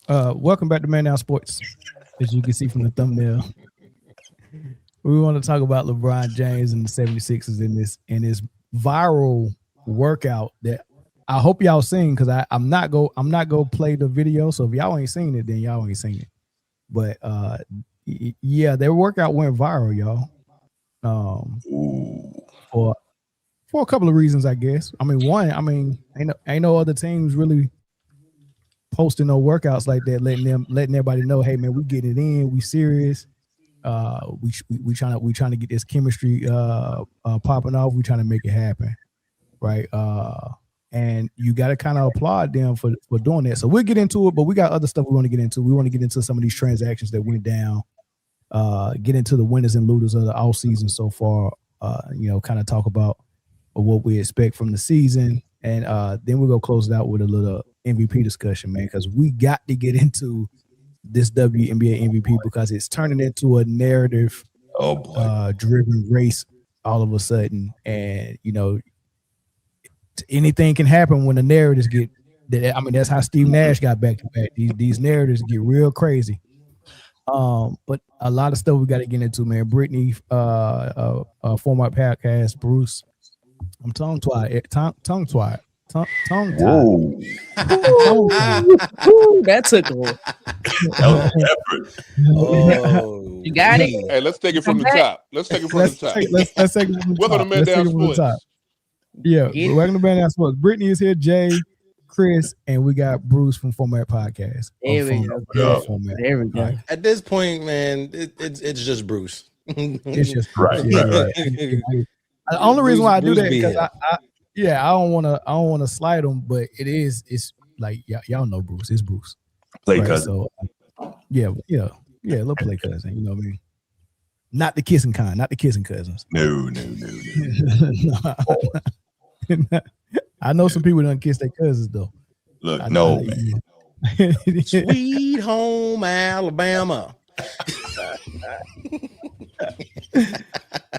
Welcome back to Man Down Sports. As you can see from the thumbnail, we want to talk about LeBron James and the 76ers in this viral workout that I hope y'all seen, because I'm not go play the video. So if y'all ain't seen it, then y'all ain't seen it. But yeah, their workout went viral, y'all. For a couple of reasons, I guess. I mean, one, ain't no other teams really posting no workouts like that, letting everybody know, hey man, we getting it in, we serious. We trying to get this chemistry popping off. We trying to make it happen, right? And you got to kind of applaud them for doing that. So we'll get into it, but we got other stuff we want to get into. We want to get into some of these transactions that went down, get into the winners and losers of the offseason so far, kind of talk about what we expect from the season. And then we'll go close it out with a little MVP discussion, man, because we got to get into this WNBA MVP because it's turning into a narrative driven race all of a sudden. And, anything can happen when the narratives get that. I mean, that's how Steve Nash got back to back. These narratives get real crazy. But a lot of stuff we got to get into, man. Brittany, FormatPodcast, Bruce. I'm tongue-tied. That took a while. Oh, you got it. Hey, let's take it from the top. Let's take it from the top. Let's take it from the top. Welcome to Man Down Sports. Yeah, welcome to Man Down Sports. Brittany is here, Jay, Chris, and we got Bruce from FormatPodcast. There we go. At this point, man, it's just Bruce. It's just right. The only reason why I do that because I don't want to slide him, but it's like y'all know Bruce. It's Bruce. Play cousin. So yeah, little play cousin. You know what I mean? Not the kissing kind, not the kissing cousins. No. I know some people don't kiss their cousins though. Look, man. Sweet home Alabama.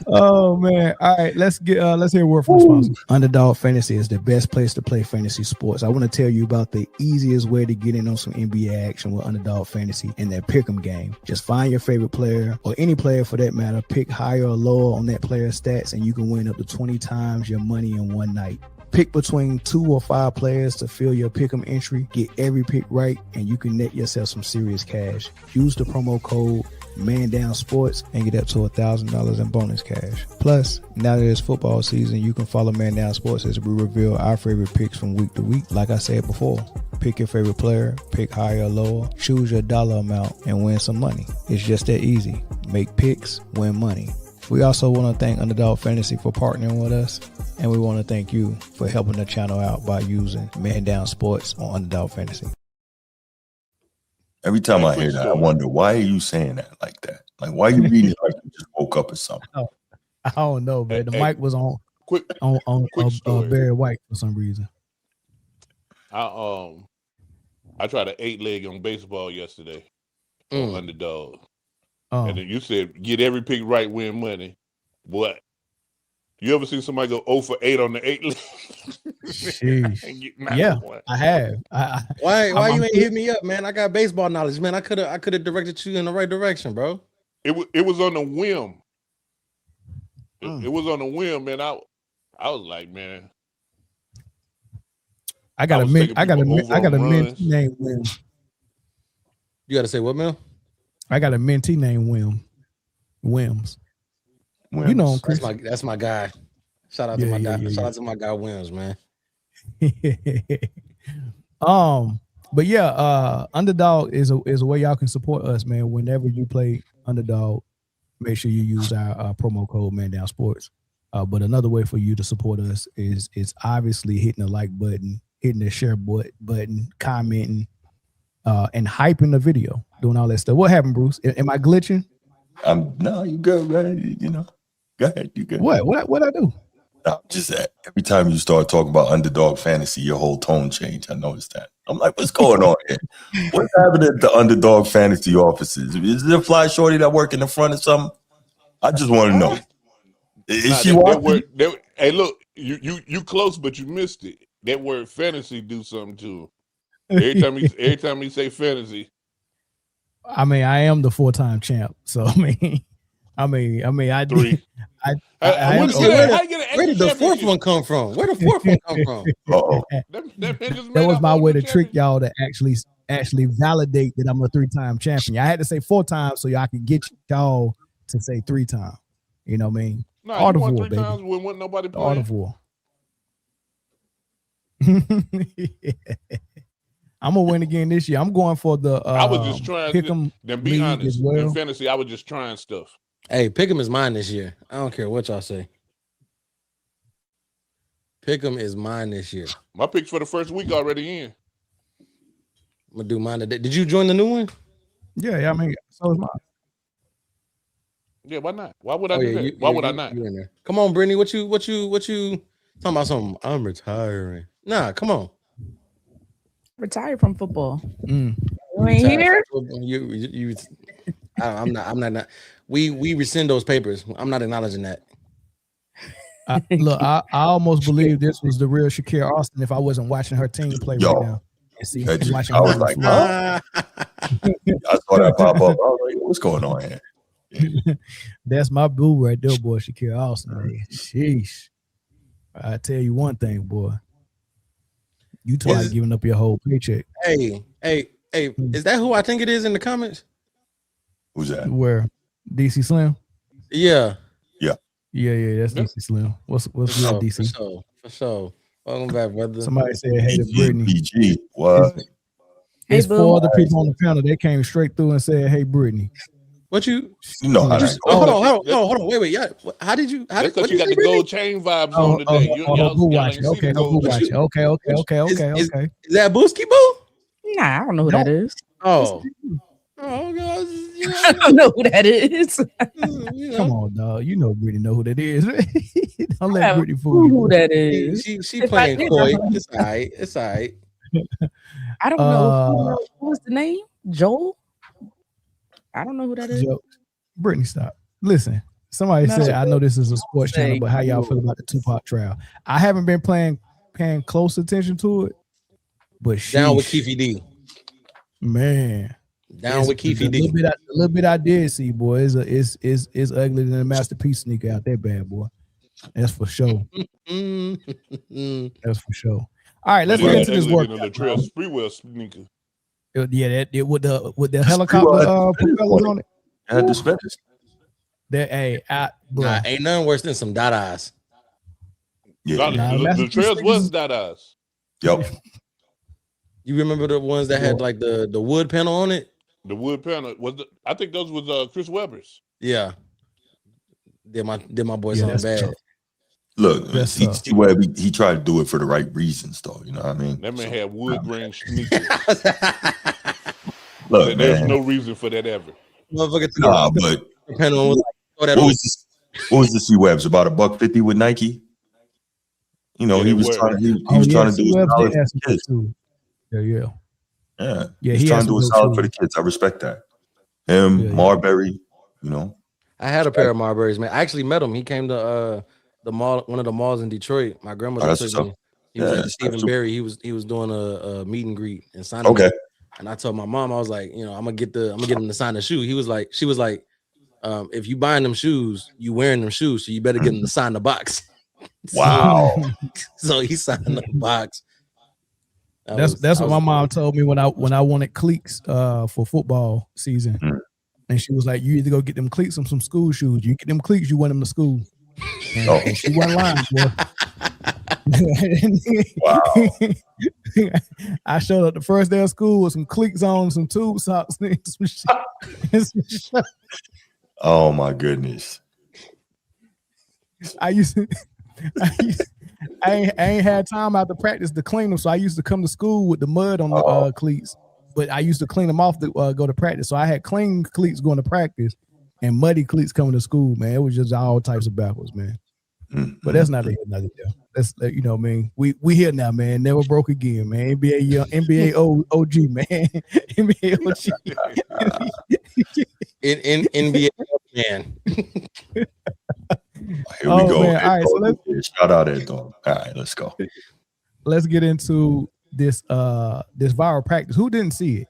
Oh man! All right, let's hear a word from the sponsor. Underdog Fantasy is the best place to play fantasy sports. I want to tell you about the easiest way to get in on some NBA action with Underdog Fantasy and their pick'em game. Just find your favorite player or any player for that matter, pick higher or lower on that player's stats, and you can win up to 20 times your money in one night. Pick between 2 or 5 players to fill your pick'em entry. Get every pick right, and you can net yourself some serious cash. Use the promo code Man Down Sports and get up to $1,000 in bonus cash. Plus, now that it's football season, you can follow Man Down Sports as we reveal our favorite picks from week to week. Like I said before, pick your favorite player, pick higher or lower, choose your dollar amount, and win some money. It's just that easy. Make picks, win money. We also want to thank Underdog Fantasy for partnering with us, and we want to thank you for helping the channel out by using Man Down Sports on Underdog Fantasy. Every time I hear that, I wonder, why are you saying that like that? Like, why are you reading it like you just woke up or something? I don't know, man. The mic was on Barry White for some reason. I tried an 8-leg on baseball yesterday on Underdog. And then you said, get every pick right, win money. What? You ever seen somebody go 0 for 8 on the 8-leg? Yeah, I have. Why you ain't hit me up, man? I got baseball knowledge, man. I could have directed you in the right direction, bro. It was on a whim. It was on a whim, man. I was like, man. I got a mentee named Wim. You got to say what, man? I got a mentee named Wims. You know him, Chris. That's my guy. Shout out to my guy. Shout out to my guy Wims, man. But yeah, Underdog is a way y'all can support us, man. Whenever you play Underdog, make sure you use our promo code Man Down Sports. But another way for you to support us is obviously hitting the like button, hitting the share button, commenting, and hyping the video, doing all that stuff. What happened, Bruce? Am I glitching? No, you good, man. Go ahead, you good. What I do? No, just that every time you start talking about Underdog Fantasy, your whole tone changed. I noticed that. I'm like, what's going on here? What's happening at the Underdog Fantasy offices? Is there a fly shorty that work in the front or something? I just want to know. Is she watching? Hey, look, you close, but you missed it. That word fantasy do something to Every time he say fantasy. I mean, I am the 4-time champ, so I Three. Where did the fourth one come from? Where the fourth one come from? That was my way to trick y'all to actually validate that I'm a 3-time champion. I had to say 4 times so y'all could get y'all to say 3 times. You know what I mean? No, Art you of won war, 3 baby. times when nobody playing. Art of war. I'm gonna win again this year. I'm going for the. I was just trying to be honest. In fantasy, I was just trying stuff. Hey, Pick'em is mine this year. I don't care what y'all say. Pick'em is mine this year. My picks for the first week already in. I'm gonna do mine today. Did you join the new one? Yeah. I mean, so is mine. Yeah, why not? Why would I do that? Why would I not? In there. Come on, Brittany. What you talking about? Something? I'm retiring. Nah, come on. Retired from football. You ain't here? I'm not. We rescind those papers. I'm not acknowledging that. Look, I almost believe this was the real Shakira Austin if I wasn't watching her team play right now. I was like, huh? I saw that pop up. I was like, what's going on here? That's my boo right there, boy, Shakira Austin. Man. Sheesh. I tell you one thing, boy. You twice giving up your whole paycheck. Hey, is that who I think it is in the comments? Who's that? Where? DC Slim? Yeah. Yeah, that's DC Slim. What's good, DC? For sure. Welcome back, brother. Somebody said, hey to Brittany. PG. What? There's 4 other people on the panel. They came straight through and said, hey, Brittany. What you know how that goes. Hold on. Wait. Yeah. How did you? That's because you got the gold chain vibes on today. Okay. Is that Booski Boo? Nah, I don't know who that is. Oh, God. I don't know who that is. Come on, dog. You know Brittany know who that is. Don't let Brittany fool you. Who that is? She playing coy. It's all right. I don't know. What's the name? Joel? I don't know who that is. Brittany, stop. Listen, somebody said, I know this is a sports channel, but how y'all feel about the Tupac trial? I haven't been paying close attention to it, but down with Keefy D. Man. Down with Keefy D. The little bit I did see, boy, is uglier than a masterpiece sneaker out there, bad boy. That's for sure. That's for sure. All right, let's get into this work. The Trail Spreewell sneaker. Yeah, that with the helicopter propellers on it. Had the suspenders. Ain't nothing worse than some Dadas. Yeah, the Trails was Dadas. Yep. You remember the ones that had like the wood panel on it? The wood panel I think those was Chris Webber's. Yeah. Did my boy sound bad? Tough. Look, C-Web, he tried to do it for the right reasons, though. You know what I mean? That man had wood grain sneakers. Look, there's no reason for that ever. But what was the C-Webs? About $150 with Nike? You know, he was trying to do his solid for the kids. Yeah, he's trying to do a solid for the kids. I respect that. Him, Marbury, you know. I had a pair of Marburys, man. I actually met him. He came to the mall, one of the malls in Detroit. My grandmother took me. He was at the Stephen Berry. He was doing a meet and greet and signing. Okay. And I told my mom, I was like, I'm gonna get him to sign the shoe. She was like, if you buying them shoes, you wearing them shoes, so you better get him to sign the box. Wow. So he signed the box. That's what my mom told me when I wanted cleats for football season. And she was like, you either go get them cleats and some school shoes. You get them cleats, you want them to school. And she wasn't lying, boy. Wow. I showed up the first day of school with some cleats on, some tube socks. Oh my goodness. I ain't had time after practice to clean them, so I used to come to school with the mud on the cleats. But I used to clean them off to go to practice. So I had clean cleats going to practice and muddy cleats coming to school, man. It was just all types of backwards, man. But that's not it. That's what I mean. We here now, man. Never broke again, man. NBA OG, man. NBA OG. in NBA man. Here we go. Man. All right, so shout out at Dawn. All right, let's go. Let's get into this viral practice. Who didn't see it?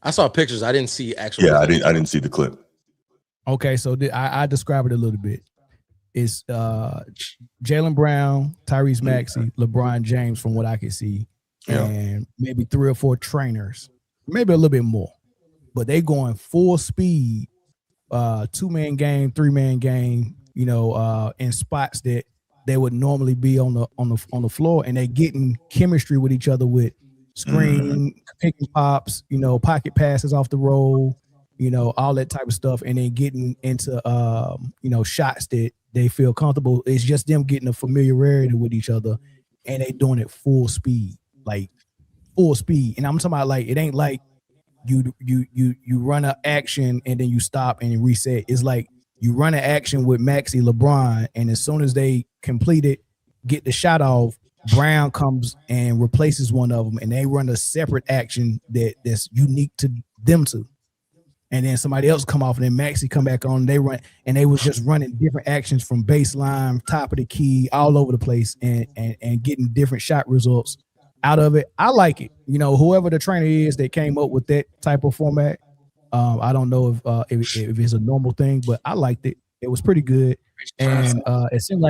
I saw pictures. I didn't see actual. Yeah, I didn't see the clip. Okay, so I describe it a little bit. It's Jaylen Brown, Tyrese Maxey, LeBron James, from what I can see, and maybe 3 or 4 trainers, maybe a little bit more, but they going full speed, 2-man game, 3-man game, in spots that they would normally be on the floor, and they getting chemistry with each other with screen, pick and pops, pocket passes off the roll, all that type of stuff, and then getting into shots that they feel comfortable. It's just them getting a familiarity with each other, and they doing it full speed. And I'm talking about, like, it ain't like you run an action and then you stop and you reset. It's like you run an action with Maxey, LeBron, and as soon as they complete it, get the shot off, Brown comes and replaces one of them, and they run a separate action that's unique to them two. And then somebody else come off, and then Maxey come back on. They run, and they was just running different actions from baseline, top of the key, all over the place, and getting different shot results out of it. I like it. Whoever the trainer is that came up with that type of format, I don't know if it's a normal thing, but I liked it. It was pretty good, and it seemed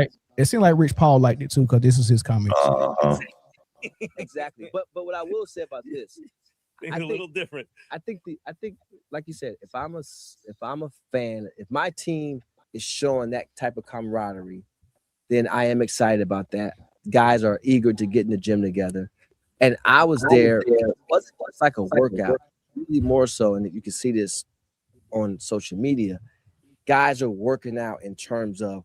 like Rich Paul liked it too, because this is his comments. Exactly. But what I will say about this. Things a little different. I think, like you said, if I'm a fan, if my team is showing that type of camaraderie, then I am excited about that. Guys are eager to get in the gym together, and I was there. It's like a workout, really more so, and you can see this on social media. Guys are working out in terms of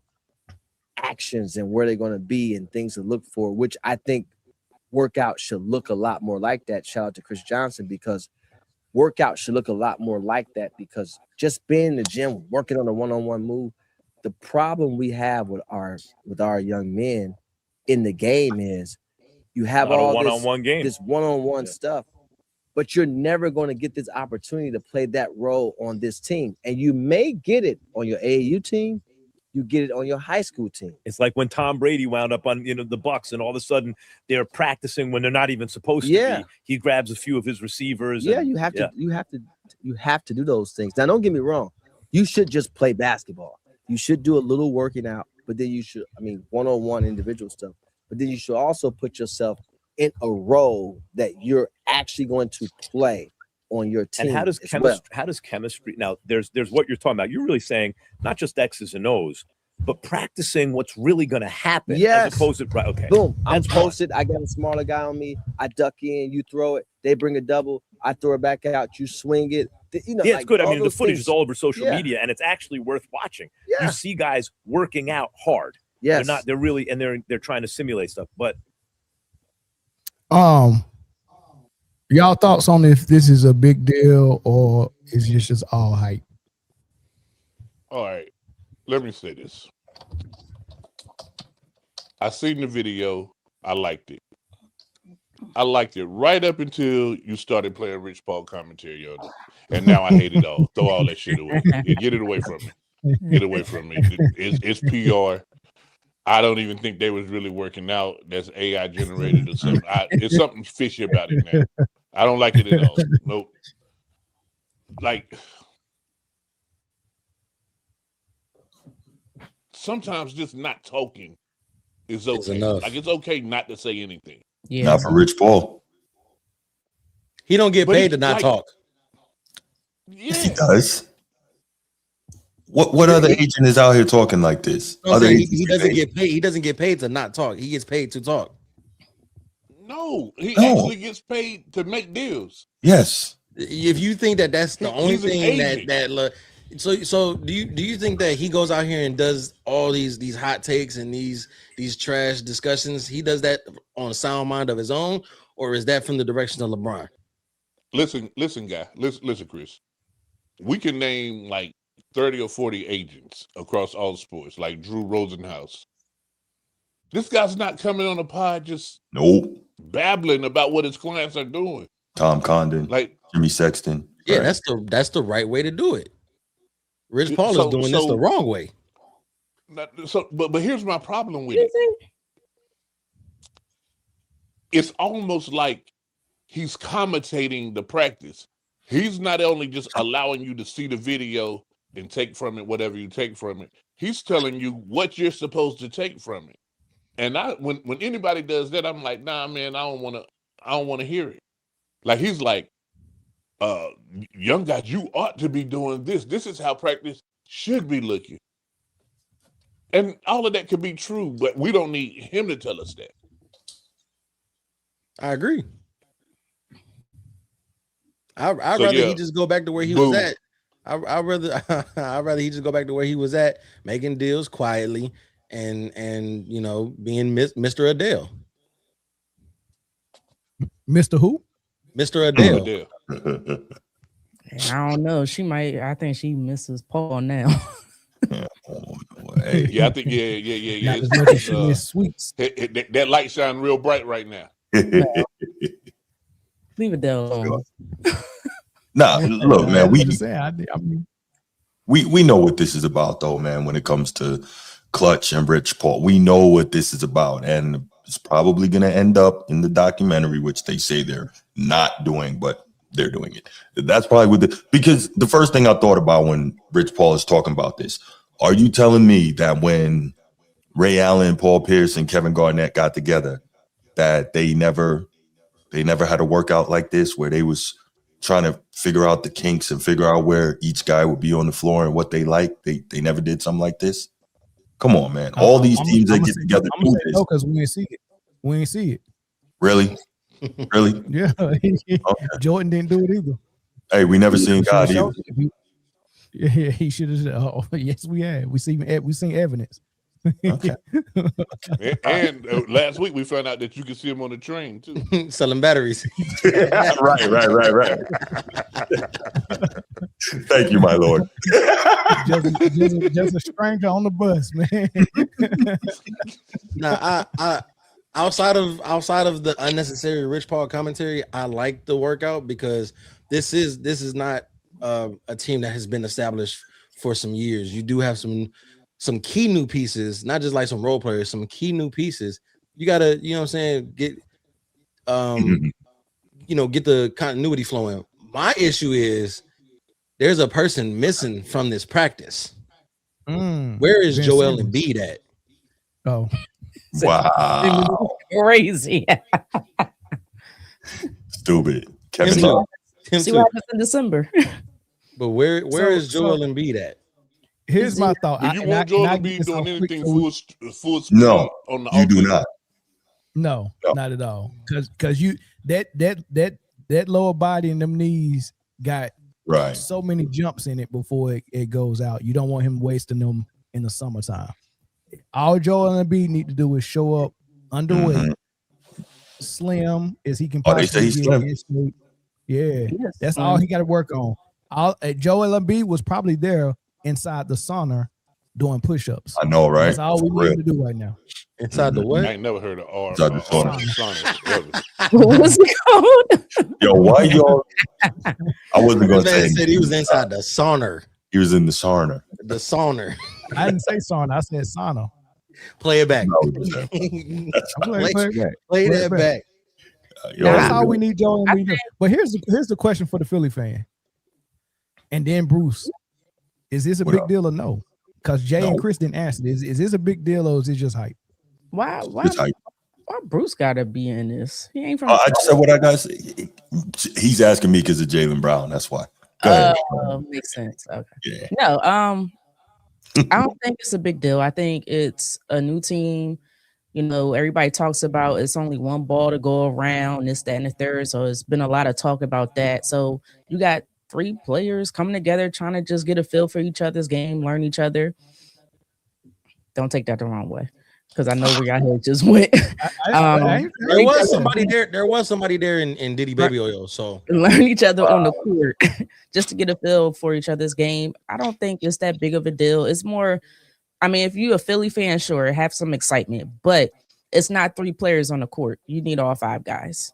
actions and where they're going to be and things to look for, which I think workout should look a lot more like that. Shout out to Chris Johnson, because workout should look a lot more like that, because just being in the gym, working on a one-on-one move, the problem we have with our young men in the game is you have all this one-on-one stuff, but you're never going to get this opportunity to play that role on this team. And you may get it on your AAU team, you get it on your high school team. It's like when Tom Brady wound up on the Bucks, and all of a sudden they're practicing when they're not even supposed to be. He grabs a few of his receivers. You have to do those things. Now, don't get me wrong. You should just play basketball. You should do a little working out, but then you should, one-on-one individual stuff. But then you should also put yourself in a role that you're actually going to play on your team. And how does chemistry now, there's what you're talking about. You're really saying not just X's and O's, but practicing what's really going to happen. Yes. As opposed to, right, okay. Boom. I'm posted. I got a smaller guy on me. I duck in, you throw it. They bring a double. I throw it back out. You swing it. It's good. The footage is all over social media, and it's actually worth watching. You see guys working out hard. Yes. They're really, and they're trying to simulate stuff. But y'all thoughts on if this is a big deal or is this just all hype? All right, let me say this. I seen the video. I liked it. I liked it right up until you started playing Rich Paul commentary on it. And now I hate it all. Throw all that shit away. Get it away from me. Get away from me. It's PR. I don't even think they was really working out. That's AI generated or something. It's something fishy about it now. I don't like it at all. Nope. Like, sometimes just not talking is okay. Like, it's okay not to say anything. Yeah. Not for Rich Paul. He don't get paid to not talk. Yes, he does. What other agent is out here talking like this? He doesn't get paid. He doesn't get paid to not talk. He gets paid to talk. No, he actually gets paid to make deals. Yes. If you think that that's the only thing so do you think that he goes out here and does all these hot takes and these trash discussions? He does that on a sound mind of his own, or is that from the direction of LeBron? Listen, guy. Listen, Chris. We can name like 30 or 40 agents across all sports, like Drew Rosenhaus. This guy's not coming on a pod just babbling about what his clients are doing. Tom Condon, like Jimmy Sexton. Yeah, right. That's the right way to do it. Rich Paul is doing this the wrong way. But here's my problem with it. it's almost like he's commentating the practice. He's not only just allowing you to see the video and take from it whatever you take from it. He's telling you what you're supposed to take from it. And when anybody does that, I'm like, nah, man, I don't want to hear it. Like he's like, young guys, you ought to be doing this. This is how practice should be looking. And all of that could be true, but we don't need him to tell us that. I agree. I'd rather he just go back to where he was at. I'd rather he just go back to where he was at, making deals quietly and being Mr. Adele. Mr. Who? Mr. Adele. I don't know. I think she misses Paul now. Yeah, I think yeah. Not as much as she miss sweets. That light shine real bright right now. Leave it there alone. Nah, look, man, we know what this is about, though, man. When it comes to Clutch and Rich Paul, we know what this is about, and it's probably going to end up in the documentary, which they say they're not doing, but they're doing it. That's probably because the first thing I thought about when Rich Paul is talking about this, are you telling me that when Ray Allen, Paul Pierce, and Kevin Garnett got together, that they never had a workout like this where they was trying to figure out the kinks and figure out where each guy would be on the floor and what they like? They never did something like this? Come on, man. All these teams that get together do this. No, because we ain't see it. We ain't see it. Really? Really? Yeah. Okay. Jordan didn't do it either. Hey, we never seen God either. Yeah, he should have. Oh, yes, we have. We seen evidence. Okay. And last week we found out that you could see him on the train too, selling batteries. Right. Thank you, my lord. just a stranger on the bus, man. Now, I outside of the unnecessary Rich Paul commentary, I like the workout because this is not a team that has been established for some years. You do have some key new pieces, not just like some role players, some key new pieces. You gotta, you know what I'm saying, get get the continuity flowing. My issue is there's a person missing from this practice. Where is Joel Embiid at? Oh, wow. Crazy. Stupid. See what happens in December. But where is Joel Embiid at? Here's my thought. Do you want Joel Embiid doing anything full speed? No, on the you do not. No, not at all. Because you that lower body and them knees got so many jumps in it before it goes out. You don't want him wasting them in the summertime. All Joel Embiid need to do is show up underweight, slim as he can possibly they say he's slim. Yeah, that's all he got to work on. Joel Embiid was probably there inside the sauna doing push-ups. I know, right? That's all we need to do right now. Inside the what? I ain't never heard of inside the sauna. What's it called? Yo, why y'all? I wasn't going to say said he was inside the sauna. He was in the sauna. The sauna. I didn't say sauna. I said sauna. Play it back. Play that back. That's all we need, Joel Embiid. But here's the question for the Philly fan, and then Bruce. Is this a big deal or no? Because Jay and Chris didn't answer. Is this a big deal or is it just hype? Why Bruce gotta be in this? He ain't from. I just said what I gotta say. He's asking me because of Jaylen Brown. That's why. Go ahead. Makes sense. Okay. Yeah. No, I don't think it's a big deal. I think it's a new team. Everybody talks about it's only one ball to go around, this, that, and the third. So it's been a lot of talk about that. So you got 3 players coming together, trying to just get a feel for each other's game, learn each other. Don't take that the wrong way, because I know where y'all head just went. There was somebody there. There was somebody there in Diddy Baby Oil. So learn each other on the court, just to get a feel for each other's game. I don't think it's that big of a deal. It's more, if you're a Philly fan, sure, have some excitement, but it's not 3 players on the court. You need all 5 guys.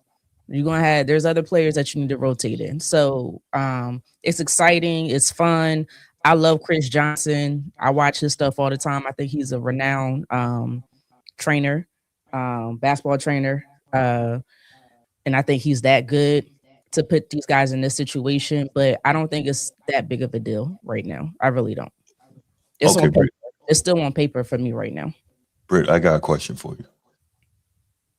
There's other players that you need to rotate in. So it's exciting. It's fun. I love Chris Johnson. I watch his stuff all the time. I think he's a renowned trainer, basketball trainer. And I think he's that good to put these guys in this situation, but I don't think it's that big of a deal right now. I really don't. It's Okay, on paper. It's still on paper for me right now. Britt, I got a question for you.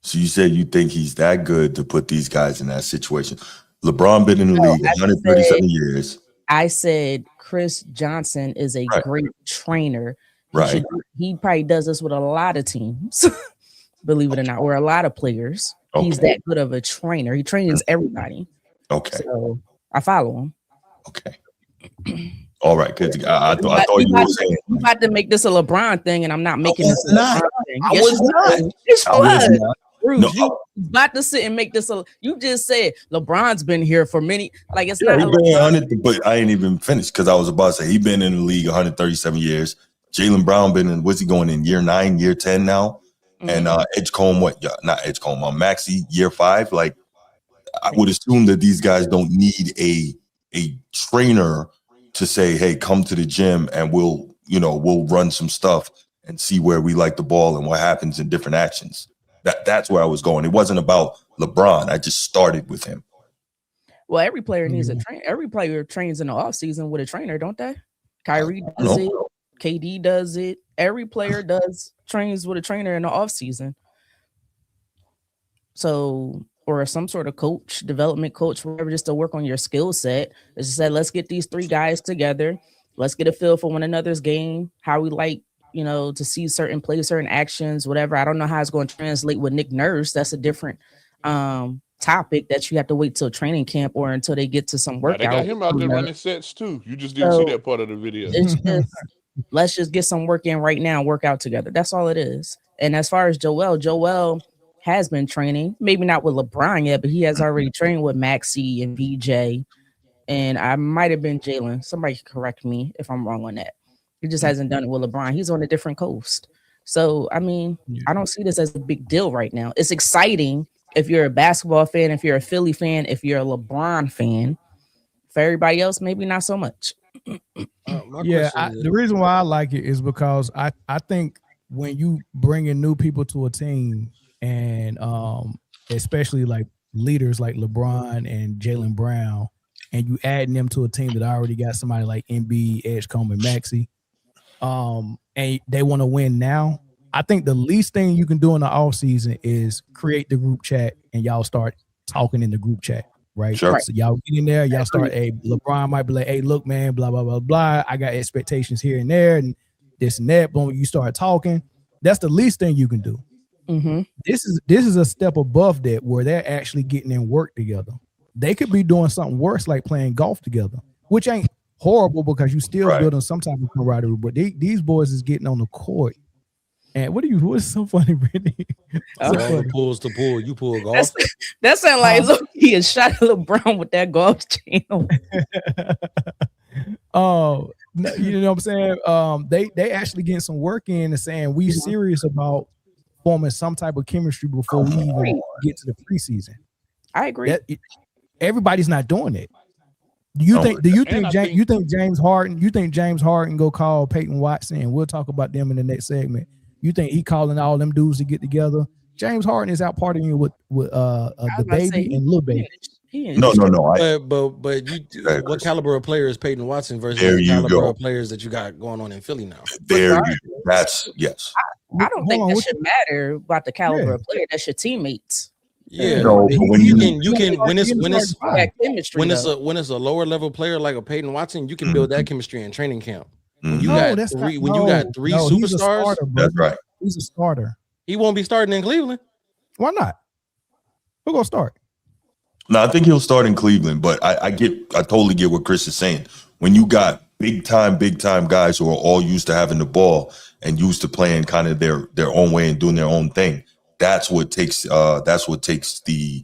So you said you think he's that good to put these guys in that situation. LeBron been in the league 137 years. I said Chris Johnson is a great trainer. He probably does this with a lot of teams, believe it or not, or a lot of players. Okay. He's that good of a trainer. He trains everybody. Okay. So I follow him. Okay. All right. Because I thought you were saying. You about to make this a LeBron thing, and I'm not making this a LeBron thing. I was not. It's fun. Bruce, No, you about to sit and make this a. You just said LeBron's been here for many. Like it's yeah, not. He been 100, but I ain't even finished because I was about to say he been in the league 137 years. Jaylen Brown been in. What's he going in year 9, year 10 now? And Edgecombe, not Edgecombe, Maxey, year 5. Like I would assume that these guys don't need a trainer to say, hey, come to the gym and we'll run some stuff and see where we like the ball and what happens in different actions. That's where I was going. It wasn't about LeBron. I just started with him. Well, every player needs a trainer. Every player trains in the offseason with a trainer, don't they? Kyrie does it. KD does it. Every player trains with a trainer in the offseason. So, or some sort of coach, development coach, whatever, just to work on your skill set. As I said, let's get these 3 guys together. Let's get a feel for one another's game, how we like, to see certain plays, certain actions, whatever. I don't know how it's going to translate with Nick Nurse. That's a different topic that you have to wait till training camp or until they get to some workout. They got him out there running sets too. You just didn't see that part of the video. It's just, let's just get some work in right now, work out together. That's all it is. And as far as Joel has been training, maybe not with LeBron yet, but he has already trained with Maxey and BJ. And I might have been Jalen. Somebody correct me if I'm wrong on that. He just hasn't done it with LeBron. He's on a different coast. So, I mean, I don't see this as a big deal right now. It's exciting if you're a basketball fan, if you're a Philly fan, if you're a LeBron fan. For everybody else, maybe not so much. The reason why I like it is because I think when you bring in new people to a team and especially like leaders like LeBron and Jaylen Brown, and you adding them to a team that already got somebody like Embiid, Edgecombe, and Maxey, and they want to win now, I think the least thing you can do in the offseason is create the group chat and y'all start talking in the group chat. Right. Sure. So y'all get in there, y'all start, hey, LeBron might be like, hey, look, man, blah, blah, blah, blah. I got expectations here and there and this and that. But when you start talking, that's the least thing you can do. Mm-hmm. This is a step above that where they're actually getting in work together. They could be doing something worse like playing golf together, which ain't horrible because you still building some type of camaraderie. But these boys is getting on the court. And what's so funny, Brittany? Pulls to pull. You pull golf. That sounds like he has shot LeBron with that golf channel. Oh, you know what I'm saying? They actually getting some work in and saying we serious about forming some type of chemistry before we even get to the preseason. I agree. Everybody's not doing it. Do you think James Harden go call Peyton Watson, and we'll talk about them in the next segment? You think he calling all them dudes to get together? James Harden is out partying with the baby and Lil Baby. No. But what caliber of player is Peyton Watson versus the caliber of players that you got going on in Philly now? That's yes. I don't think that should matter about the caliber of player. That's your teammates. Yeah, no, when it's a lower level player like a Peyton Watson, you can build that chemistry in training camp. When you got three superstars, that's right. He's a starter. He won't be starting in Cleveland. Why not? Who's gonna start? No, I think he'll start in Cleveland, but I totally get what Chris is saying. When you got big time guys who are all used to having the ball and used to playing kind of their own way and doing their own thing, that's what takes the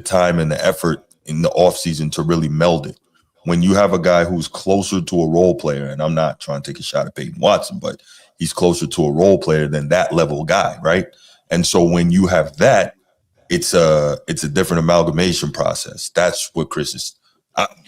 time and the effort in the offseason to really meld it. When you have a guy who's closer to a role player, and I'm not trying to take a shot at Peyton Watson, but he's closer to a role player than that level guy, right? And so when you have that, it's a different amalgamation process. That's what Chris is.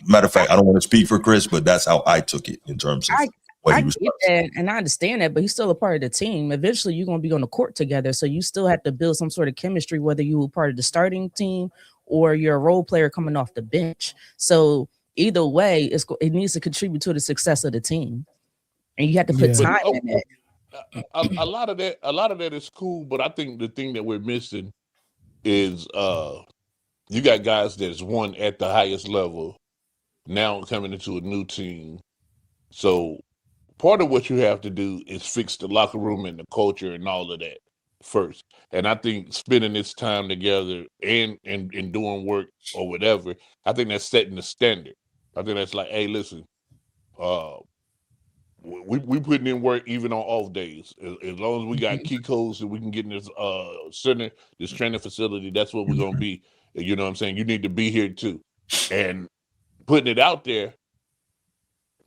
Matter of fact, I don't want to speak for Chris, but that's how I took it in terms of I get that, and I understand that, but he's still a part of the team. Eventually, you're going to be on the court together, so you still have to build some sort of chemistry, whether you were part of the starting team or you're a role player coming off the bench. So either way, it needs to contribute to the success of the team, and you have to put time in it. A lot of that is cool, but I think the thing that we're missing is you got guys that's won at the highest level now coming into a new team. So part of what you have to do is fix the locker room and the culture and all of that first. And I think spending this time together and doing work or whatever, I think that's setting the standard. I think that's like, hey, listen, we putting in work even on off days. As long as we got key codes and we can get in this center, this training facility, that's what we're gonna be. You know what I'm saying? You need to be here too. And putting it out there,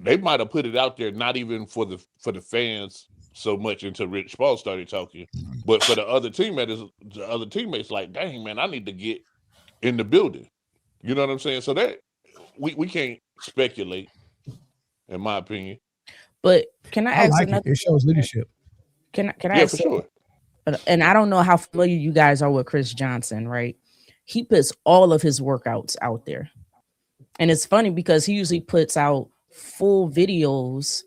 they might have put it out there not even for the fans so much until Rich Paul started talking, but for the other teammates, like, dang man, I need to get in the building. You know what I'm saying? So that we can't speculate, in my opinion. But can I ask another? It shows leadership. Can I ask? For sure. And I don't know how familiar you guys are with Chris Johnson, right? He puts all of his workouts out there, and it's funny because he usually puts out full videos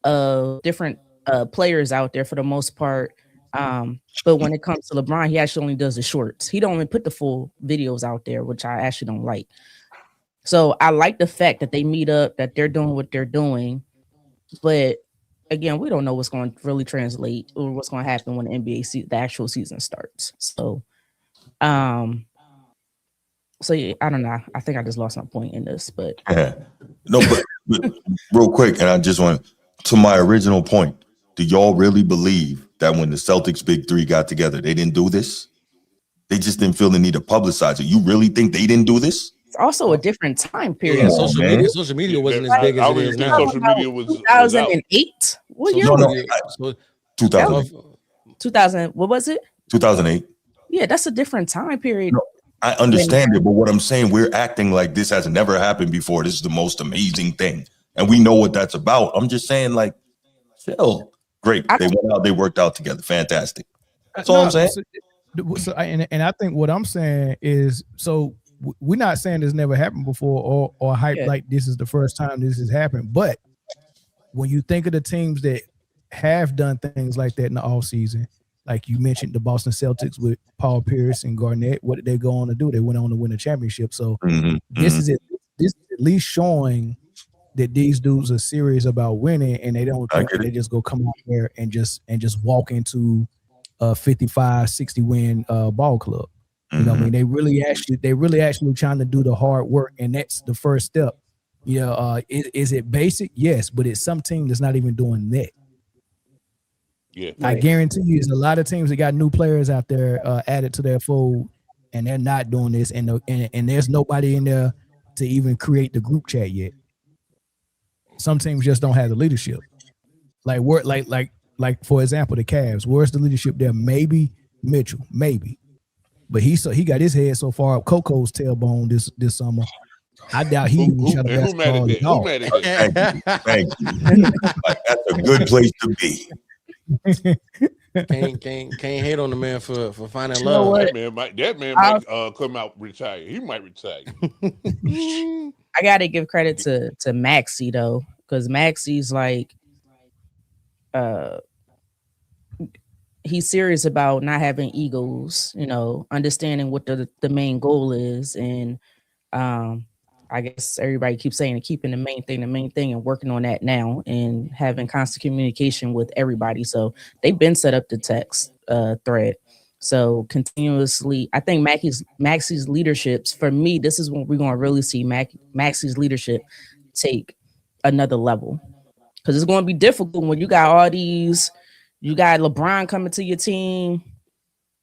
of different players out there for the most part. But when it comes to LeBron, he actually only does the shorts. He don't even put the full videos out there, which I actually don't like. So I like the fact that they meet up, that they're doing what they're doing. But again, we don't know what's going to really translate or what's going to happen when the actual season starts. So, yeah, I don't know. I think I just lost my point in this, but no, but real quick, and I just want to my original point. Do y'all really believe that when the Celtics big three got together, they didn't do this? They just didn't feel the need to publicize it. You really think they didn't do this? It's also a different time period. Yeah, social media wasn't as big as it is now. Social media was 2008. What year? No, 2000. What was it? 2008. Yeah, that's a different time period. No, I understand it, but what I'm saying, we're acting like this has never happened before. This is the most amazing thing, and we know what that's about. I'm just saying, like, chill. Great. They went out. They worked out together. Fantastic. That's all I'm saying. And I think what I'm saying is, so we're not saying this never happened before or hype like this is the first time this has happened. But when you think of the teams that have done things like that in the offseason, like you mentioned, the Boston Celtics with Paul Pierce and Garnett, what did they go on to do? They went on to win a championship. So this is at least showing that these dudes are serious about winning, and they don't think they just go come out there and just walk into a 55-60 win ball club. You know what I mean? They really actually trying to do the hard work, and that's the first step. Yeah, is it basic? Yes, but it's some team that's not even doing that. Yeah, I guarantee you, there's a lot of teams that got new players out there added to their fold, and they're not doing this, and there's nobody in there to even create the group chat yet. Some teams just don't have the leadership. Like for example, the Cavs. Where's the leadership there? Maybe Mitchell, maybe. But he got his head so far up Coco's tailbone this summer. I doubt he even shot a basketball at all. Thank you. Like, that's a good place to be. Can't hate on the man for finding love. That man might come out retire. He might retire. I gotta give credit to Maxey though, because Maxey's like he's serious about not having egos, understanding what the main goal is, and I guess everybody keeps saying keeping the main thing and working on that now and having constant communication with everybody. So they've been set up the text thread. So continuously, I think Maxey's leaderships, for me, this is when we're going to really see Maxey's leadership take another level. Because it's going to be difficult when you got all these, you got LeBron coming to your team,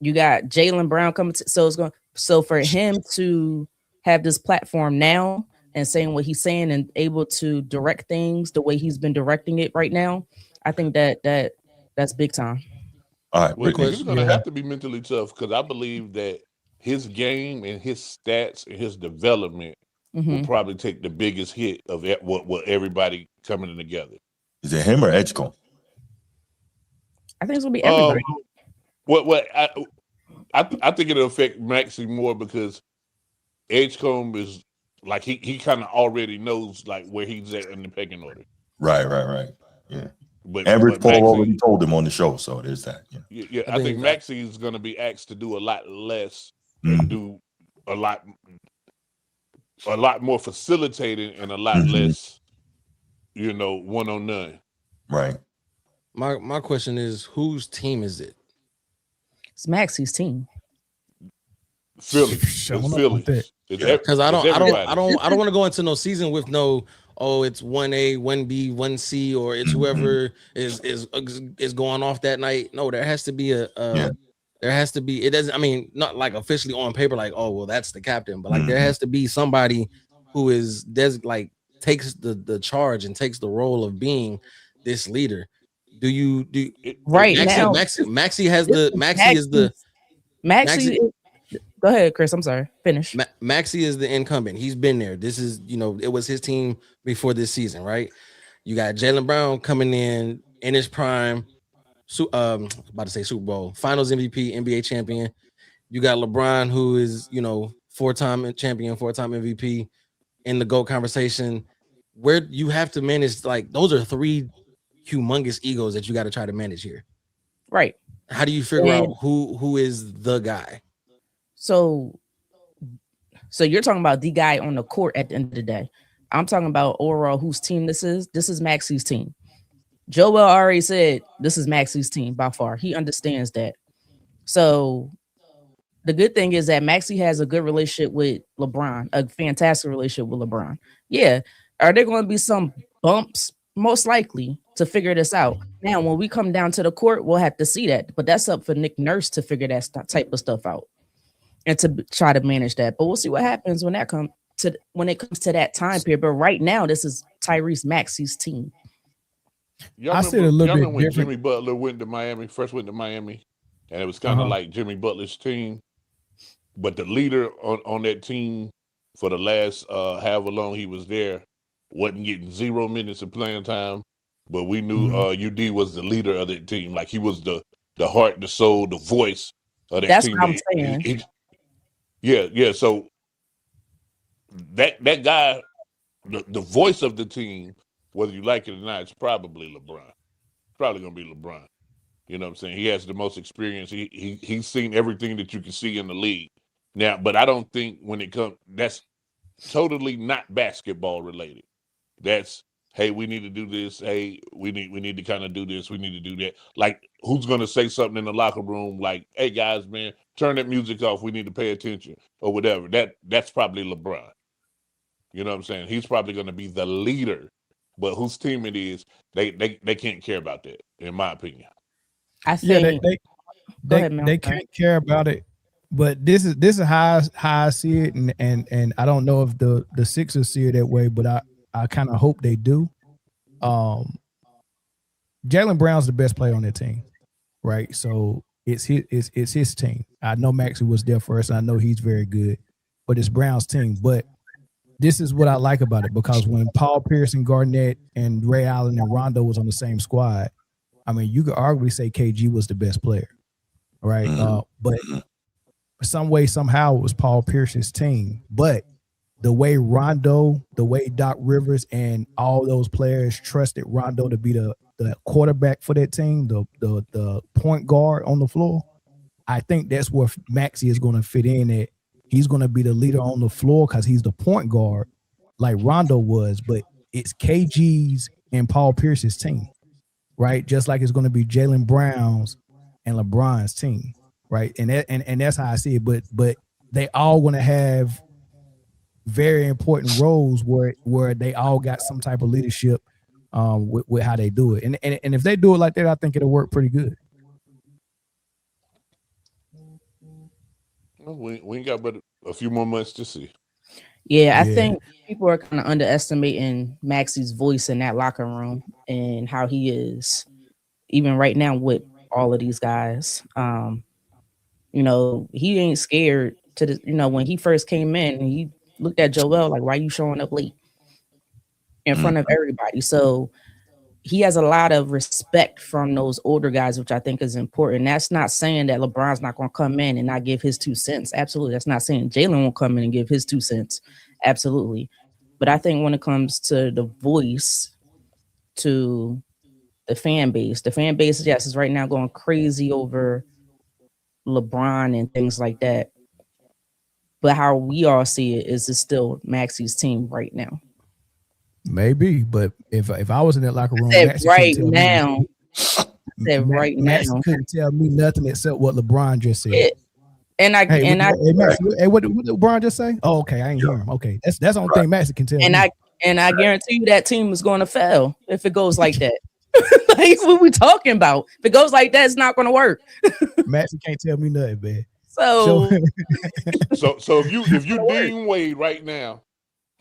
you got Jaylen Brown coming to, so for him to have this platform now and saying what he's saying and able to direct things the way he's been directing it right now, I think that's big time. All right, he's going to have to be mentally tough, because I believe that his game and his stats and his development will probably take the biggest hit of what everybody coming in together. Is it him or Edgecombe? I think it's gonna be everybody. I think it'll affect Maxey more because Edgecombe is like he kind of already knows like where he's at in the pecking order. Right. Yeah. But Rich Paul Maxey already told him on the show, so there's that. Yeah, I think Maxey is going to be asked to do a lot less and do a lot more facilitating and a lot less, one-on-none. Right. My question is, whose team is it? It's Maxey's team. Philly. Because I don't want to go into no season with no. Oh, it's 1A, 1B, 1C, or it's whoever is going off that night. No, there has to be there has to be. It doesn't. I mean, not like officially on paper, like, oh, well, that's the captain, but like there has to be somebody who is takes the charge and takes the role of being this leader. Maxey has the Maxey is the Maxey. Go ahead, Chris. I'm sorry. Finish. Maxey is the incumbent. He's been there. This is, it was his team before this season, right? You got Jaylen Brown coming in his prime. About to say Super Bowl, Finals MVP, NBA champion. You got LeBron, who is, 4-time champion, 4-time MVP in the GOAT conversation. Where you have to manage, like, those are 3 humongous egos that you got to try to manage here. Right. How do you figure out who is the guy? So you're talking about the guy on the court at the end of the day. I'm talking about overall whose team this is. This is Maxey's team. Joel already said this is Maxey's team by far. He understands that. So the good thing is that Maxey has a good relationship with LeBron, a fantastic relationship with LeBron. Yeah. Are there going to be some bumps? Most likely, to figure this out. Now, when we come down to the court, we'll have to see that. But that's up for Nick Nurse to figure that type of stuff out and to try to manage that. But we'll see what happens when it comes to that time period. But right now, this is Tyrese Maxey's team. I said a little bit when Jimmy Butler went to Miami, and it was kind of like Jimmy Butler's team. But the leader on that team for the last however long he was there wasn't getting 0 minutes of playing time. But we knew UD was the leader of that team. Like he was the heart, the soul, the voice of that team. That's what I'm saying. Yeah. So that guy, the voice of the team, whether you like it or not, it's probably LeBron. It's probably gonna be LeBron. You know what I'm saying? He has the most experience. He's seen everything that you can see in the league. Now, but I don't think when it comes, that's totally not basketball related. That's, hey, we need to do this. Hey, we need to kind of do this. We need to do that. Like, who's gonna say something in the locker room like, hey guys, man, turn that music off. We need to pay attention or whatever. That's probably LeBron. You know what I'm saying? He's probably gonna be the leader. But whose team it is, they can't care about that, in my opinion. I think they can't care about it. But this is how I see it, and I don't know if the Sixers see it that way, but I kind of hope they do. Jaylen Brown's the best player on their team, right? So it's his team. I know Maxey was there first, and I know he's very good, but it's Brown's team. But this is what I like about it, because when Paul Pierce and Garnett and Ray Allen and Rondo was on the same squad, I mean, you could arguably say KG was the best player, right? But some way, somehow, it was Paul Pierce's team. But the way Rondo, the way Doc Rivers and all those players trusted Rondo to be the quarterback for that team, the point guard on the floor, I think that's where Maxey is going to fit in at. He's going to be the leader on the floor because he's the point guard like Rondo was, but it's KG's and Paul Pierce's team, right? Just like it's going to be Jaylen Brown's and LeBron's team, right? And that's how I see it. But they all going to have very important roles where they all got some type of leadership with how they do it. And if they do it like that, I think it'll work pretty good. We ain't got but a few more months to see. Yeah, I think people are kind of underestimating Maxey's voice in that locker room and how he is, even right now with all of these guys. He ain't scared to when he first came in, he looked at Joel like, why are you showing up late in front of everybody? So he has a lot of respect from those older guys, which I think is important. That's not saying that LeBron's not going to come in and not give his 2 cents. Absolutely. That's not saying Jalen won't come in and give his 2 cents. Absolutely. But I think when it comes to the voice to the fan base, yes, is right now going crazy over LeBron and things like that. But how we all see it is it's still Maxey's team right now. Maybe, but if I was in that locker room, Maxey now couldn't tell me nothing except what LeBron just said. What did LeBron just say? Oh, okay, I ain't hear him. Okay, that's the only thing Maxey can tell me. I guarantee you that team is going to fail if it goes like that. Like what we talking about? If it goes like that, it's not going to work. Maxey can't tell me nothing, man. So if you Dean Wade right now,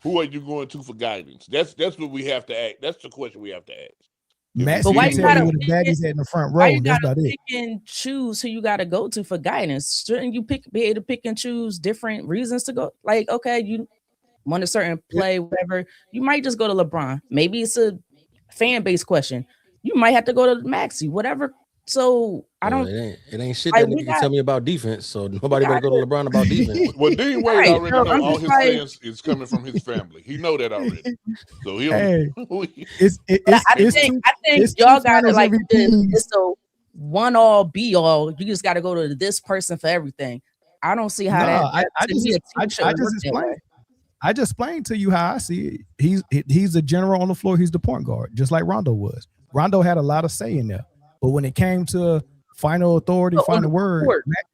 who are you going to for guidance? That's what we have to ask. That's the question we have to ask. Maxey can tell me what the baddies had in the front row. That's about it. Pick and choose who you got to go to for guidance. Shouldn't you be able to pick and choose different reasons to go? Like, okay, you want a certain play, whatever. You might just go to LeBron. Maybe it's a fan base question. You might have to go to Maxey, whatever. So I don't. It ain't shit that nigga can tell me about defense. So nobody better go to LeBron about defense. Well, Dean Wade already know all his fans is coming from his family. He know that already. So he'll. I think y'all got it like this. It's a one all be all. You just got to go to this person for everything. I don't see how I just explained to you how I see it. He's the general on the floor. He's the point guard, just like Rondo was. Rondo had a lot of say in there. But when it came to final authority, final word,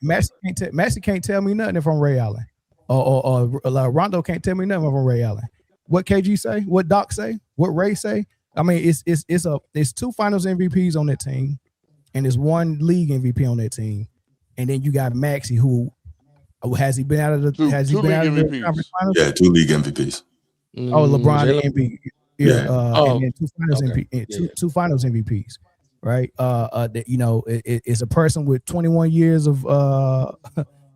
Maxey can't tell me nothing from Ray Allen, or Rondo can't tell me nothing from Ray Allen. What KG say? What Doc say? What Ray say? I mean, it's 2 Finals MVPs on that team, and there's 1 league MVP on that team, and then you got Maxey, who has he been out of the conference finals? Yeah, 2 league MVPs. Oh, LeBron MVP. And then 2 Finals MVP, 2 Finals MVPs. Right, it's a person with 21 years of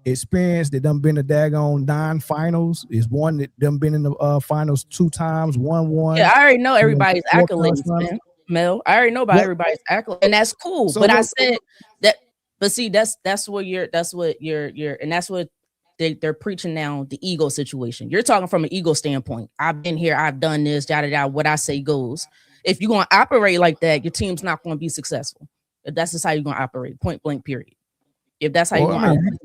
experience that done been a daggone 9 finals. Is one that done been in the finals 2 times, won. Yeah, I already know everybody's accolades, man. Mel, I already know about everybody's accolades, and that's cool. So but I said that. But see, that's what they're preaching now. The ego situation. You're talking from an ego standpoint. I've been here. I've done this. Yada yada. What I say goes. If you're going to operate like that, your team's not going to be successful. If that's just how you're going to operate, point blank, period. If that's how you're going to operate.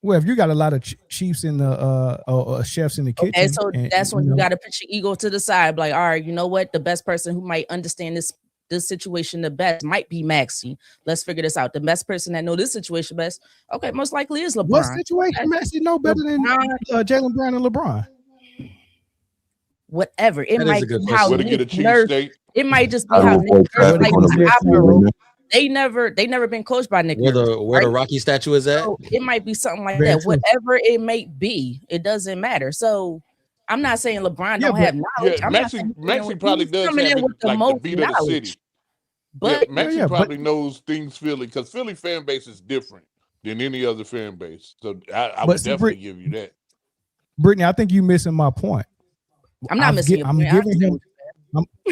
Well, if you got a lot of chiefs in the chefs in the kitchen. Okay, so that's when you got to put your ego to the side. Like, all right, you know what? The best person who might understand this situation the best might be Maxey. Let's figure this out. The best person that know this situation best, okay, most likely is LeBron. What situation Maxey know better than Jaylen Brown and LeBron? Whatever it might be how it might just be how they never been coached by Nick. Where the Rocky statue is at, so it might be something like that. Whatever it may be, it doesn't matter. So I'm not saying LeBron don't have knowledge. Yeah, Maxey probably does have the beat of the city. But Maxey probably knows things Philly, because Philly fan base is different than any other fan base. So I would definitely give you that. Brittany, I think you're missing my point. I'm not missing your point.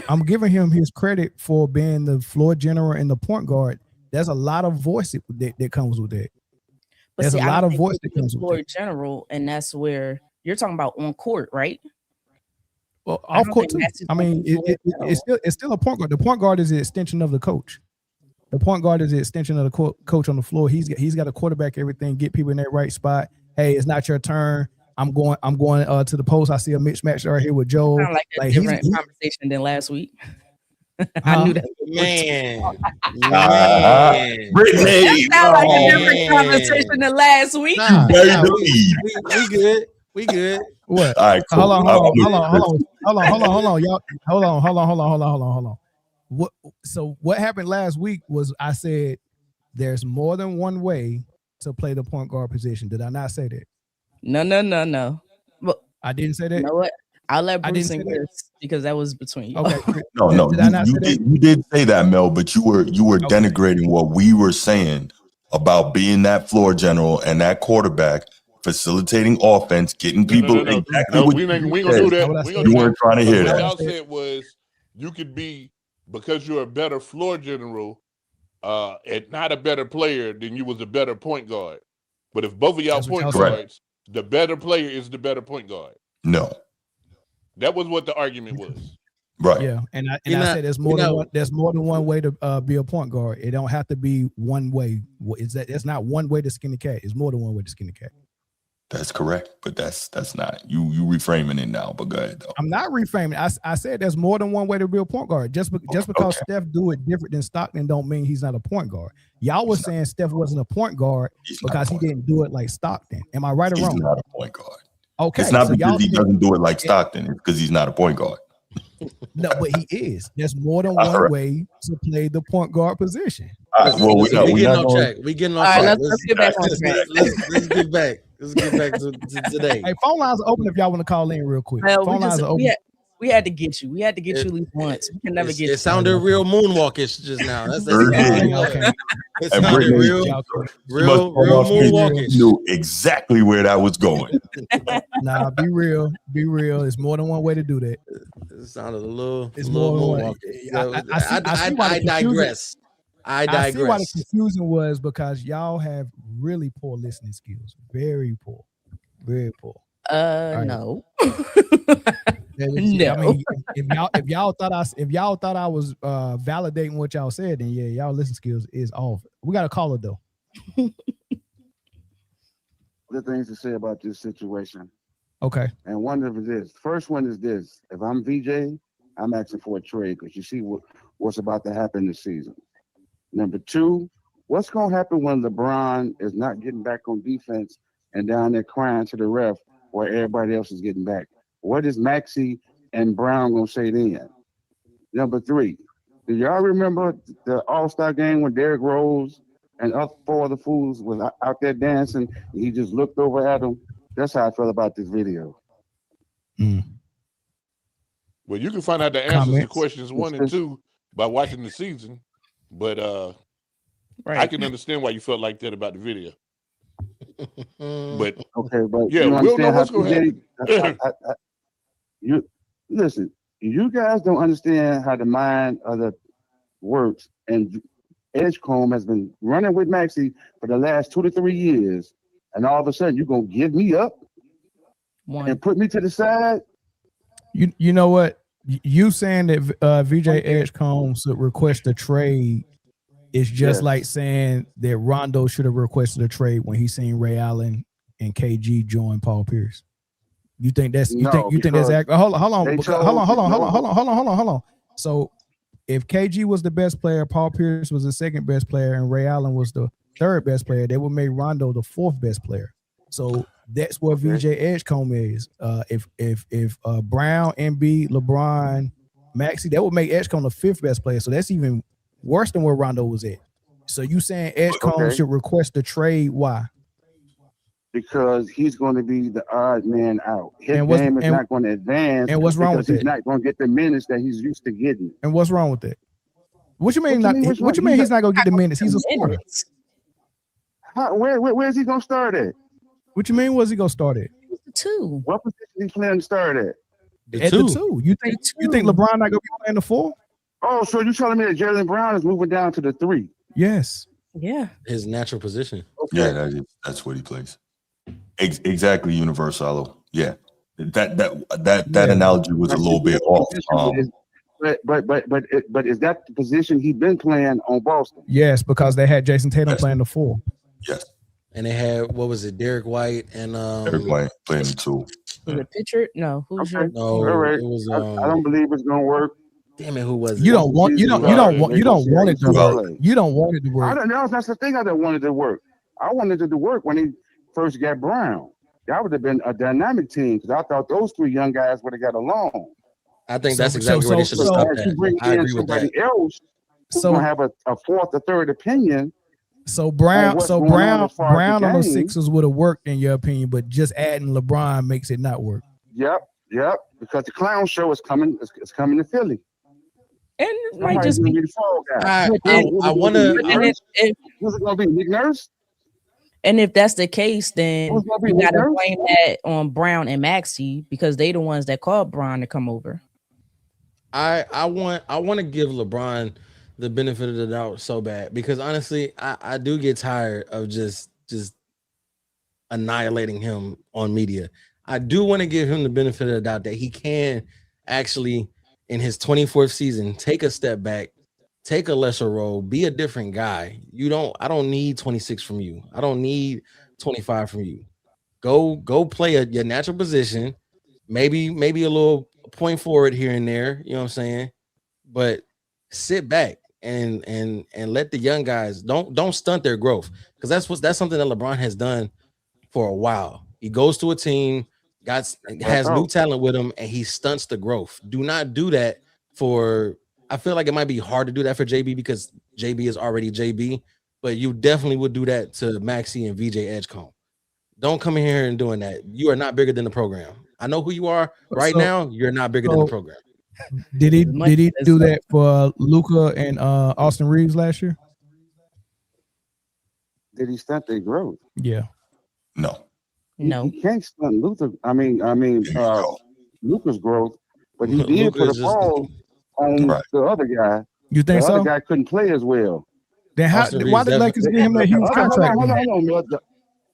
I'm giving him his credit for being the floor general and the point guard. There's a lot of voice that comes with that. But there's a lot of voice that comes with floor general, and that's where you're talking about on court, right? Well, off court too. I mean, it's still a point guard. The point guard is the extension of the coach. The point guard is the extension of the coach on the floor. He's got to quarterback everything, get people in that right spot. Hey, it's not your turn. I'm going to the post. I see a mismatch right here with Joe. Like a different conversation than last week. I knew that. Man. Brittany. That sounds like a different conversation than last week. We good. What? All right, cool. Hold on, y'all. Hold on. So what happened last week was I said there's more than one way to play the point guard position. Did I not say that? No. Well, I didn't say that. You know what? I'll let Bruce sing this because that was between you. Okay. No. You did say that, Mel, but you were denigrating what we were saying about being that floor general and that quarterback, facilitating offense, getting people exactly what we ain't gonna do that. You weren't trying to hear that. What y'all said was you could be because you're a better floor general and not a better player, then you was a better point guard. But if both of y'all point guards, the better player is the better point guard. No. That was what the argument was. Right. Yeah, and I said there's more than one way to be a point guard. It don't have to be one way. It's not one way to skin the cat. It's more than one way to skin the cat. That's correct, but that's not you reframing it now. But go ahead though. I'm not reframing. I said there's more than one way to be a point guard. Just because Steph do it different than Stockton don't mean he's not a point guard. Y'all was saying Steph wasn't a point guard because he didn't do it like Stockton. Am I right or wrong? He's not a point guard. Okay, it's not because he doesn't do it like Stockton. It's because he's not a point guard. No, but he is. There's more than one way to play the point guard position. All right, well, we getting off track. We getting off track. Let's get back on track. Let's get back. Let's get back to today. Hey, phone lines are open if y'all want to call in real quick. Phone lines are open. We had to get you. We had to get you at least once. We can never get you. It sounded real moonwalkish just now. That's okay. It sounded real moonwalkish. Knew exactly where that was going. Nah, be real. Be real. It's more than one way to do that. It sounded a little moonwalkish. I digress. I see why the confusion was because y'all have really poor listening skills. Very poor. Very poor. No. No. I mean, if y'all thought I was validating what y'all said, then yeah, y'all listening skills is off. We got a caller though. The things to say about this situation. Okay. And one of it is, first one is this: if I'm VJ, I'm asking for a trade because you see what's about to happen this season. Number two, what's gonna happen when LeBron is not getting back on defense and down there crying to the ref while everybody else is getting back? What is Maxey and Brown gonna say then? Number three, do y'all remember the All-Star game when Derrick Rose and four of the fools was out there dancing? And he just looked over at them. That's how I felt about this video. Well, you can find out the answers to questions 1 and 2 by watching the season, but I can understand why you felt like that about the video. But okay, but yeah, we'll know what's going to happen. You listen. You guys don't understand how the mind of the works, and Edgecombe has been running with Maxey for the last 2 to 3 years, and all of a sudden you're gonna give me up and put me to the side. You know what? You saying that VJ Edgecombe should request a trade is just like saying that Rondo should have requested a trade when he seen Ray Allen and KG join Paul Pierce. You think that's you think that's accurate? Hold on. So if KG was the best player, Paul Pierce was the second best player, and Ray Allen was the third best player, they would make Rondo the fourth best player. So that's what VJ Edgecombe is. If Brown, Embiid, LeBron, Maxey, that would make Edgecombe the fifth best player. So that's even worse than where Rondo was at. So you saying Edgecombe should request a trade? Why? Because he's going to be the odd man out. His game is not going to advance. And what's wrong with that? He's not going to get the minutes that he's used to getting. And what's wrong with that? What you mean? What you mean he's not going to get the minutes? He's a scorer. Where's he going to start at? What you mean? Where's he going to start at? The 2. What position he planning to start at? The 2. You think LeBron not going to be playing the 4? Oh, so you telling me that Jaylen Brown is moving down to the 3? Yes. Yeah. His natural position. Okay. Yeah, that's what he plays. Exactly, Universalo. Yeah, that analogy was a little bit off. But is that the position he's been playing on Boston? Yes, because they had Jason Tatum playing the 4. Yes, and they had Derek White and Derek White playing the 2. Was it Pitcher? No, who's your? No, all right. It was. I don't believe it's gonna work. Damn it, who was it? You don't want it to work. You don't want it to work. I don't know. That's the thing. I don't want it to work. I wanted it to work when he first got Brown. That would have been a dynamic team because I thought those 3 young guys would have got along. I think that's exactly where they should have stopped at. I agree with that. Else, so have a fourth or third opinion. So Brown on those Sixers would have worked in your opinion, but just adding LeBron makes it not work. Yep. Because the clown show is coming. It's coming to Philly. And it might just be the fall guy. I want to. Was it going to be Nick Nurse? And if that's the case, then you got to blame that on Brown and Maxey because they the ones that called Brown to come over. I want to give LeBron the benefit of the doubt so bad because honestly, I do get tired of just annihilating him on media. I do want to give him the benefit of the doubt that he can actually, in his 24th season, take a step back, take a lesser role, be a different guy. I don't need 26 from you. I don't need 25 from you. Go play your natural position. Maybe a little point forward here and there. You know what I'm saying? But sit back and let the young guys don't stunt their growth because that's something that LeBron has done for a while. He goes to a team, has new talent with him, and he stunts the growth. Do not do that I feel like it might be hard to do that for JB because JB is already JB, but you definitely would do that to Maxey and VJ Edgecombe. Don't come in here and doing that. You are not bigger than the program. I know who you are right now. You're not bigger than the program. Did he do that for Luka and Austin Reeves last year? Did he stunt their growth? Yeah. No. He can't stunt Luka's growth, but he did put a ball on the other guy. You think so? The other guy couldn't play as well. Then why did Lakers give him that huge contract? Hold on.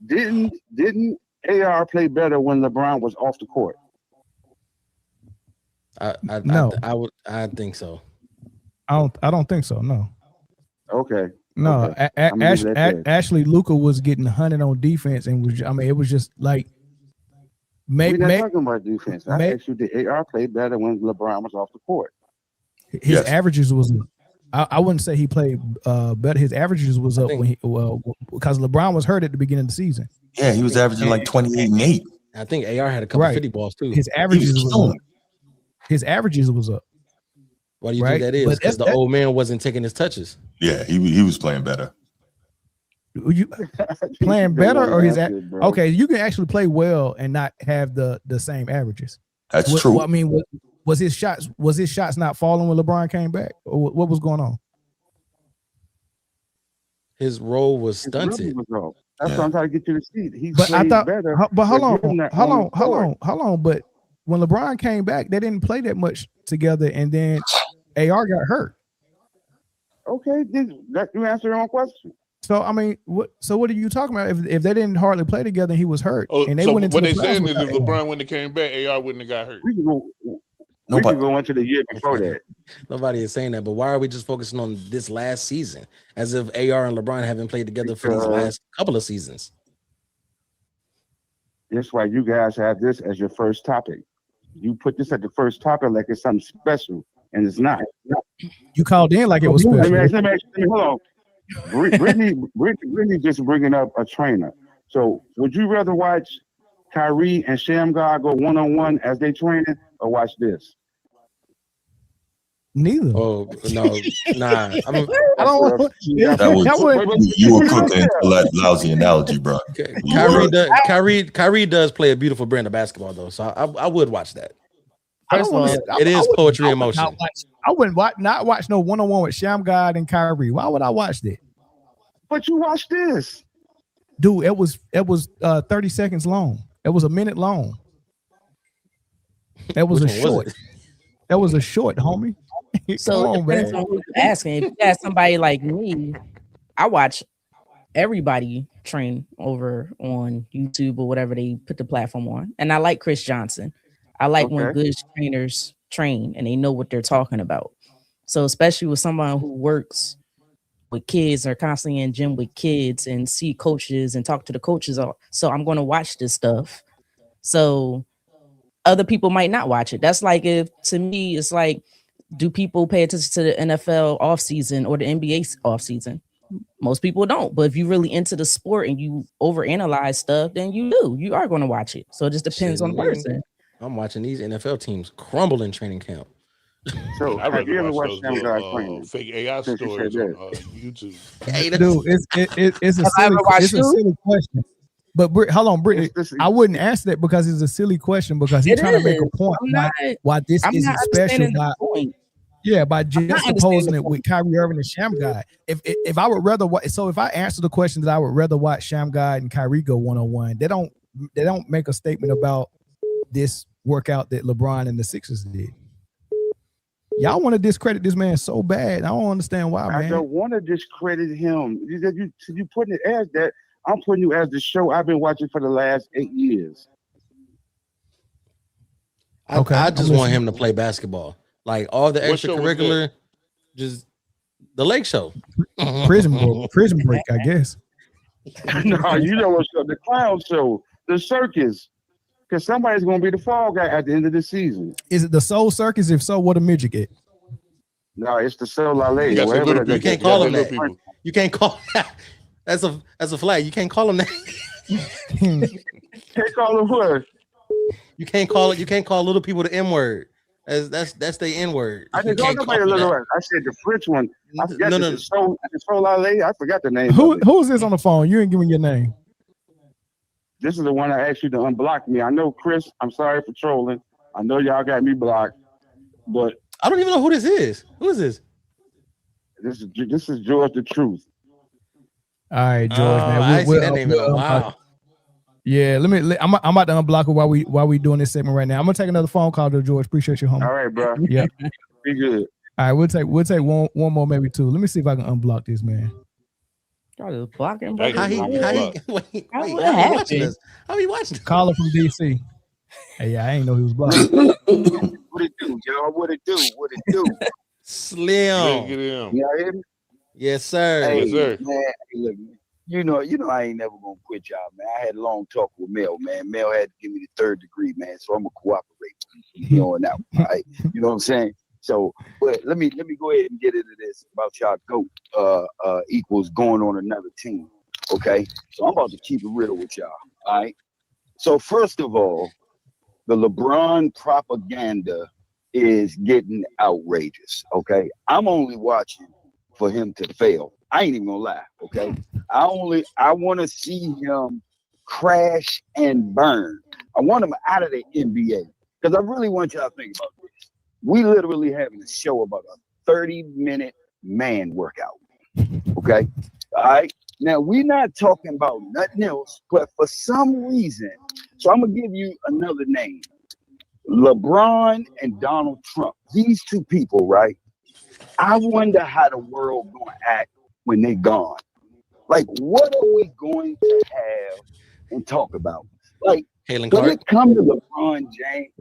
Didn't AR play better when LeBron was off the court? No. I think so. I don't think so. No. Okay. No. Okay. Actually, Luka was getting hunted on defense, and it was just like. We're not talking about defense. I asked you, did AR play better when LeBron was off the court? His averages was. I wouldn't say he played better. His averages was up because LeBron was hurt at the beginning of the season. Yeah, he was averaging like 28 and 8. I think AR had a couple 50 balls too. His averages was up. His averages was up. Why do you think that is? Because the old man wasn't taking his touches. Yeah, he was playing better. You playing better or his okay? You can actually play well and not have the same averages. That's true. I mean, was his shots not falling when LeBron came back? Or what was going on? His role was stunted. That's what I'm trying to get you to see. But I thought, but hold on. But when LeBron came back, they didn't play that much together, and then AR got hurt. Okay, you answer your own question. So I mean, what are you talking about? If they didn't hardly play together, and he was hurt, and they so went into what they saying is if LeBron wouldn't have came back, AR wouldn't have got hurt. We can go into the year before that. Nobody is saying that, but why are we just focusing on this last season as if AR and LeBron haven't played together for these last couple of seasons? That's why you guys have this as your first topic. You put this at the first topic like it's something special, and it's not. You called in like it was special. Let me hold on. Brittany just bringing up a trainer. So would you rather watch Kyrie and Shamgar go one-on-one as they training or watch this? Neither. Oh no, nah. I don't want. You were cooking a lousy analogy, bro. Kyrie does play a beautiful brand of basketball, though. So I would watch that. First of all, it is poetry in motion. I wouldn't watch no one-on-one with Shamgar and Kyrie. Why would I watch that? But you watch this, dude. It was 30 seconds long. It was a minute long. That was short. That was a short, homie. So it depends on who you're asking. If you ask somebody like me, I watch everybody train over on YouTube or whatever they put the platform on. And I like Chris Johnson. I like when good trainers train and they know what they're talking about. So especially with someone who works with kids or constantly in gym with kids and see coaches and talk to the coaches. So I'm going to watch this stuff. So other people might not watch it. That's like to me, it's like, do people pay attention to the NFL offseason or the NBA offseason? Most people don't. But if you're really into the sport and you overanalyze stuff, then you do. You are going to watch it. So it just depends on the person. I'm watching these NFL teams crumble in training camp. So I have you ever watch watched those them guys training? fake AI stories on YouTube. Dude, it's a silly question. But hold on, Brittany, I wouldn't answer that because it's a silly question because he's trying to make a point why this isn't special. By juxtaposing it with Kyrie Irving and Shamgar. If I would rather watch, so if I answer the question that I would rather watch Shamgar and Kyrie go one-on-one, they don't make a statement about this workout that LeBron and the Sixers did. Y'all want to discredit this man so bad. I don't understand why, man. I don't want to discredit him. You putting it as that. I'm putting you as the show I've been watching for the last 8 years. I just want him to play basketball. Like all the extracurricular, just the Lake Show. Prison break, I guess. No, you know what's up? The clown show, the circus. Because somebody's going to be the fall guy at the end of the season. Is it the Soul Circus? If so, what a midget get? No, it's the Soul Lale. You can't call him that. You can't call that. That's a flag. You can't call him that. Can't call him what? You can't call it. You can't call little people the N word. That's the N word. I didn't call nobody a little word. I said the French one. I forgot the Soul Lale. I forgot the name. Who is this on the phone? You ain't giving your name. This is the one I asked you to unblock me. I know, Chris, I'm sorry for trolling. I know y'all got me blocked, but I don't even know who this is. Who is this? This is George the Truth. All right, George, man. I see that name in a while. Yeah, I'm about to unblock it while we doing this segment right now. I'm gonna take another phone call to George. Appreciate you, homie. All right, bro. Yeah. Be good. All right, we'll take one more, maybe two. Let me see if I can unblock this man. How you watching this? How are you watching this? Caller from DC. Hey, yeah, I ain't know he was blocked. What it do, y'all? What it do? Slim. Get him. Y'all hear me? Yes, sir. Hey, Yes, sir. Man, hey, look, you know, I ain't never gonna quit y'all, man. I had a long talk with Mel, man. Mel had to give me the 3rd degree, man. So I'm gonna cooperate with you on that one, all right? You know what I'm saying? So, but let me go ahead and get into this about y'all GOAT equals going on another team. Okay, so I'm about to keep it real with y'all. All right. So first of all, the LeBron propaganda is getting outrageous. Okay, I'm only watching for him to fail. I ain't even gonna lie. Okay, I want to see him crash and burn. I want him out of the NBA because I really want y'all to think about this. We literally having a show about a 30-minute man workout. Okay. All right. Now we're not talking about nothing else, but for some reason, so I'm gonna give you another name. LeBron and Donald Trump. These two people, right? I wonder how the world gonna act when they gone. Like, what are we going to have and talk about? Like, Caitlin when Clark. it comes to LeBron James,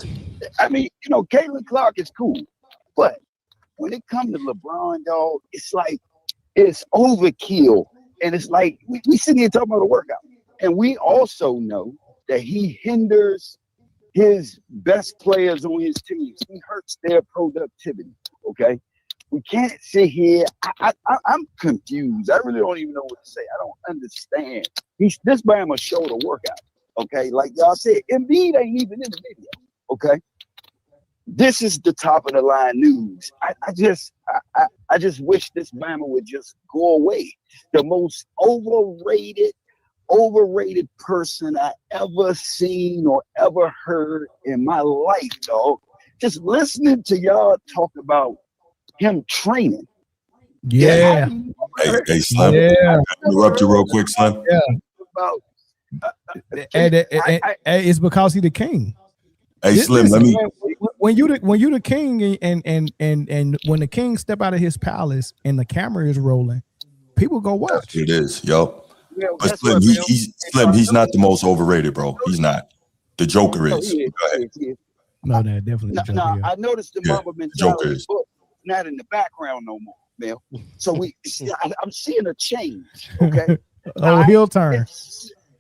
I mean, you know, Caitlin Clark is cool, but when it comes to LeBron, dog, it's like it's overkill, and it's like we sitting here talking about a workout, and we also know that he hinders his best players on his teams. He hurts their productivity. Okay, we can't sit here. I'm confused. I really don't even know what to say. I don't understand. This Bama showed a workout. Okay, like y'all said, Embiid ain't even in the video. Okay, this is the top of the line news. I just wish this Bama would just go away. The most overrated person I ever seen or ever heard in my life, dog. Just listening to y'all talk about him training. Yeah. Hey, Slim. Yeah. Interrupt you real quick, Slim. Yeah. About it's because he's the king. Hey, Slim, let me. When you the king and when the king step out of his palace and the camera is rolling, people go watch. It is, yo. But Slim, he's not the most overrated, bro. He's not. The Joker is. He is. No, that definitely. No, I noticed the Mamba mentality book not in the background no more, Mel. So I'm seeing a change. Okay. He'll turn.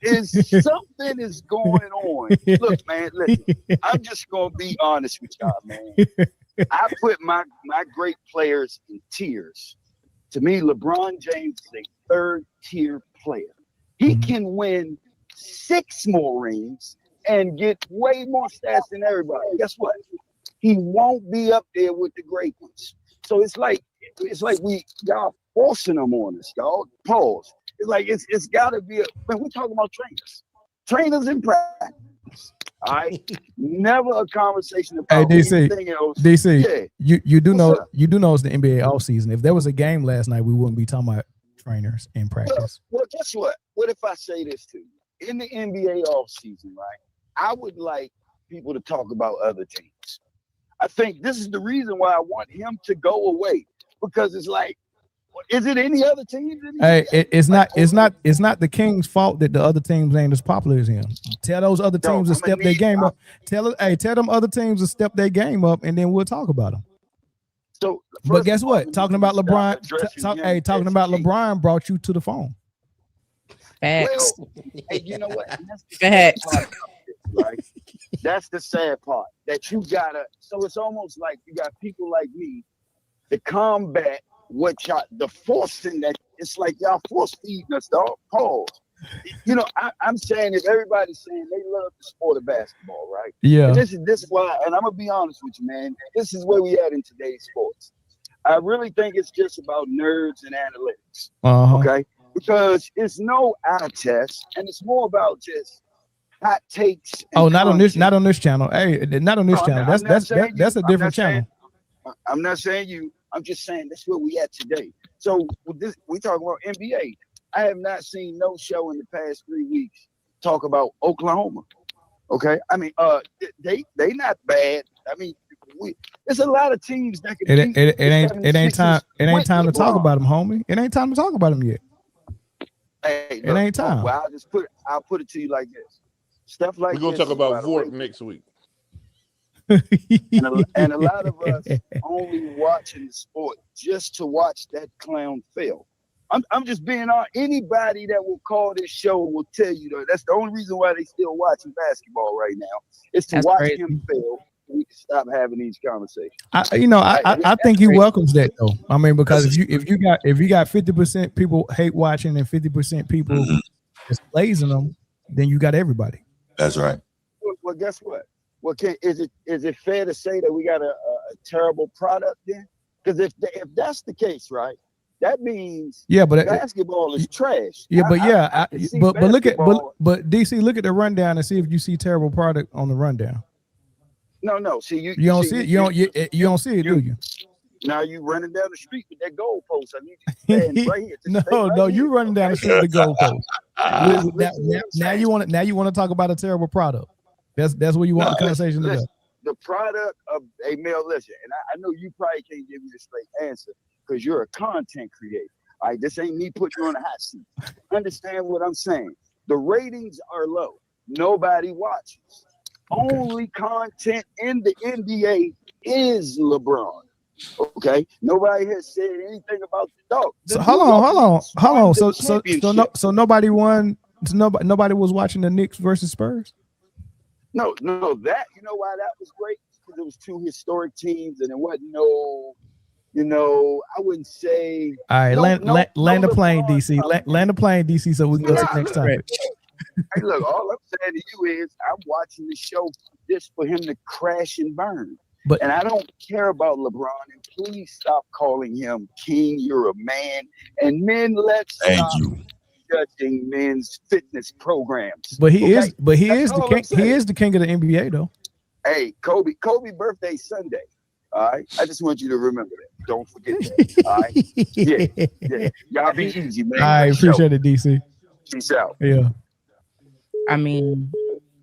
Something is going on. Look, man, listen, I'm just gonna be honest with y'all, man. I put my great players in tiers. To me, LeBron James is a 3rd-tier player. He can win 6 more rings and get way more stats than everybody. Guess what? He won't be up there with the great ones. So it's like y'all forcing them on us, dog. Pause. It's like it's gotta be man, we're talking about trainers in practice. All right. Never a conversation about anything else. DC, yeah. you do know it's the NBA offseason. If there was a game last night, we wouldn't be talking about trainers in practice. Well, guess what? What if I say this to you? In the NBA offseason, right? I would like people to talk about other teams. I think this is the reason why I want him to go away, because it's like, is it any other team? Hey, it's not the Kings' fault that the other teams ain't as popular as him. Tell those other teams to step their game up. Tell them other teams to step their game up, and then we'll talk about them. So, but guess what? Talking about LeBron, talking about LeBron brought you to the phone. Facts. Well, hey, you know what? Facts. Right? That's the sad part. That you gotta. So it's almost like you got people like me to combat what y'all, the forcing that. It's like y'all force feeding us, dog. Pause. You know, I'm saying, if everybody's saying they love the sport of basketball, right? Yeah. And this is why, and I'm gonna be honest with you, man. This is where we at in today's sports. I really think it's just about nerds and analytics. Okay, because it's no eye test, and it's more about just hot takes. Oh, not on this channel. Hey, not on this channel. That's a different channel. I'm not saying you. I'm just saying that's where we at today. So with this, we talk about NBA. I have not seen no show in the past 3 weeks talk about Oklahoma. Okay, I mean, they not bad. I mean, there's a lot of teams that can. It ain't time to talk about them, homie. It ain't time to talk about them yet. Hey, it ain't time. Well, I'll put it to you like this. Stuff like we're gonna talk about Vorp next week. and a lot of us only watching the sport just to watch that clown fail. I'm just being on. Anybody that will call this show will tell you that that's the only reason why they still watching basketball right now. Is to watch him fail. We can stop having these conversations. I think he welcomes that though. I mean, because if you got 50% people hate watching and 50% people just blazing them, then you got everybody. That's right. Well, guess what? Well, is it fair to say that we got a terrible product then? Because if that's the case, right? That means basketball is trash. Yeah, but look at DC, look at the rundown and see if you see terrible product on the rundown. No. See, you don't see it. You don't see it, do you? Now you running down the street with that goalpost. I need you to stand right here. No, you running down the street with the goalpost. Now you want to talk about a terrible product. That's where you want the conversation to go. The product of a male, listen, and I know you probably can't give me a straight answer because you're a content creator. All right, this ain't me putting you on a hot seat. Understand what I'm saying? The ratings are low. Nobody watches. Okay. Only content in the NBA is LeBron. Okay, nobody has said anything about the dog. So hold on. So nobody won. Nobody was watching the Knicks versus Spurs. No, that, you know why that was great? Because it was two historic teams, and it wasn't I wouldn't say. All right, land the plane, DC. Land the plane, DC, so we can go to the next time. Hey, look, all I'm saying to you is I'm watching the show just for him to crash and burn. And I don't care about LeBron. And please stop calling him king. You're a man. And men, let's stop judging men's fitness programs. But he is the king. He is the king of the NBA, though. Hey, Kobe birthday Sunday. All right, I just want you to remember that. Don't forget that. All right, yeah. Y'all be easy, man. I appreciate it, DC. Peace out. Yeah. I mean,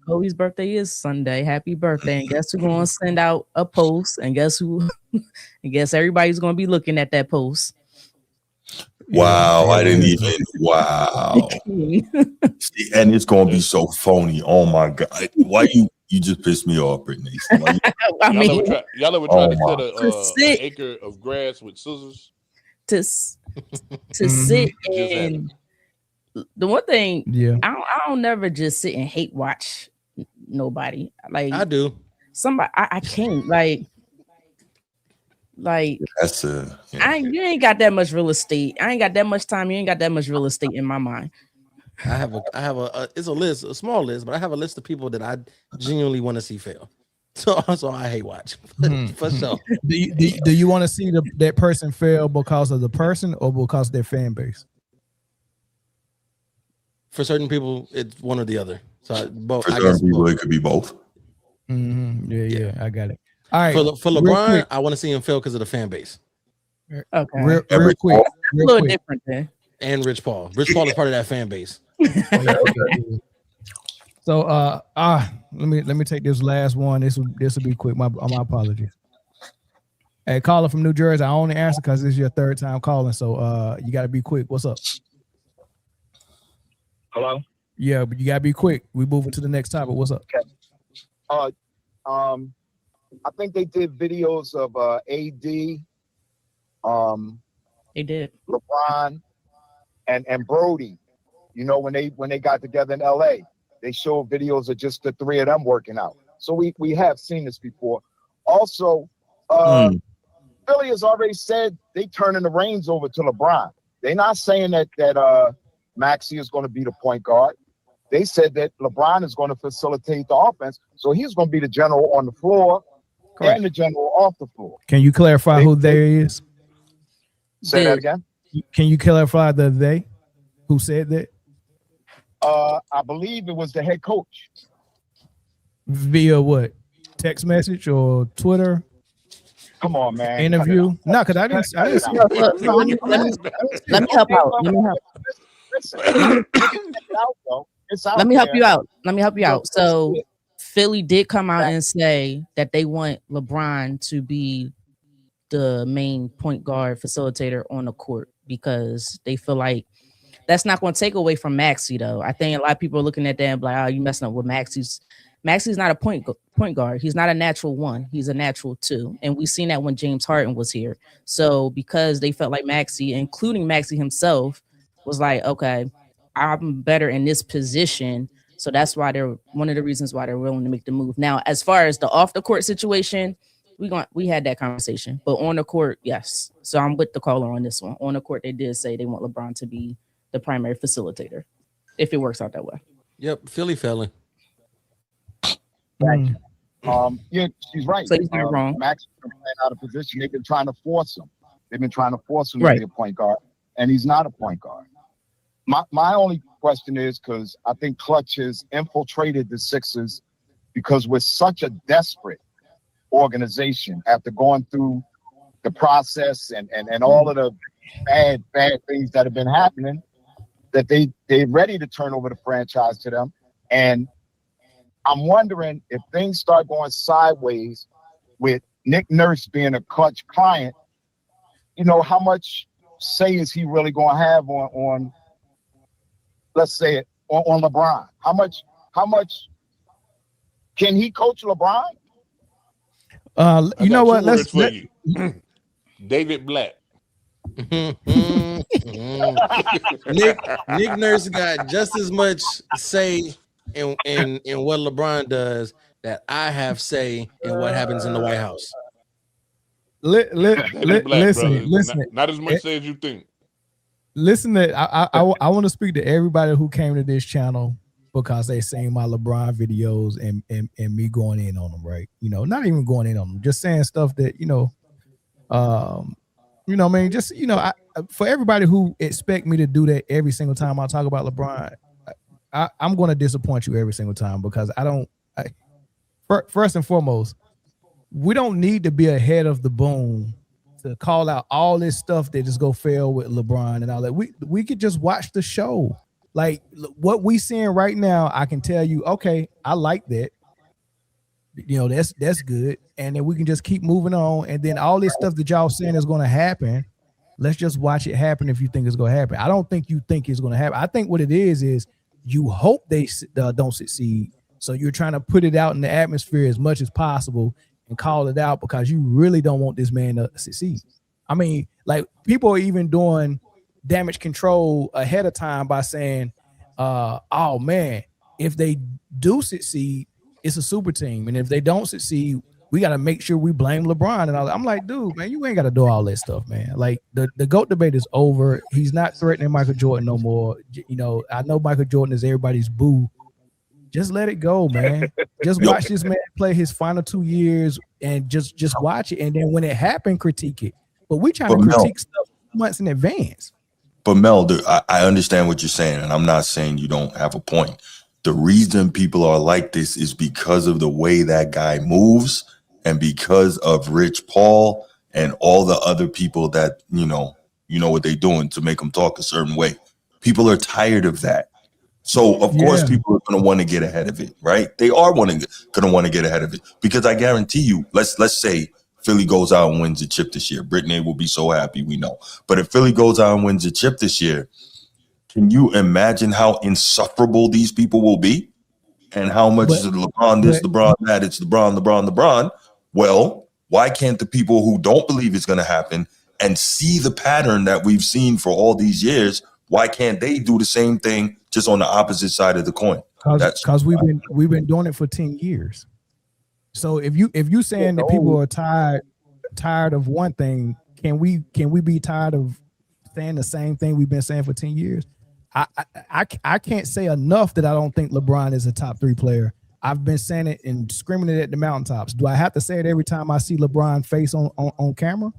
Kobe's birthday is Sunday. Happy birthday! And guess who's gonna send out a post? And guess who? I guess everybody's gonna be looking at that post. Wow, I didn't even. Wow. And it's gonna be so phony. Oh my God! Why you just pissed me off, Brittany? Y'all ever tried to cut an acre of grass with scissors? To sit and the one thing, I don't never just sit and hate watch nobody. Like I do. Somebody I can't like that's you ain't got that much real estate. I ain't got that much time. You ain't got that much real estate in my mind. I have a it's a list, a small list, but I have a list of people that I genuinely want to see fail. So I hate watch for sure. Do you want to see that person fail because of the person or because of their fan base? For certain people, it's one or the other. So both. For certain people, it could be both. Mm-hmm. Yeah, I got it. All right. For LeBron, I want to see him fail because of the fan base. Okay. Real quick. A little different then. And Rich Paul. Rich Paul is part of that fan base. So let me take this last one. This will be quick. My apologies. Hey, caller from New Jersey. I only answer because this is your third time calling, so you got to be quick. What's up? Hello? Yeah, but you got to be quick. We moving to the next topic. What's up? Okay. I think they did videos of AD, They did. LeBron, and Brody. You know, when they got together in LA, they showed videos of just the three of them working out. So we have seen this before. Also, Philly has already said they turning the reins over to LeBron. They're not saying that Maxey is going to be the point guard. They said that LeBron is going to facilitate the offense, so he's going to be the general on the floor. Correct. And the general off the floor. Can you clarify who they is? Say that again. Can you clarify the they who said that? I believe it was the head coach. Via what? Text message or Twitter? Come on, man. Interview? No, because I didn't see Let me help out. Let me help you out. Let me help you out. So Philly did come out and say that they want LeBron to be the main point guard facilitator on the court because they feel like that's not going to take away from Maxey, though. I think a lot of people are looking at that and be like, oh, you messing up with Maxey's. Maxey's not a point guard. He's not a natural one. He's a natural two. And we've seen that when James Harden was here. So because they felt like Maxey, including Maxey himself, was like, okay, I'm better in this position. So that's why they're one of the reasons why they're willing to make the move. Now, as far as the off the court situation, we had that conversation. But on the court, yes. So I'm with the caller on this one. On the court, they did say they want LeBron to be the primary facilitator if it works out that way. Yep, Philly failing. Yeah, she's right. So he's not wrong. Max is playing out of position. They've been trying to force him. They've been trying to force him Right. to be a point guard, and he's not a point guard. My only question is because I think Clutch has infiltrated the Sixers because we're such a desperate organization after going through the process and all of the bad things that have been happening that they're ready to turn over the franchise to them. And I'm wondering if things start going sideways with Nick Nurse being a Clutch client, you know, how much say is he really going to have on let's say it, on LeBron? How much can he coach LeBron? You know what? David Black. Nick Nurse got just as much say in what LeBron does that I have say in what happens in the White House. Listen. Not as much say as you think. Listen, I want to speak to everybody who came to this channel because they seen my LeBron videos and me going in on them, right? You know, not even going in on them, just saying stuff that for everybody who expect me to do that every single time I talk about LeBron, I'm going to disappoint you every single time because first and foremost, we don't need to be ahead of the boom to call out all this stuff that just go fail with LeBron and all that. We could just watch the show. Like what we seeing right now, I can tell you, okay, I like that. You know, that's good. And then we can just keep moving on. And then all this stuff that y'all saying is going to happen, let's just watch it happen if you think it's going to happen. I don't think you think it's going to happen. I think what it is you hope they don't succeed. So you're trying to put it out in the atmosphere as much as possible and call it out because you really don't want this man to succeed. I mean, like people are even doing damage control ahead of time by saying, oh man, if they do succeed, it's a super team. And if they don't succeed, we got to make sure we blame LeBron. And I'm like, dude, man, you ain't got to do all that stuff, man. Like the GOAT debate is over. He's not threatening Michael Jordan no more. You know, I know Michael Jordan is everybody's boo. Just let it go, man. Just watch this man play his final 2 years and just watch it. And then when it happened, critique it. But we trying to critique stuff months in advance. But Mel, I understand what you're saying, and I'm not saying you don't have a point. The reason people are like this is because of the way that guy moves and because of Rich Paul and all the other people that, you know what they're doing to make them talk a certain way. People are tired of that. So, of course, people are going to want to get ahead of it, right? They are going to want to get ahead of it because I guarantee you, let's say Philly goes out and wins a chip this year. Brittany will be so happy, we know. But if Philly goes out and wins a chip this year, can you imagine how insufferable these people will be? And how much is LeBron this, LeBron that, it's LeBron. Well, why can't the people who don't believe it's going to happen and see the pattern that we've seen for all these years, why can't they do the same thing just on the opposite side of the coin? Because we've been doing it for 10 years. So if you saying that people are tired of one thing, can we be tired of saying the same thing we've been saying for 10 years? I can't say enough that I don't think LeBron is a top 3 player. I've been saying it and screaming it at the mountaintops. Do I have to say it every time I see LeBron face on camera?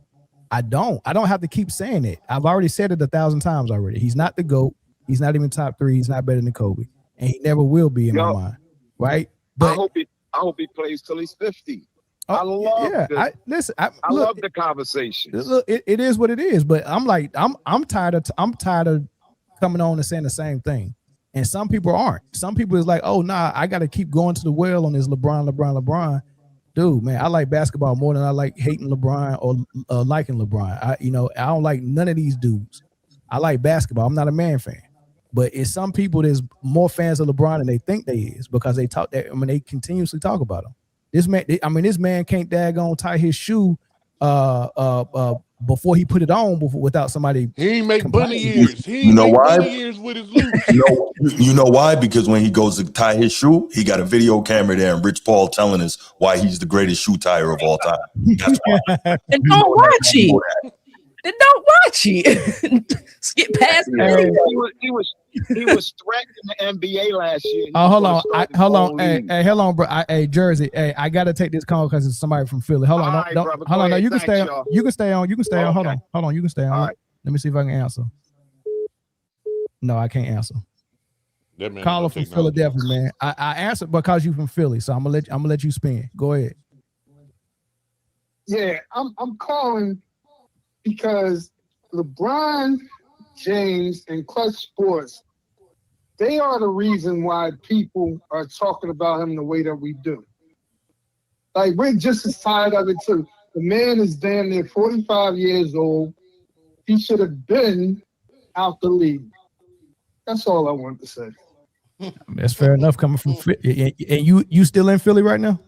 I don't have to keep saying it. I've already said it 1,000 times already. He's not the GOAT. He's not even top 3. He's not better than Kobe, and he never will be in my mind. Right? But I hope he plays till he's 50. I love I love the conversation. Look, it is what it is. But I'm tired of coming on and saying the same thing. And some people aren't. Some people is like, oh nah, I gotta keep going to the well on this LeBron. Dude, man, I like basketball more than I like hating LeBron or liking LeBron. I don't like none of these dudes. I like basketball. I'm not a man fan. But it's some people that's more fans of LeBron than they think they is because they they continuously talk about him. This man can't daggone tie his shoe before he put it on without somebody. He ain't make bunny ears. You know why? Bunny ears with his loop. You know why? Because when he goes to tie his shoe, he got a video camera there, and Rich Paul telling us why he's the greatest shoe tire of all time. That's why. And don't watch it. And don't watch it. Skip past it. He was threatening the NBA last year. Hold on. Hey, hold on, bro. Hey, Jersey. Hey, I gotta take this call because it's somebody from Philly. Hold on, hold on. No, you can stay on. You can stay on. Hold on. You can stay on. Right. Let me see if I can answer. No, I can't answer. Caller from Philadelphia, man. I answered because you from Philly, so I'm gonna let you spin. Go ahead. Yeah, I'm calling because LeBron James and Clutch Sports, they are the reason why people are talking about him the way that we do. Like, we're just as tired of it too. The man is damn near 45 years old. He should have been out the league. That's all I wanted to say. That's fair enough coming from Philly. And you still in Philly right now?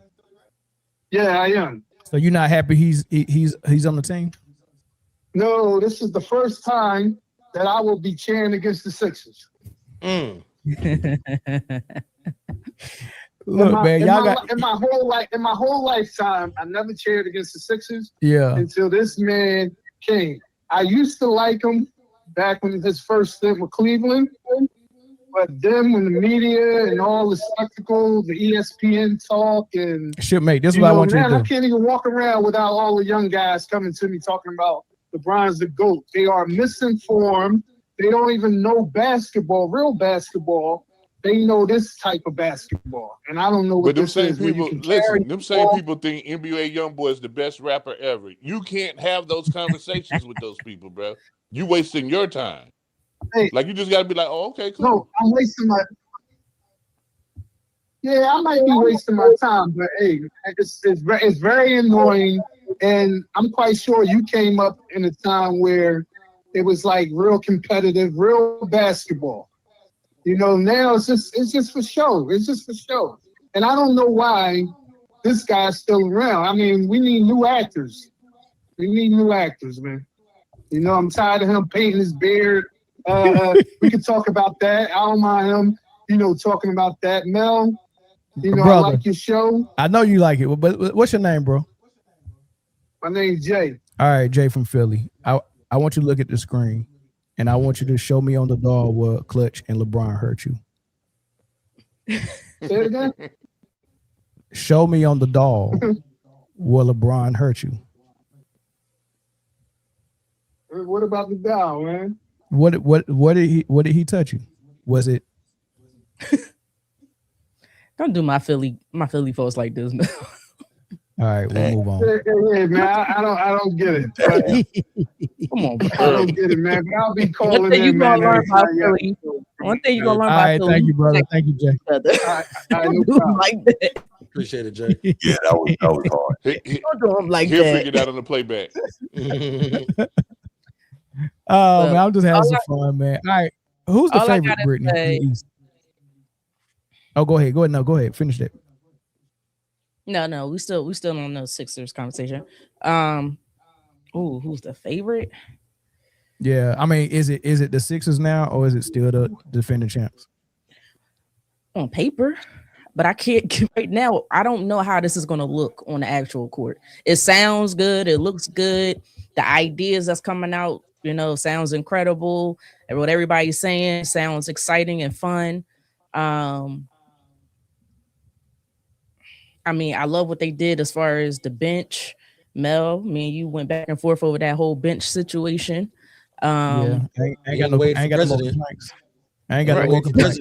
Yeah, I am. So you're not happy he's on the team? No, this is the first time that I will be cheering against the Sixers. Look, man, in my whole lifetime, I never cheered against the Sixers. Yeah. Until this man came. I used to like him back when his first stint with Cleveland, but then when the media and all the spectacle, the ESPN talk and mate, this is what I want you to do. I can't even walk around without all the young guys coming to me talking about LeBron's the GOAT. They are misinformed. They don't even know basketball, real basketball. They know this type of basketball, and I don't know what this is. Them same people think NBA YoungBoy is the best rapper ever. You can't have those conversations with those people, bro. You wasting your time. Hey, like, you just got to be like, oh, okay, cool. No, I'm wasting my. Yeah, I might be wasting my time, but hey, it's very annoying, and I'm quite sure you came up in a time where it was like real competitive, real basketball. Now it's just for show. It's just for show. And I don't know why this guy's still around. I mean, we need new actors. We need new actors, man. I'm tired of him painting his beard. We could talk about that. I don't mind him, talking about that. Mel, Brother, I like your show. I know you like it, but what's your name, bro? My name's Jay. All right, Jay from Philly. I want you to look at the screen, and I want you to show me on the dog where Clutch and LeBron hurt you. Say it again? Show me on the dog where LeBron hurt you. What about the dog, man? What did he touch you? Was it? Don't do my Philly folks like this. All right, we'll move on. Yeah, man, I don't get it. Come on, bro. I don't get it, man. But I'll be calling One thing in, man. One thing you're gonna learn All about right, Philly. thank you, brother. Thank you, Jay. I Don't do it like that. Appreciate it, Jay. Yeah, that was hard. Don't do him like He'll that. figure it out on the playback. Oh man, I'm just having some fun, man. All right, who's the favorite, Brittany? Oh, go ahead. No, go ahead. Finish that. No, we still on the Sixers conversation. Who's the favorite? Yeah, I mean, is it the Sixers now, or is it still the defending champs? On paper, but I can't right now. I don't know how this is going to look on the actual court. It sounds good. It looks good. The ideas that's coming out, sounds incredible. And what everybody's saying sounds exciting and fun. I mean, I love what they did as far as the bench. Mel, me and you went back and forth over that whole bench situation. I ain't got no complaints.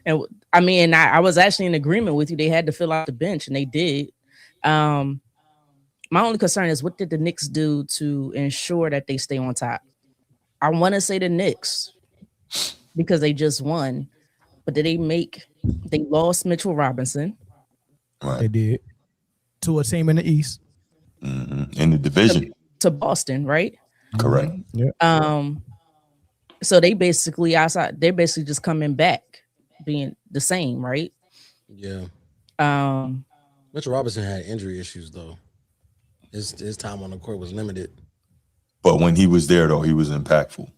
And I mean, I was actually in agreement with you. They had to fill out the bench, and they did. My only concern is, what did the Knicks do to ensure that they stay on top? I want to say the Knicks because they just won, but they lost Mitchell Robinson. Right. They did to a team in the East, in the division to Boston, right? Correct. Yeah. So they basically outside. They're basically just coming back, being the same, right? Yeah. Mitchell Robinson had injury issues though. His time on the court was limited. But when he was there, though, he was impactful in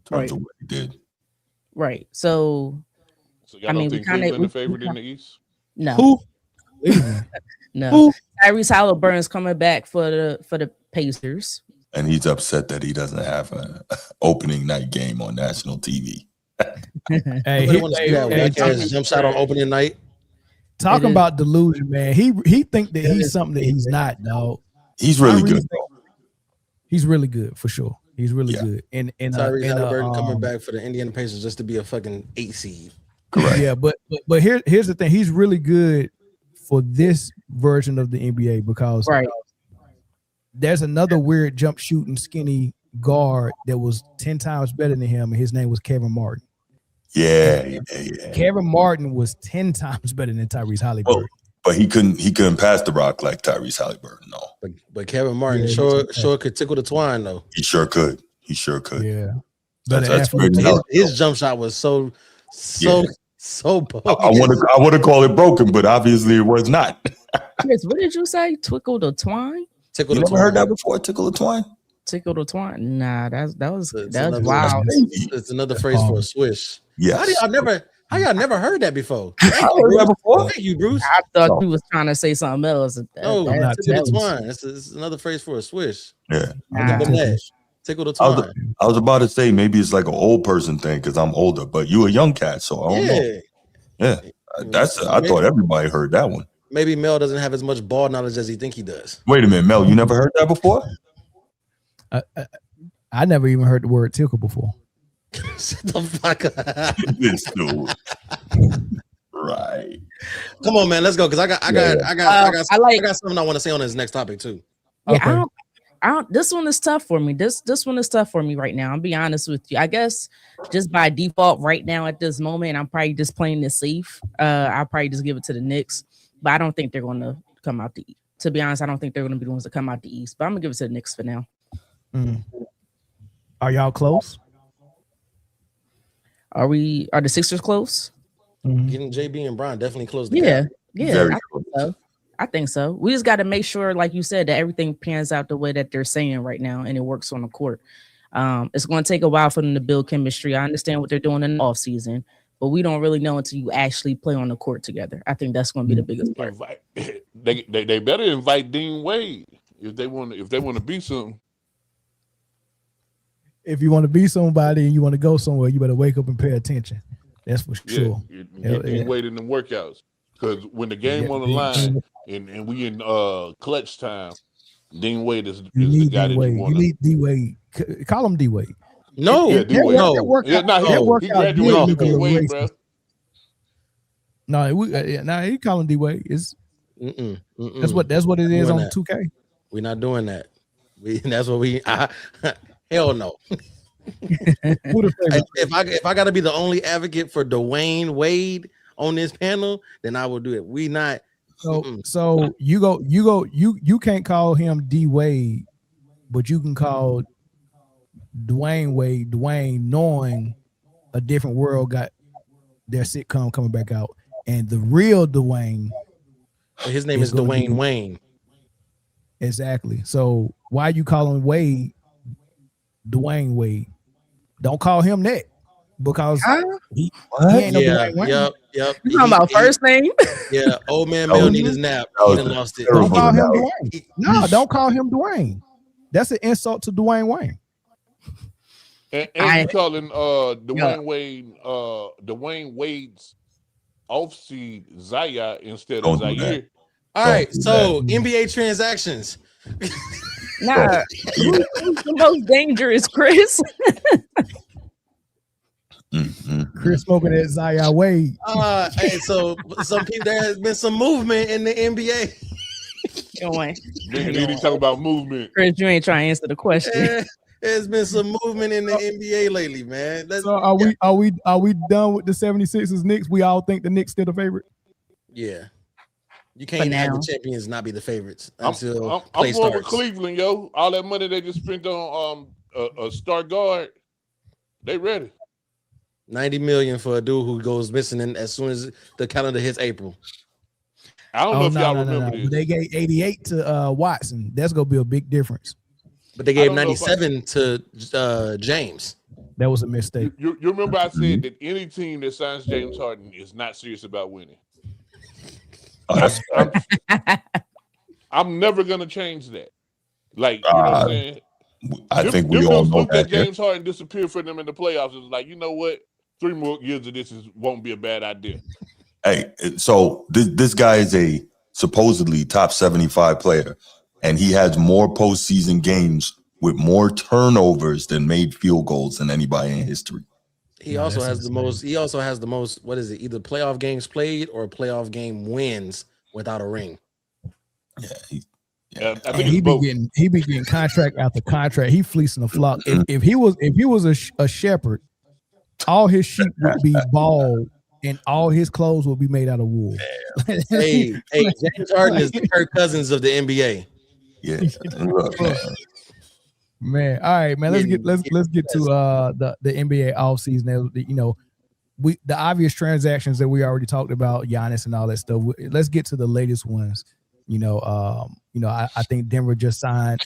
terms of what he did. Right. So y'all don't think Cleveland the favorite in the East? No. Who? No. Who? Tyrese Halliburton's coming back for the Pacers. And he's upset that he doesn't have an opening night game on national TV. Hey, jump shot on opening night. Talking about delusion, man. He think that he's something that he's not, dog. He's really good. He's really good for sure. He's really good. And Tyrese Halliburton coming back for the Indiana Pacers just to be a fucking 8 seed. Correct. Yeah, but here's the thing. He's really good for this version of the NBA because there's another weird jump shooting skinny guard that was 10 times better than him, and his name was Kevin Martin. Yeah. Kevin Martin was 10 times better than Tyrese Halliburton. But he couldn't pass the rock like Tyrese Halliburton, no. But Kevin Martin sure could tickle the twine though. He sure could. Yeah. That's his jump shot was so bold. I want to call it broken, but obviously it was not. Chris, what did you say? Tickle the twine? You never heard that before? Tickle the twine? Tickle the twine? Nah, that was wild. It's another phrase for a swish. Yeah. How y'all never heard that before? I heard that before. Thank you, Bruce. I thought you was trying to say something else. Tickle the twine. It's another phrase for a swish. Yeah. Tickle the twine. I was about to say maybe it's like an old person thing because I'm older, but you a young cat, so I don't know. Yeah. I thought everybody heard that one. Maybe Mel doesn't have as much ball knowledge as he think he does. Wait a minute, Mel, you never heard that before? I never even heard the word tickle before. Shut the fuck up. This dude. Right. Come on, man. Let's go. Because I got something I want to say on this next topic too. Yeah, Okay. I don't. This one is tough for me. This one is tough for me right now. I'll be honest with you. I guess just by default, right now at this moment, I'm probably just playing this safe. I'll probably just give it to the Knicks, but I don't think they're going to come out the East. To be honest, I don't think they're going to be the ones that come out the East. But I'm gonna give it to the Knicks for now. Are y'all close? Are the Sixers close? Getting JB and Brian definitely close. Yeah. I think so. We just got to make sure, like you said, that everything pans out the way that they're saying right now, and it works on the court. It's going to take a while for them to build chemistry. I understand what they're doing in the offseason, but we don't really know until you actually play on the court together. I think that's going to be the biggest part. They better invite Dean Wade if they want to be something. If you want to be somebody and you want to go somewhere, you better wake up and pay attention. That's for sure. Dean Wade in the workouts, because when the game on the line and we in clutch time, Dean Wade is the guy that you want. You need D Wade. Call him D Wade. No, he graduated D Wade, bro. No, he call him D Wade. That's what it is on 2K. We're not doing that. That's what we. Hell no. If I got to be the only advocate for Dwayne Wade on this panel, then I will do it. We not So you can't call him D Wade, but you can call Dwayne Wade Dwayne, knowing a different world got their sitcom coming back out, and the real Dwayne. His name is Dwayne Wayne. Exactly. So why you calling Wade Dwayne Wade? Don't call him that, because he ain't no Dwayne Wayne. Yep. You talking about first name? Yeah, old man Mel need his nap. He done lost it. Don't call him Dwayne. No, don't call him Dwayne. That's an insult to Dwayne Wayne. And you calling Dwayne Wade's offseed Zaya instead of Zaire. All right, so NBA transactions. Nah, who's the most dangerous, Chris? Chris smoking that Zaya Wade. Hey, so some people, there has been some movement in the NBA. Nigga, talk about movement. Chris, you ain't trying to answer the question. There's been some movement in the NBA lately, man. So are we done with the 76ers Knicks? We all think the Knicks still the favorite? Yeah. You can't have the champions not be the favorites until I'm Klay going with starts. Cleveland, yo. All that money they just spent on a star guard, they ready. $90 million for a dude who goes missing as soon as the calendar hits April. I don't know if y'all remember this. They gave 88 to Watson. That's gonna be a big difference. But they gave 97 to James. That was a mistake. You remember I said that any team that signs James Harden is not serious about winning. I'm never gonna change that. Like, you know what I'm saying? I think we all know that. James Harden disappeared for them in the playoffs. It was like, you know what? 3 more years of this won't be a bad idea. Hey, so this guy is a supposedly top 75 player, and he has more postseason games with more turnovers than made field goals than anybody in history. He also has the most. He also has the most. What is it? Either playoff games played or playoff game wins without a ring. I think he be getting contract after contract. He fleecing the flock. If he was a shepherd, all his sheep would be bald and all his clothes would be made out of wool. hey, James Harden is the Kirk Cousins of the NBA. Yeah. Man, all right, man. Let's get to the NBA offseason. You know, the obvious transactions that we already talked about, Giannis and all that stuff. Let's get to the latest ones. I think Denver just signed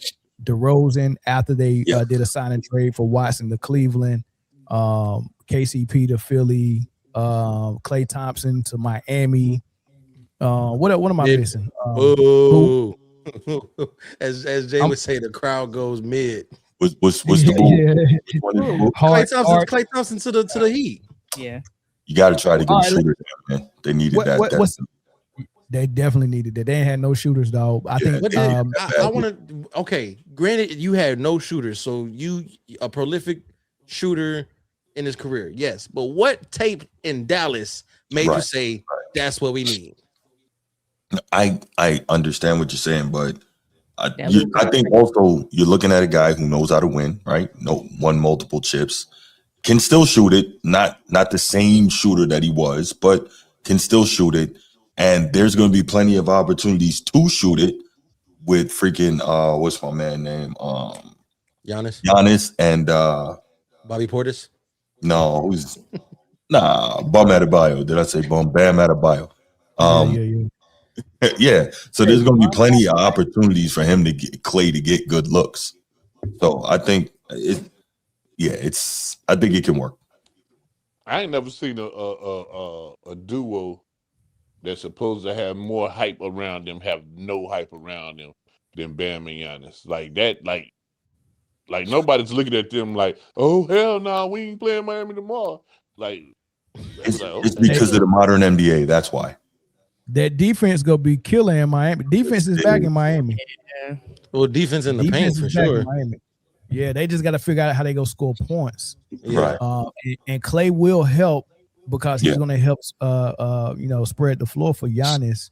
DeRozan after they did a sign and trade for Watson to Cleveland, KCP to Philly, Klay Thompson to Miami. What am I missing? As Jay would say, the crowd goes mid. What's the move? Klay Thompson to the Heat. Yeah, you got to try to get shooters, man. They needed that. They definitely needed that. They ain't had no shooters, dog. I think. I want to. Okay, granted, you had no shooters, so you a prolific shooter in his career, yes. But what tape in Dallas made you say that's what we need? I understand what you're saying, but I think also you're looking at a guy who knows how to win, right? Won multiple chips, can still shoot it. Not the same shooter that he was, but can still shoot it. And there's going to be plenty of opportunities to shoot it with freaking what's my man name? Giannis and Bobby Portis. No, Bam Adebayo. Did I say Bam Adebayo? Yeah. So there's going to be plenty of opportunities for him to get Klay to get good looks. So I think I think it can work. I ain't never seen a duo that's supposed to have more hype around them have no hype around them than Bam and Giannis. Like that, like nobody's looking at them like, oh hell no, we ain't playing Miami tomorrow. Like it's because of the modern NBA. That's why. That defense gonna be killing in Miami. Defense is back in Miami. Yeah. Well, defense in the paint for sure. Yeah, they just got to figure out how they go score points. Right. And Klay will help because he's going to help, spread the floor for Giannis.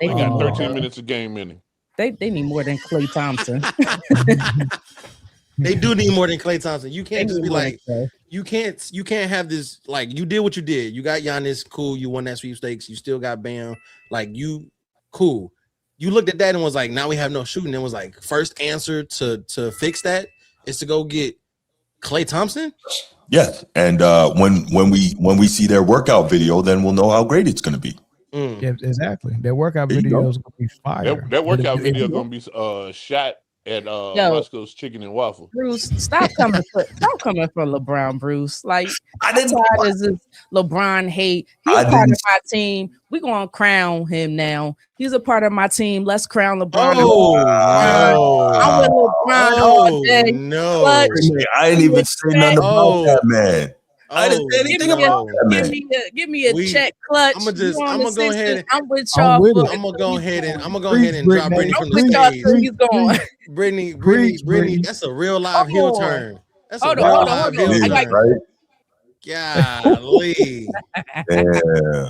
They got 13 minutes a game in him. They need more than Klay Thompson. They do need more than Klay Thompson. You can't just be like, you can't have this, like, you did what you did. You got Giannis, cool, you won that sweepstakes, you still got Bam. Like, Cool. You looked at that and was like, now we have no shooting. And was like, first answer to fix that is to go get Klay Thompson. Yes, and when we see their workout video, then we'll know how great it's going to be. Yeah, exactly. Their workout video is going to be fire. That workout video going to be shot at Roscoe's Chicken and Waffle. Bruce, stop coming for LeBron, Bruce. Like, I'm tired of this LeBron hate. He's a part of my team. We're going to crown him now. He's a part of my team. Let's crown LeBron. I'm with LeBron all day. No, Clutch. I ain't even say nothing about that, man. I didn't say anything about that, man. Give me a check, Clutch. I'm gonna go ahead and I'm with y'all. I'm gonna go ahead and drop Brittany from the stage. He's going. Brittany, that's a real live heel turn. That's a real live heel turn, right? Golly. Yeah.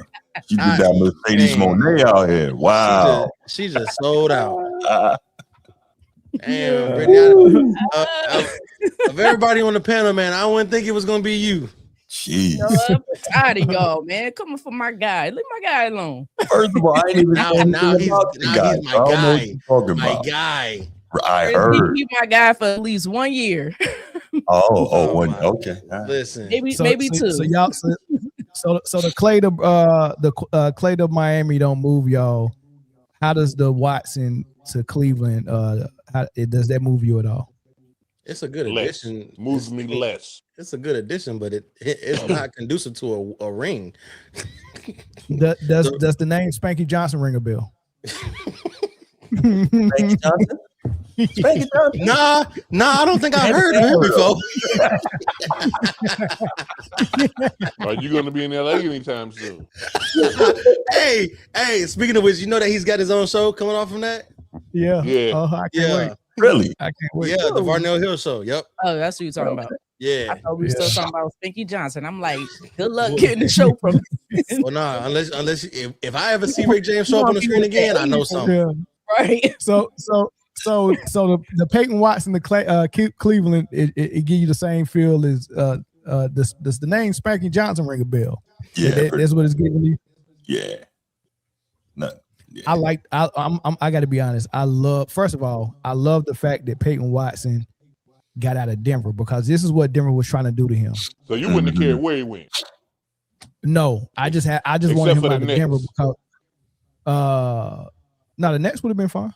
She did that Mercedes Monet out here. Wow. She just sold out. Damn, Brittany. Of everybody on the panel, man, I wouldn't think it was gonna be you. Jeez. I'm tired of y'all, man. Coming for my guy. Leave my guy alone. First of all, I ain't even now he's my guy. I heard. He's my guy for at least 1 year. Okay. Listen, maybe two. So y'all, so the Klay to Miami don't move y'all. How does the Watson to Cleveland? Does that move you at all? It's a good addition. Moves me less. It's a good addition, but it's not conducive to a ring. Does the name Spanky Johnson ring a bell? Spanky Johnson? Spanky Johnson? Nah, I don't think I've heard of him before. Are you going to be in LA anytime soon? Hey, speaking of which, you know that he's got his own show coming off from that? Yeah. I can't wait. Really? I can't wait. Yeah, the Varnell Hill show. Yep. Oh, that's what you're talking about. Yeah. I thought we were still talking about Spanky Johnson. I'm like, good luck getting the show from him. Well, nah, unless if I ever see Rick James show up on the screen again, I know something. Yeah. Right. So the Peyton Watson, the Cleveland, it give you the same feel as does the name Spanky Johnson ring a bell? Yeah, that's what it's giving you. Yeah. No. Yeah. I got to be honest. I love the fact that Peyton Watson got out of Denver, because this is what Denver was trying to do to him. So you wouldn't have cared where he went? No, I just wanted him out of Denver because the Nets would have been fine.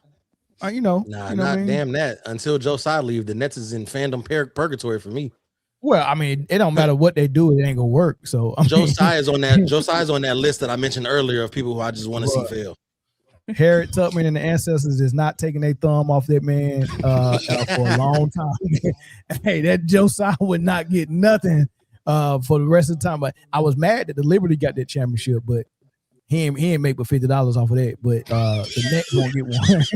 Damn that. Until Joe Tsai leave, the Nets is in fandom purgatory for me. Well, I mean, it don't matter what they do, it ain't gonna work. So Joe Tsai is on that list that I mentioned earlier of people who I just want to see fail. Harriet Tubman and the ancestors is not taking their thumb off that man for a long time. Hey, that Joe Tsai would not get nothing for the rest of the time. But I was mad that the Liberty got that championship, but he ain't make but $50 off of that. But the Nets won't get one.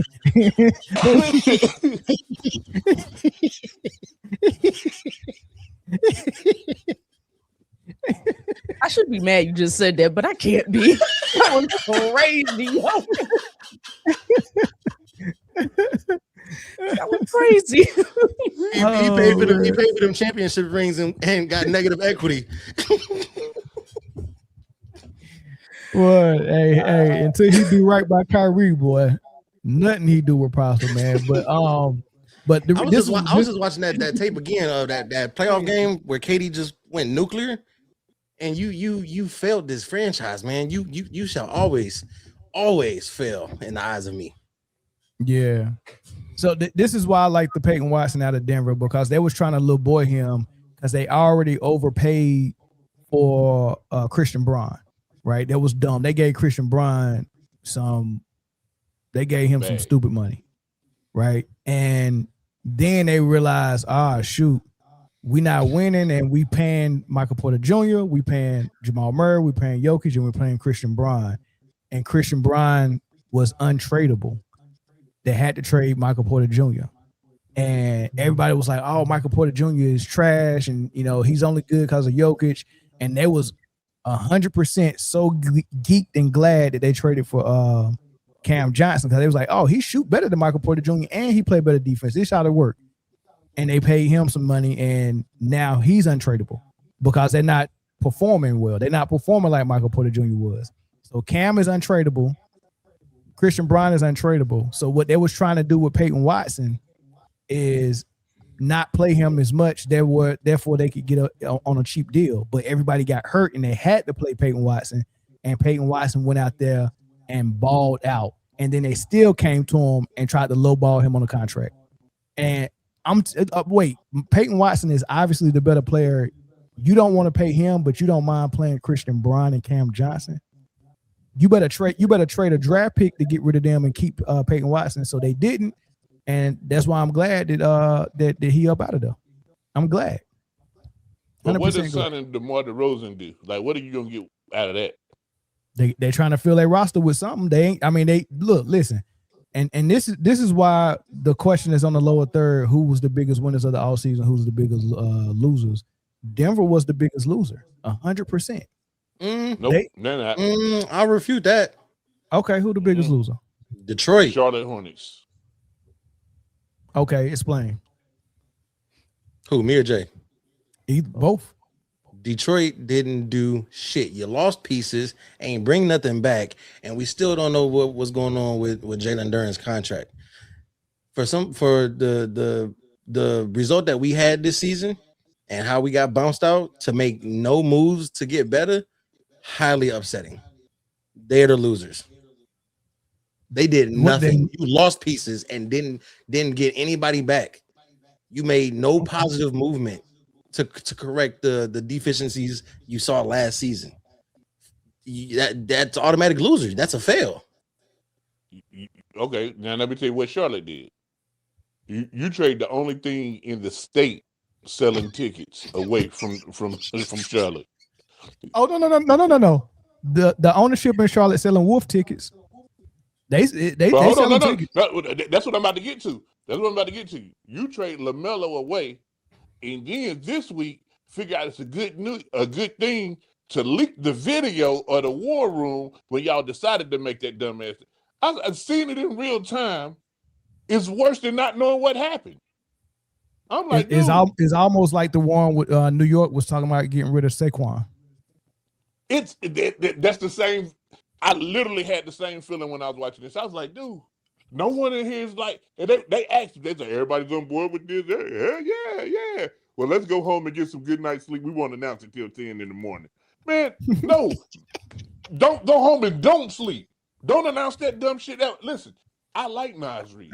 I should be mad you just said that, but I can't be. That was crazy. That was crazy. He paid for them championship rings and got negative equity. Boy, hey, until he do right by Kyrie, boy, nothing he do will prosper, man. But I was just watching that tape again of that playoff game where KD just went nuclear. And you failed this franchise, man. You shall always fail in the eyes of me. Yeah. So this is why I like the Peyton Watson out of Denver, because they was trying to little boy him because they already overpaid for Christian Braun, right? That was dumb. They gave Christian Braun some stupid money, right? And then they realized, shoot, we not winning, and we paying Michael Porter Jr., we paying Jamal Murray, we paying Jokic, and we're paying Christian Braun. And Christian Braun was untradeable. They had to trade Michael Porter Jr. And everybody was like, oh, Michael Porter Jr. is trash, and he's only good because of Jokic. And they was 100% so geeked and glad that they traded for Cam Johnson, because they was like, oh, he shoot better than Michael Porter Jr. and he play better defense. This how it work. And they paid him some money, and now he's untradeable because they're not performing well. They're not performing like Michael Porter Jr. was. So Cam is untradeable. Christian Brown is untradeable. So what they was trying to do with Peyton Watson is not play him as much. Therefore they could get on a cheap deal. But everybody got hurt and they had to play Peyton Watson. And Peyton Watson went out there and balled out. And then they still came to him and tried to lowball him on a contract. And Peyton Watson is obviously the better player. You don't want to pay him, but you don't mind playing Christian Brown and Cam Johnson. You better trade a draft pick to get rid of them and keep Peyton Watson. So they didn't, and that's why I'm glad that he up out of there. I'm glad. But what does signing DeMar DeRozan do? Like, what are you gonna get out of that? They're trying to fill their roster with something. Listen, and this is why the question is on the lower third: who was the biggest winners of the offseason? Who's the biggest losers? Denver was the biggest loser, 100%. Nope, they're not. I'll refute that. Okay, who the biggest loser? Detroit. Charlotte Hornets. Okay, explain. Who, me or Jay? Both. Detroit didn't do shit. You lost pieces, ain't bring nothing back, and we still don't know what was going on with Jalen Duren's contract. For the result that we had this season and how we got bounced out to make no moves to get better, highly upsetting. They're the losers. They did nothing. You lost pieces and didn't get anybody back. You made no positive movement to correct the deficiencies you saw last season. That's automatic loser. That's a fail. Okay, now let me tell you what Charlotte did. You trade the only thing in the state selling tickets away from Charlotte. Oh no. The ownership in Charlotte selling Wolf tickets. They selling tickets. No, that's what I'm about to get to. You trade LaMelo away, and then this week figure out it's a good thing to leak the video of the war room when y'all decided to make that dumbass. I've seen it in real time. It's worse than not knowing what happened. I'm like, it's almost like the one with New York was talking about getting rid of Saquon. That's the same. I literally had the same feeling when I was watching this. I was like, dude, no one in here is like, and they asked me, they said, everybody's on board with this. Yeah. Well, let's go home and get some good night's sleep. We won't announce it till 10 in the morning. Man, no. Don't go home and don't sleep. Don't announce that dumb shit out. Listen, I like Nas Reed.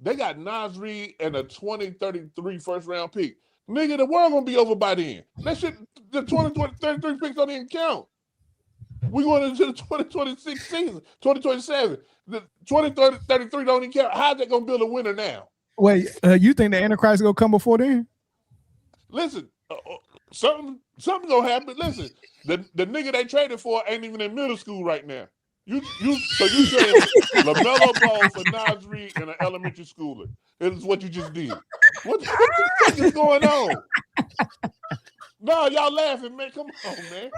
They got Nas Reed and a 2033 first round pick. Nigga, the world gonna be over by then. That shit, the 2033 picks don't even count. We going into the 2026 season, 2027. The 2033 don't even count. How's that gonna build a winner now? Wait, you think the Antichrist gonna come before then? Listen, something gonna happen. Listen, the nigga they traded for ain't even in middle school right now. You traded LaMelo Ball for Nas Reed and an elementary schooler. It is what you just did. What the fuck is going on? No, y'all laughing, man. Come on, man.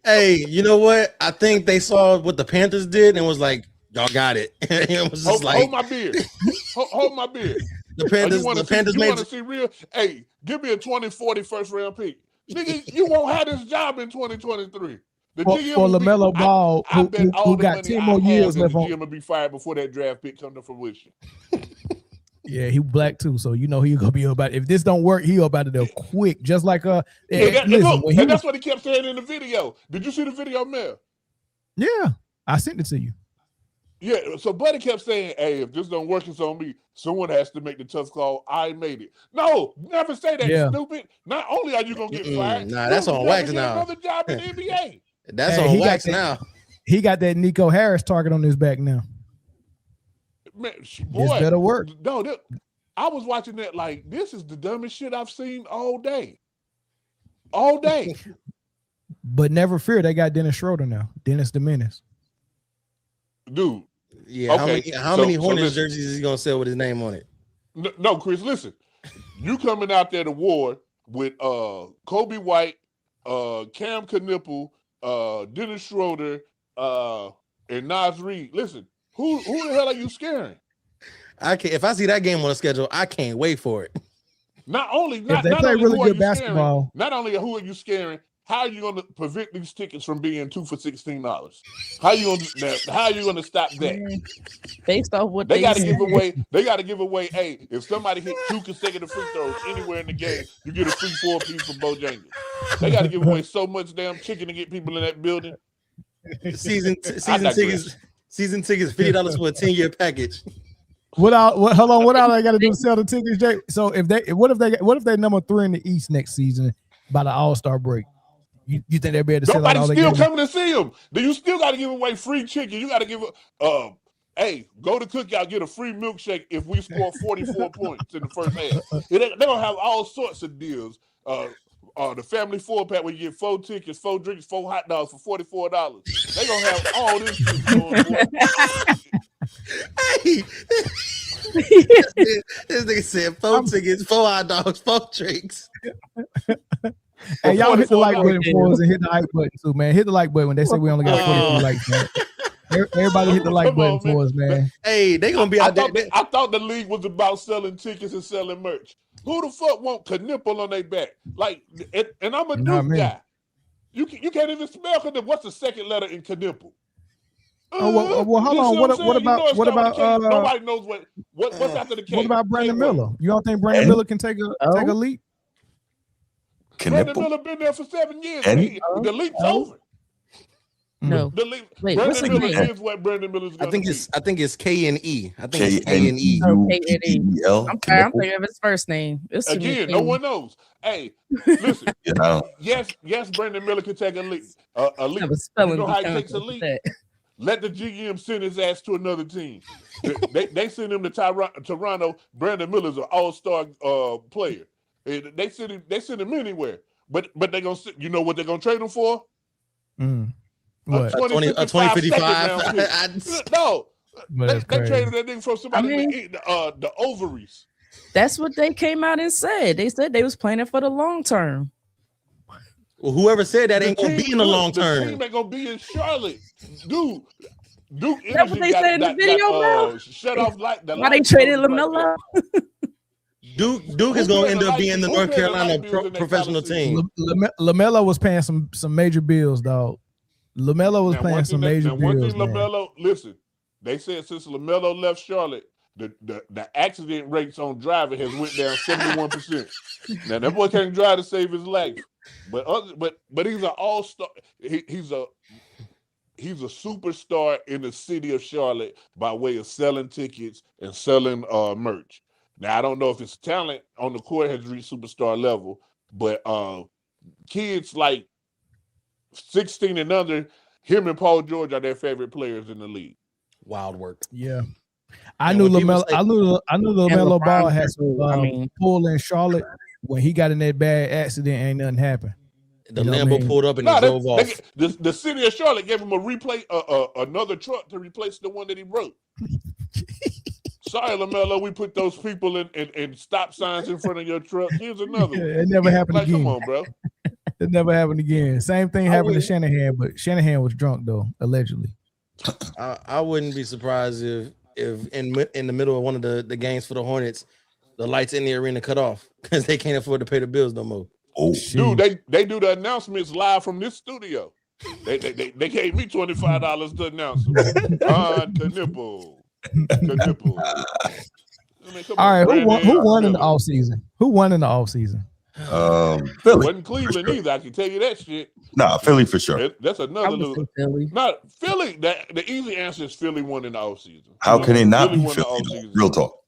Hey, you know what? I think they saw what the Panthers did and was like, y'all got it. It was just hold my beer. Hold my beer. The Panthers want to see real? Hey, give me a 2040 first round pick. Nigga, you won't have this job in 2023. For LaMelo Ball, who got 10 more years left on. GM will be fired before that draft pick come to fruition. Yeah, he black too, so you know he's gonna be about. If this don't work, he about to do quick, just like that's what he kept saying in the video. Did you see the video, Mel? Yeah, I sent it to you. Yeah, so Buddy kept saying, "Hey, if this don't work, it's on me. Someone has to make the tough call. I made it." No, never say that, stupid. Not only are you gonna get fired, that's on wax now. Another job in the NBA. That's on wax now. He got that Nico Harris target on his back now. Man, boy, this better work. No, I was watching that like this is the dumbest shit I've seen all day. All day. But never fear, they got Dennis Schroeder now. Dennis the Menace. Dude. Yeah, okay. How many Hornets jerseys is he gonna sell with his name on it? No, Chris, listen. You coming out there to war with Kobe White, Cam Knipple, Dennis Schroeder, and Nas Reed. Listen, who the hell are you scaring? If I see that game on the schedule, I can't wait for it. Not only really good basketball. Not only who are you scaring, how are you going to prevent these tickets from being 2 for $16? How are you going to stop that? Based off what they got to give away. They got to give away. Hey, if somebody hit 2 consecutive free throws anywhere in the game, you get a free 4-piece from Bojangles. They got to give away so much damn chicken to get people in that building. Season tickets, $50 for a 10-year package. Hold on, what all I got to do to sell the tickets, Jay? So what if they number 3 in the East next season by the All-Star break? You think they'll be able to sell out all the games? Nobody's still coming to see them. Then you still got to give away free chicken. You got to give hey, go to Cookout, get a free milkshake if we score 44 points in the first half. They're gonna have all sorts of deals. The family 4-pack where you get 4 tickets, 4 drinks, 4 hot dogs for $44. They're gonna have all this shit going on. Hey, this nigga said 4 tickets, 4 hot dogs, 4 drinks. Hey, y'all hit the like button for us and hit the like button too, man. Hit the like button when they say we only got 44 likes, man. Everybody hit the like button for us, man. Hey, they gonna be out there. I thought the league was about selling tickets and selling merch. Who the fuck want nipple on their back? Like, and I'm a Duke guy. You can't even spell Knipple. What's the second letter in Knipple? Well, hold on. What about nobody knows what's after the K? What about Brandon Miller? You don't think Brandon Miller can take a leap? Brandon Miller been there for 7 years. The leap's over. No. Wait, Brandon Miller is what Brandon Miller's going to be. I think it's K-N-E. I think it's K-N-E. I'm thinking of his first name. Again, no one knows. Hey, listen. Yes, Brandon Miller can take a leap. You know how he takes a leap? Let the GM send his ass to another team. They send him to Toronto. Brandon Miller's an all-star player. They send him anywhere. But they're gonna, you know what they're gonna trade him for? What? A 2055. No, they traded that nigga for somebody to eat the ovaries. That's what they came out and said. They said they was planning for the long term. Well, whoever said that ain't gonna be in the long term. The team ain't gonna be in Charlotte, dude. Duke That's what they said in the video, bro. Shut off like the. Why they traded LaMelo? Duke is gonna end up being the North Carolina professional team. LaMelo was paying some major bills, dog. LaMelo was paying some major bills. One thing LaMelo, listen, they said since LaMelo left Charlotte, the accident rates on driving has went down 71%. Now that boy can't drive to save his life, but he's an all-star. He's a superstar in the city of Charlotte by way of selling tickets and selling merch. Now I don't know if his talent on the court has reached superstar level, but kids like 16 and under, him and Paul George are their favorite players in the league. Wild work. Yeah. I knew LaMelo Ball had some pull in Charlotte when he got in that bad accident. Ain't nothing happened. The Lambo pulled up and he drove off. The city of Charlotte gave him another truck to replace the one that he broke. Sorry, LaMelo, we put those people in stop signs in front of your truck. Here's another one. It never happened again. Come on, bro. It never happened again. Same thing happened to Shanahan, but Shanahan was drunk though, allegedly. I wouldn't be surprised if in the middle of one of the games for the Hornets, the lights in the arena cut off because they can't afford to pay the bills no more. Oh, dude, they do the announcements live from this studio. They gave me $25 to announce them. Knipple. All right, who won in the offseason? Who won in the offseason? Philly. Wasn't Cleveland either. I can tell you that shit. Nah, Philly for sure. That's another little. Philly. Not Philly. The easy answer is Philly won in the offseason. How can it not be Philly? Real talk.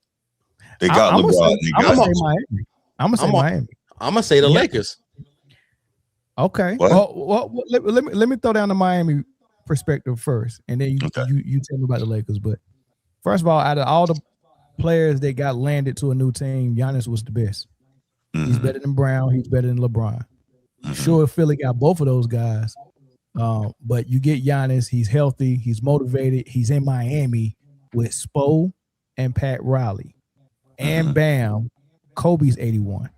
They got LeBron. I'm gonna say Miami. I'm gonna say the Lakers. Okay. Well, let me throw down the Miami perspective first, and then you tell me about the Lakers. But first of all, out of all the players that got landed to a new team, Giannis was the best. Mm-hmm. He's better than Brown. He's better than LeBron. Mm-hmm. Sure, Philly got both of those guys, but you get Giannis. He's healthy. He's motivated. He's in Miami with Spo and Pat Riley, and Bam. Kobe's 81.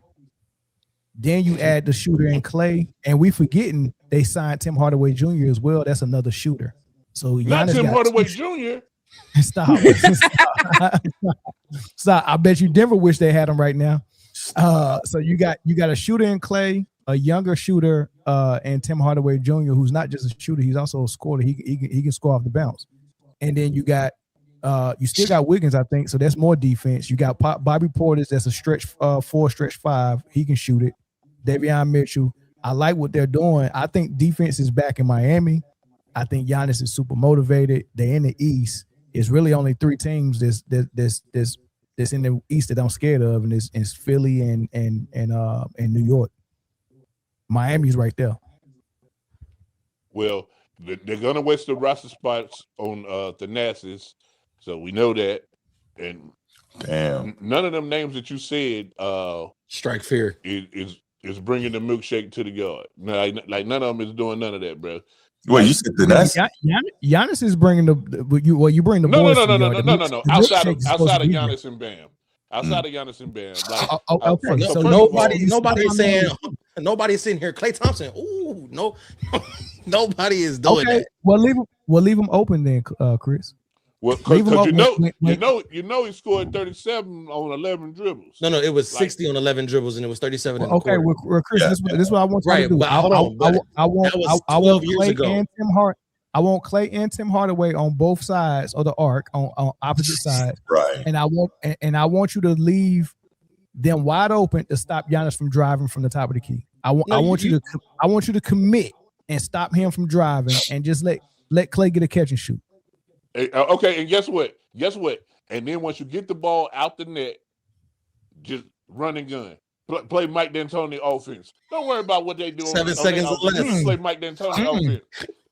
Then you add the shooter in Klay, and we forgetting they signed Tim Hardaway Jr. as well. That's another shooter. So not Tim Hardaway Jr. Stop. Stop. I bet you Denver wish they had him right now. So you got a shooter in Klay, a younger shooter, and Tim Hardaway Jr., who's not just a shooter, he's also a scorer. He can score off the bounce. And then you still got Wiggins, I think. So that's more defense. You got Bobby Portis, that's a stretch 4, stretch 5. He can shoot it. Davion Mitchell. I like what they're doing. I think defense is back in Miami. I think Giannis is super motivated. They're in the East. It's really only 3 teams that's in the East that I'm scared of, and it's Philly and New York. Miami's right there. Well, they're gonna waste the roster spots on Thanasis, so we know that. And damn, none of them names that you said strike fear is bringing the milkshake to the yard. Like none of them is doing none of that, bro. Well, you said Thanasis. Giannis is bringing you bring the boys. No. Outside of Giannis and Bam. Outside of Giannis and Bam. Like, okay. So nobody's sitting here. Klay Thompson. Ooh, no, nobody is doing that. Well, leave him open then, Chris. Well, because you know he scored 37 on 11 dribbles. No, it was 60 on 11 dribbles, and it was 37. Okay, well, Chris, this is what I want you to do. But hold on, I want Klay and Tim Hardaway on both sides of the arc, on opposite sides. Right. And I want you to leave them wide open to stop Giannis from driving from the top of the key. I want you to commit and stop him from driving, and just let Klay get a catch and shoot. Okay, and guess what? And then once you get the ball out the net, just run and gun. Play Mike D'Antoni offense. Don't worry about what they do. 7 seconds left. Play Mike D'Antoni offense.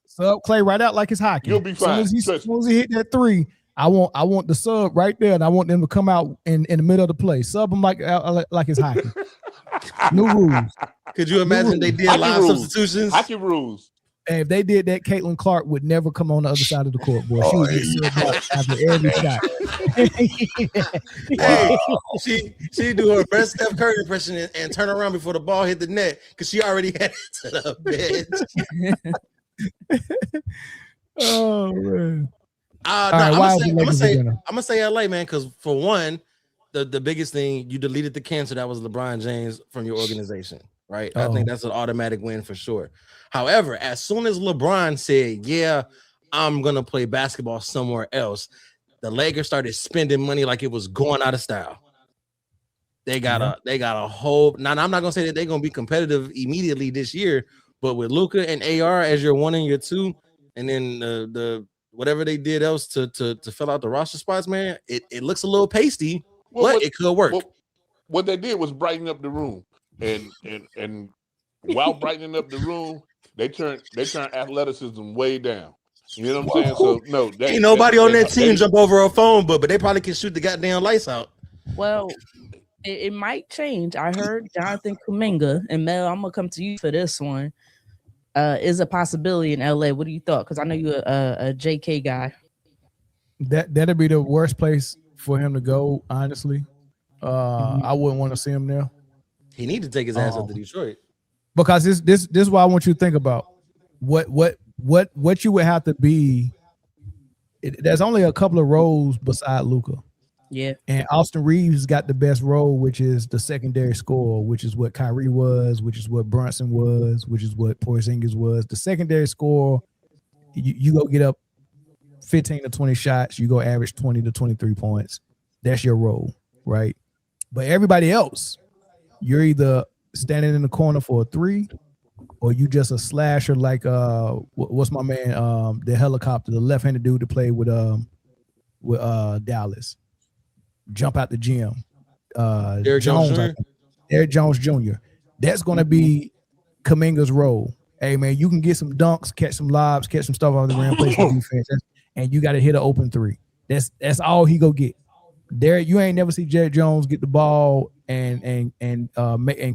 Sub Klay right out like it's hockey. You'll be fine. As soon as he hit that 3, I want the sub right there, and I want them to come out in the middle of the play. Sub him like it's hockey. New rules. Could you imagine they did live substitutions? Hockey rules. And if they did that, Caitlin Clark would never come on the other side of the court, boy. She would get subbed out after every shot. She do her best Steph Curry impression and turn around before the ball hit the net because she already had it to the bench. Oh man! I'm gonna say LA, man, because for one, the biggest thing, you deleted the cancer that was LeBron James from your organization, right? I think that's an automatic win for sure. However, as soon as LeBron said, "Yeah, I'm gonna play basketball somewhere else," the Lakers started spending money like it was going out of style. They got a whole. Now, I'm not gonna say that they're gonna be competitive immediately this year, but with Luka and AR as your 1 and your 2, and then the whatever they did else to fill out the roster spots, man, it looks a little pasty, but it could work. What they did was brighten up the room, and while brightening up the room, they turned athleticism way down. You know what I'm saying? So no, ain't nobody on that team jump over a phone, but they probably can shoot the goddamn lights out. Well, it might change. I heard Jonathan Kuminga, and Mel, I'm gonna come to you for this one. Is a possibility in LA. What do you thought? Because I know you're a JK guy. That'd be the worst place for him to go, honestly. I wouldn't want to see him there. He need to take his ass up to Detroit. Because this is what I want you to think about. What you would have to be. There's only a couple of roles beside Luka. Yeah. And Austin Reeves got the best role, which is the secondary scorer, which is what Kyrie was, which is what Brunson was, which is what Porzingis was. The secondary scorer, you go get up 15 to 20 shots, you go average 20 to 23 points. That's your role, right? But everybody else, you're either standing in the corner for a 3, or you just a slasher like what's my man, the helicopter, the left-handed dude to play with Dallas. Jump out the gym. Derrick Jones Jr. That's going to be Kuminga's role. Hey, man, you can get some dunks, catch some lobs, catch some stuff on the ground, play some defense, and you got to hit an open 3. That's all he go get. Derrick, you ain't never see Derrick Jones get the ball and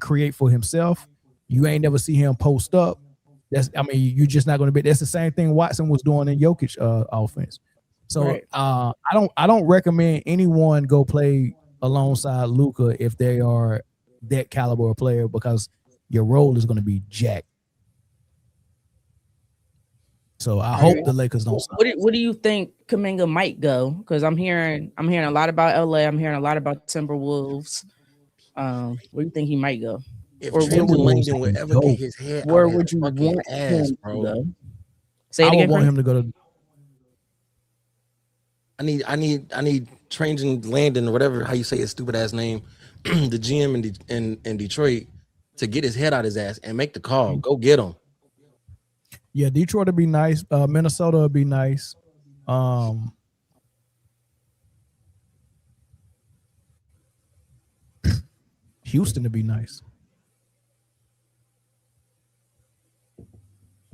create for himself. You ain't never see him post up. You're just not going to be. That's the same thing Watson was doing in Jokic offense. So right. I don't recommend anyone go play alongside Luka if they are that caliber of player, because your role is going to be jacked. So I hope the Lakers don't stop. What do you think Kuminga might go? Because I'm hearing a lot about LA. I'm hearing a lot about Timberwolves. Where do you think he might go? If Or Trenton would- Langdon would ever get his head Where out of would his you fucking want ass, him to bro. go? Say it I again, would want Chris? him to go to. I need Trenton Landon or whatever how you say his stupid ass name, the GM in Detroit, to get his head out his ass and make the call. Go get him. Yeah, Detroit would be nice. Minnesota would be nice. Houston would be nice.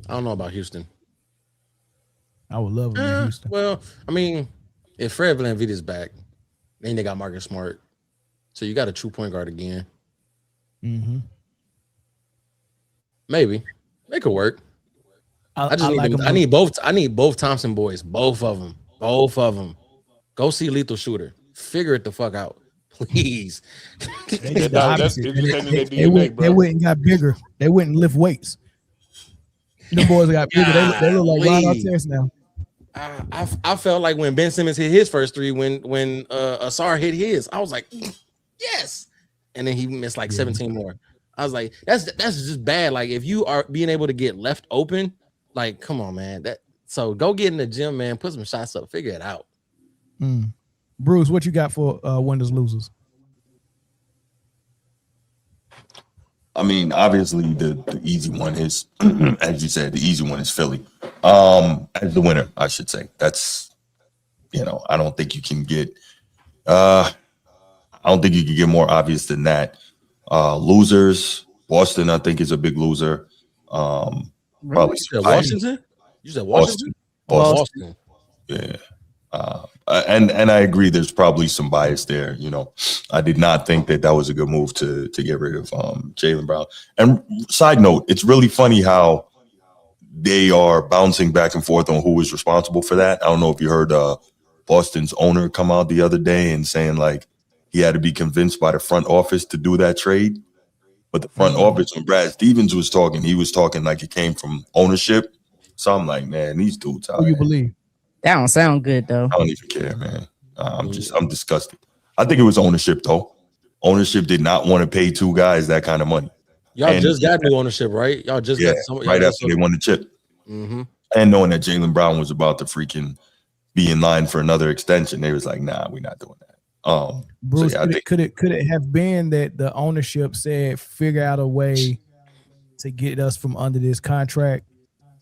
I don't know about Houston. I would love him in Houston. Well, I mean, if Fred VanVleet is back, then they got Marcus Smart. So you got a true point guard again. Mm-hmm. Maybe. They could work. I need both Thompson boys. Both of them. Go see Lethal Shooter. Figure it the fuck out. Please. They went and got bigger. They went and lift weights. Them boys got bigger. They look like Ron Artest now. I felt like when Ben Simmons hit his first three, when Asar hit his, I was like, yes. And then he missed like 17 more. I was like, that's just bad. Like if you are being able to get left open, like come on, man. So go get in the gym, man. Put some shots up. Figure it out. Bruce, what you got for winners losers? I mean, obviously the easy one is, as you said, the easy one is Philly. As the winner, I should say. That's, I don't think you can get more obvious than that. Losers, Boston, I think, is a big loser. Probably You said Washington? You said Washington? Boston. Yeah. And I agree. There's probably some bias there. I did not think that was a good move to get rid of Jaylen Brown. And side note, it's really funny how they are bouncing back and forth on who is responsible for that. I don't know if you heard Boston's owner come out the other day and saying like he had to be convinced by the front office to do that trade. But the front office, when Brad Stevens was talking, he was talking like it came from ownership. So I'm like, man, these dudes out. Who you believe? That don't sound good though. I don't even care, man. I'm disgusted. I think it was ownership though. Ownership did not want to pay two guys that kind of money. Y'all just got new ownership, right? Y'all just got some right after they won the chip. Mm-hmm. And knowing that Jaylen Brown was about to freaking be in line for another extension, they was like, nah, we're not doing that. Bruce, could it have been that the ownership said figure out a way to get us from under this contract,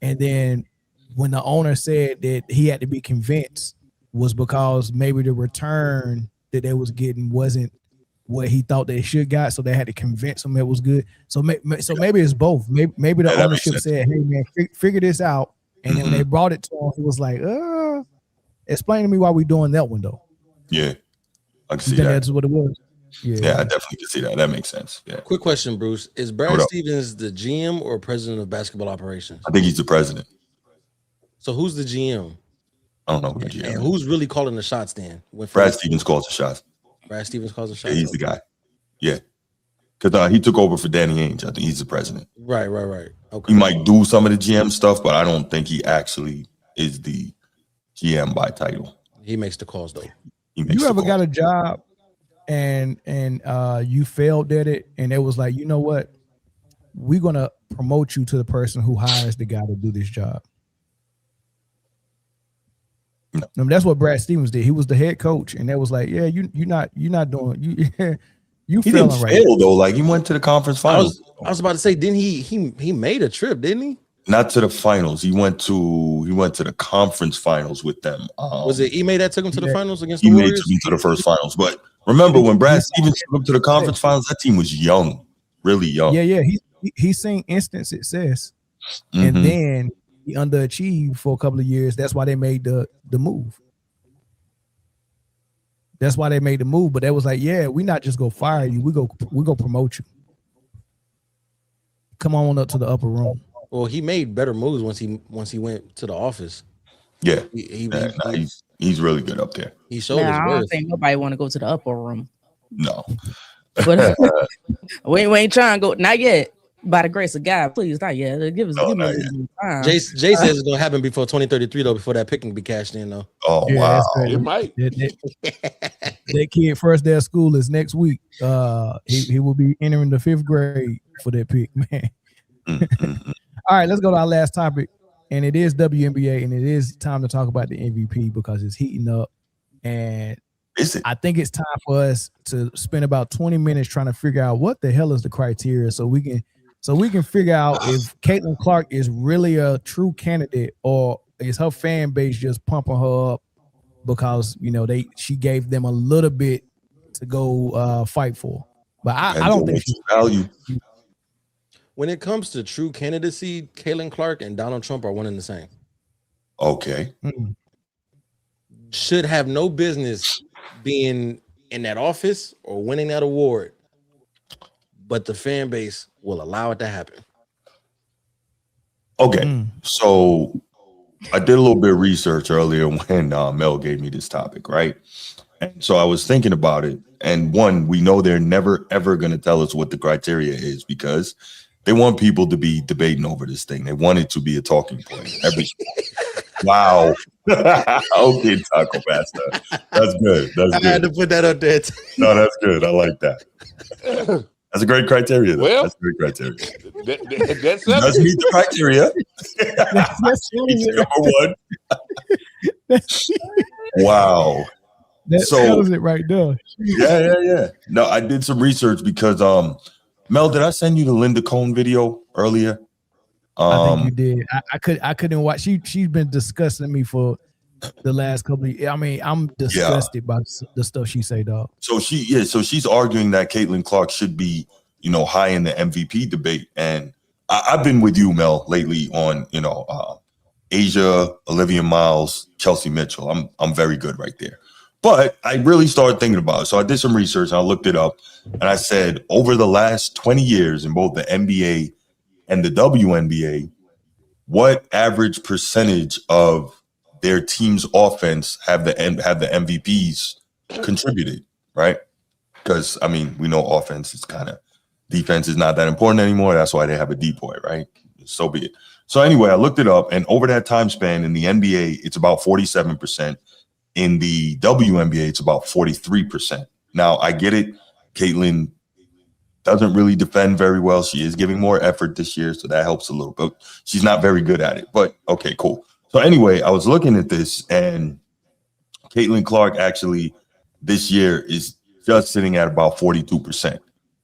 and then when the owner said that he had to be convinced was because maybe the return that they was getting wasn't what he thought they should got, so they had to convince him it was good. So maybe it's both. Maybe the ownership said, "Hey man, figure this out," and then when they brought it to him, he was like, explain to me why we doing that one though." Yeah, I can see that. that. That's what it was. Yeah, I definitely can see that. That makes sense. Yeah. Quick question, Bruce: is Brad Stevens the GM or president of basketball operations? I think he's the president. So who's the GM? I don't know who the GM. And who's really calling the shots then? Brad Stevens calls the shots. Brad Stevens calls the shots. Yeah, he's the guy. Yeah, because he took over for Danny Ainge. I think he's the president. Right. Okay. He might do some of the GM stuff, but I don't think he actually is the GM by title. He makes the calls though. You ever got a job and you failed at it, and it was like, you know what, we're gonna promote you to the person who hires the guy to do this job. No. I mean, that's what Brad Stevens did. He was the head coach, and that was like, yeah, you're not doing you he failing didn't right fail though. Like he went to the conference finals. I was about to say, didn't he made a trip, didn't he? Not to the finals. He went to the conference finals with them. Was it Ime that took him to the finals against the Warriors? Took him to the first finals. But remember when Brad Stevens took him to the conference finals, that team was young, really young. Yeah. He's seen instant success, and then he underachieved for a couple of years. That's why they made the move. That's why they made the move. But they was like, yeah, we not just go fire you. We go promote you. Come on up to the upper room. Well, he made better moves once he went to the office. Yeah, he's really good up there. He showed his I don't worth. think nobody want to go to the upper room. No, but we ain't trying to go. Not yet. By the grace of God, please, not yet. Give me time. Jay says it's gonna happen before 2033 though. Before that pick can be cashed in though. Oh yeah, wow, it might. that kid first day of school is next week. He will be entering the 5th grade for that pick, man. All right, let's go to our last topic, and it is WNBA, and it is time to talk about the MVP because it's heating up, and I think it's time for us to spend about 20 minutes trying to figure out what the hell is the criteria, so we can figure out if Caitlin Clark is really a true candidate or is her fan base just pumping her up because she gave them a little bit to go fight for. But I don't think she's value. When it comes to true candidacy, Caitlin Clark and Donald Trump are one and the same. Okay. Should have no business being in that office or winning that award, but the fan base will allow it to happen. Okay. So I did a little bit of research earlier when Mel gave me this topic, right? And so I was thinking about it. And one, we know they're never, ever going to tell us what the criteria is because they want people to be debating over this thing. They want it to be a talking point. Wow. Okay, Taco Master. That's good. That's good. I had to put that up there. No, that's good. I like that. That's a great criteria. Though. Well, that's a great criteria. That does meet the criteria. That's number one. Wow. That tells it right there. Yeah. No, I did some research because Mel, did I send you the Linda Cohn video earlier? I think you did. I couldn't watch. She's been discussing me for the last couple of years. I mean, I'm disgusted by the stuff she say, dog. So she's arguing that Caitlin Clark should be, high in the MVP debate. And I've been with you, Mel, lately on, Asia, Olivia Miles, Chelsea Mitchell. I'm very good right there. But I really started thinking about it. So I did some research and I looked it up and I said over the last 20 years in both the NBA and the WNBA, what average percentage of their team's offense have the MVPs contributed, right? Because, I mean, we know offense is defense is not that important anymore. That's why they have a decoy, right? So be it. So anyway, I looked it up, and over that time span in the NBA, it's about 47%. In the WNBA, it's about 43%. Now, I get it. Caitlin doesn't really defend very well. She is giving more effort this year, so that helps a little bit. She's not very good at it, but okay, cool. So anyway, I was looking at this, and Caitlin Clark actually this year is just sitting at about 42%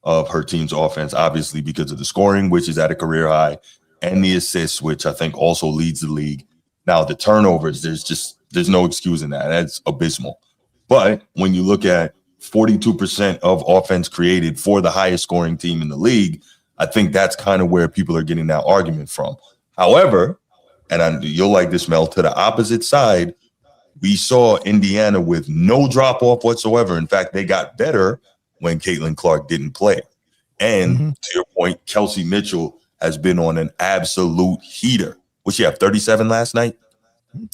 of her team's offense, obviously because of the scoring, which is at a career high, and the assists, which I think also leads the league. Now, the turnovers, there's no excuse in that. That's abysmal. But when you look at 42% of offense created for the highest scoring team in the league, I think that's kind of where people are getting that argument from. However, and you'll like this, Mel, to the opposite side, we saw Indiana with no drop-off whatsoever. In fact, they got better when Caitlin Clark didn't play. And to your point, Chelsea Mitchell has been on an absolute heater. What she have, 37 last night?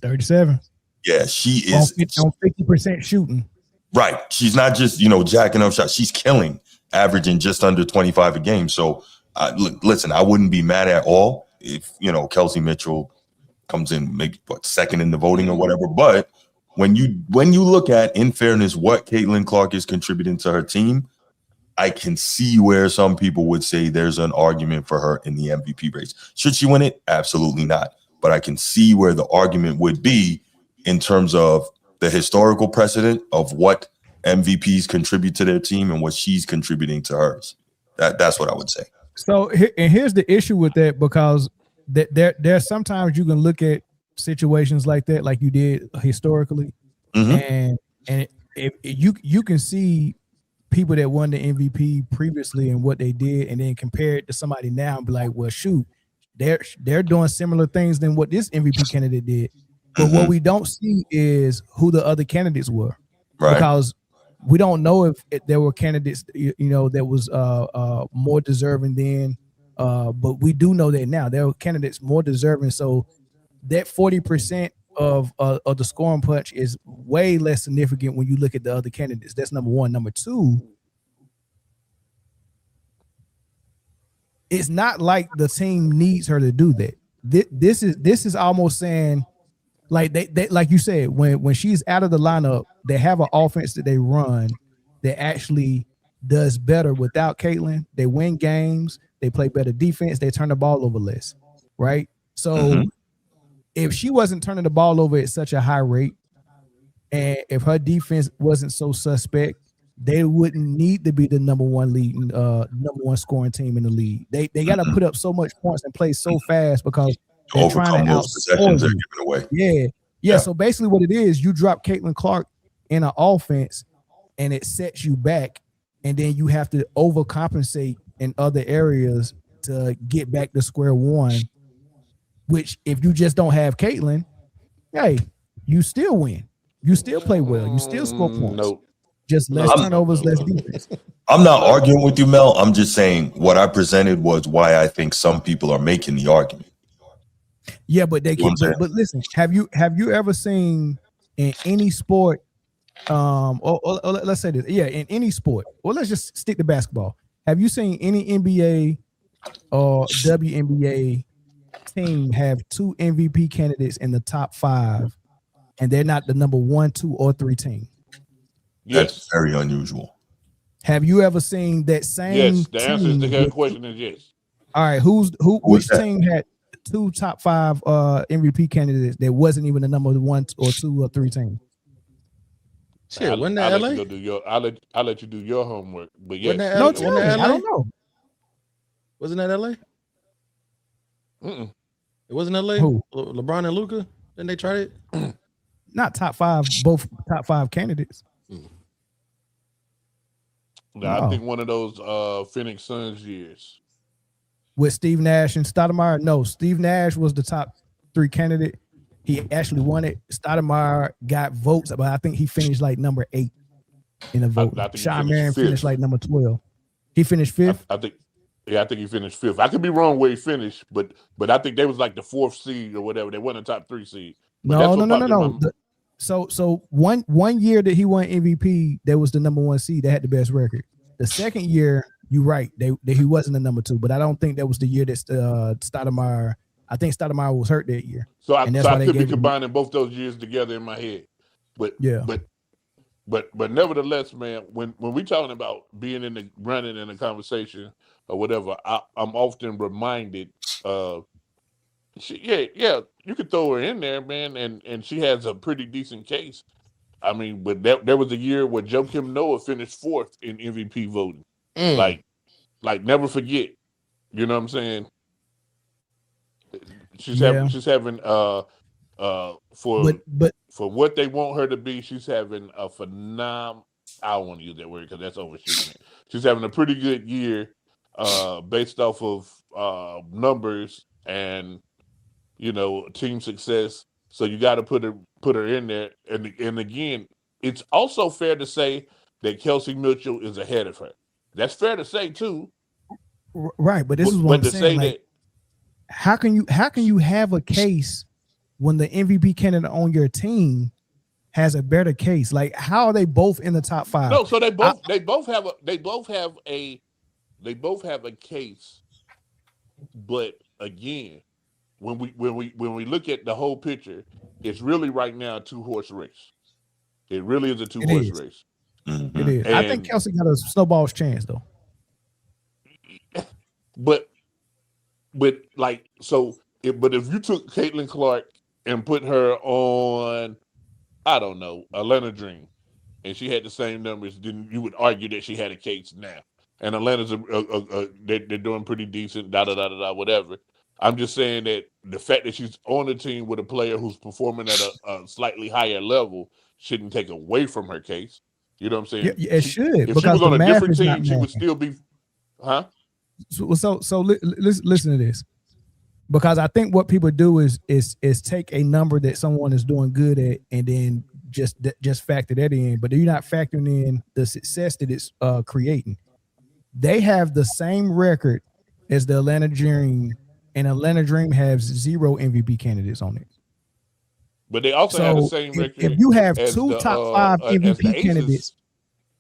37. Yeah, she is on 50% shooting. Right. She's not just, jacking up shots. She's killing, averaging just under 25 a game. So, listen, I wouldn't be mad at all if, Kelsey Mitchell comes in, maybe second in the voting or whatever. But when you look at, in fairness, what Caitlin Clark is contributing to her team, I can see where some people would say there's an argument for her in the MVP race. Should she win it? Absolutely not. But I can see where the argument would be in terms of the historical precedent of what MVPs contribute to their team and what she's contributing to hers. That's what I would say. So, and here's the issue with that, because there's sometimes you can look at situations like that, like you did historically, and if you can see people that won the MVP previously and what they did, and then compare it to somebody now and be like, well, shoot, they're doing similar things than what this MVP candidate did. But what we don't see is who the other candidates were, right? Because we don't know if there were candidates, that was more deserving then. But we do know that now there are candidates more deserving. So that 40% of the scoring punch is way less significant when you look at the other candidates. That's number one. Number two, it's not like the team needs her to do that. This is almost saying, Like they like you said, when she's out of the lineup, they have an offense that they run that actually does better without Caitlin. They win games, they play better defense, they turn the ball over less, right? So if she wasn't turning the ball over at such a high rate, and if her defense wasn't so suspect, they wouldn't need to be the number one scoring team in the league. They got to put up so much points and play so fast because they're trying to outscore you. Yeah. So basically, what it is, you drop Caitlin Clark in an offense, and it sets you back, and then you have to overcompensate in other areas to get back to square one. Which, if you just don't have Caitlin, hey, you still win. You still play well. You still score points. Nope. Just less turnovers, less defense. I'm not arguing with you, Mel. I'm just saying what I presented was why I think some people are making the argument. Yeah, but they can. But listen, have you ever seen in any sport? Or let's say this. Yeah, in any sport. Well, let's just stick to basketball. Have you seen any NBA or WNBA team have 2 MVP candidates in the top 5, and they're not the number 1, 2, or 3 team? Yes. That's very unusual. Have you ever seen that same? Yes. The answer to that question is yes. All right. Which team had 2 top 5 MVP candidates that wasn't even the number 1 or 2 or 3 team? Shit, wasn't that LA? I'll let you do your homework. But yes, No, tell me. I don't know. Wasn't that LA? It wasn't LA. Who? LeBron and Luka. Didn't they try it? Not top 5, both top 5 candidates. No, I think one of those Phoenix Suns years with Steve Nash and Stoudemire. No, Steve Nash was the top 3 candidate. He actually won it. Stoudemire got votes, but I think he finished like number 8 in the vote. Sean Marion finished like number 12. He finished 5th. I think he finished 5th. I could be wrong where he finished, but I think they was like the 4th seed or whatever. They won the top 3 seed. No. So one year that he won MVP, that was the number 1 seed. They had the best record. The second year, you're right, he wasn't the number 2, but I don't think that was the year that Stoudemire. I think Stoudemire was hurt that year. So I could be combining both those years together in my head. But nevertheless, man, when we talking about being in the running in a conversation or whatever, I'm often reminded of. You could throw her in there, man, and she has a pretty decent case. I mean, but there was a year where Joakim Noah finished 4th in MVP voting. Like never forget. You know what I'm saying? She's having for what they want her to be, she's having a phenomenal. I don't want to use that word because that's overshooting it. She's having a pretty good year, based off of numbers and team success. So you got to put her in there. And again, it's also fair to say that Kelsey Mitchell is ahead of her. That's fair to say too. Right, but this is what I'm saying. Like, how can you have a case when the MVP candidate on your team has a better case? Like, how are they both in the top 5? No, so they both have a case. But again, when we look at the whole picture, it's really right now a 2-horse race. It really is a 2-horse race. Mm-hmm. It is. And I think Kelsey got a snowball's chance though. But if you took Caitlin Clark and put her on, I don't know, Atlanta Dream, and she had the same numbers, then you would argue that she had a case now. And Atlanta's they're doing pretty decent, whatever. I'm just saying that the fact that she's on the team with a player who's performing at a slightly higher level shouldn't take away from her case. You know what I'm saying? Yeah, it should. If she was on a different team, she would still be, huh? So listen to this, because I think what people do is take a number that someone is doing good at and then just factor that in, but you're not factoring in the success that it's creating. They have the same record as the Atlanta Dream, and Atlanta Dream has 0 MVP candidates on it. But they also have the same record. If you have 2 top 5 MVP candidates,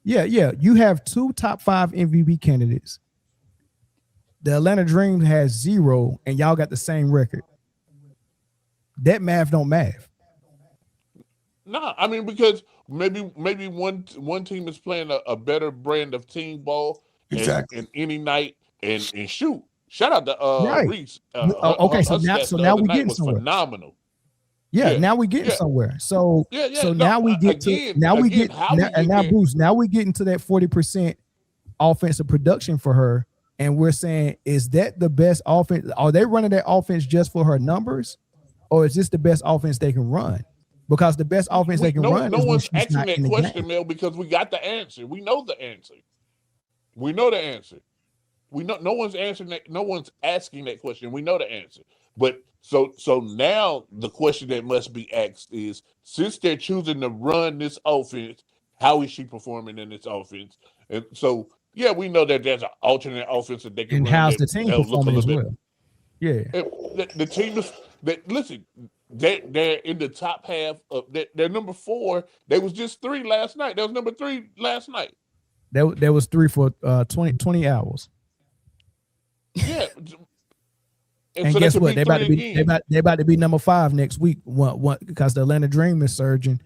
you have 2 top 5 MVP candidates. The Atlanta Dream has 0, and y'all got the same record. That math don't math. No, I mean because maybe one team is playing a better brand of team ball and any night and shoot. Shout out to Reese. Okay, so now we're getting somewhere. Phenomenal. Yeah, now we're getting somewhere. So now we get to now we get Bruce. Now we get into that 40% offensive production for her, and we're saying, is that the best offense? Are they running that offense just for her numbers, or is this the best offense they can run? Because the best offense they can run. No is one's when she's asking not that in the question, game. Mel, because we got the answer. We know the answer. We know the answer. We know no one's answering that. No one's asking that question. We know the answer. But so now the question that must be asked is, since they're choosing to run this offense, how is she performing in this offense? And so, yeah, we know that there's an alternate offense that they can And run. how's the team performing as well? Yeah. The team is that. Listen, they're in the top half of. They're number 4. They was just 3 last night. That was number 3 last night. There was 3 for 20 hours. Yeah. And so guess what? They about to be number 5 next week. What? Because the Atlanta Dream is surging.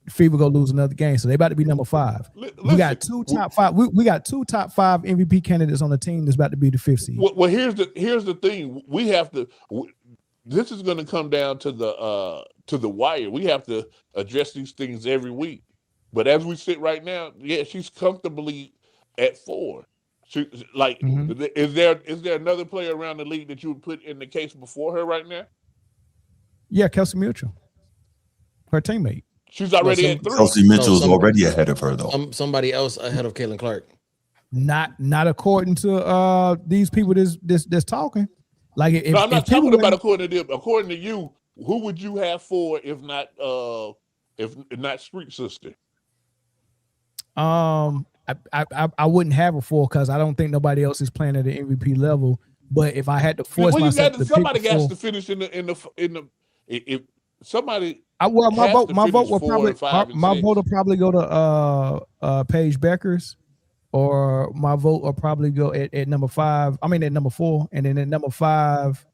Fever go lose another game, so they about to be number 5. We got 2 top 5. We got 2 top 5 MVP candidates on the team that's about to be the 5th seed. Well, here's the thing. We have to. This is going to come down to the wire. We have to address these things every week. But as we sit right now, yeah, she's comfortably at 4. Is there another player around the league that you would put in the case before her right now? Yeah, Kelsey Mitchell, her teammate. She's already at 3. Kelsey Mitchell's already ahead of her, though. Somebody else ahead of Caitlin Clark. Not according to these people that's talking. Like, I'm not talking about according to them. According to you, who would you have 4 if not Street Sister? I wouldn't have a 4 because I don't think nobody else is playing at the MVP level. But if I had to force myself to somebody pick has to finish in the if somebody. My vote will probably go to Paige Beckers, or my vote will probably go at number 5. I mean at number 4, and then at number 5,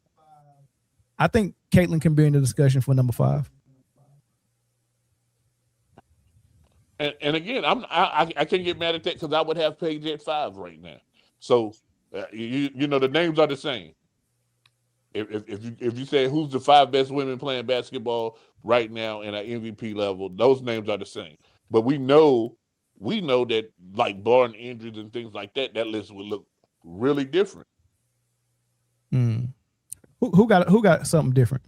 I think Caitlin can be in the discussion for number 5. And again, I can't get mad at that because I would have Paige at 5 right now. So you know the names are the same. If you say who's the 5 best women playing basketball right now in an MVP level, those names are the same. But we know that, like, barring injuries and things like that, that list would look really different. Who got something different?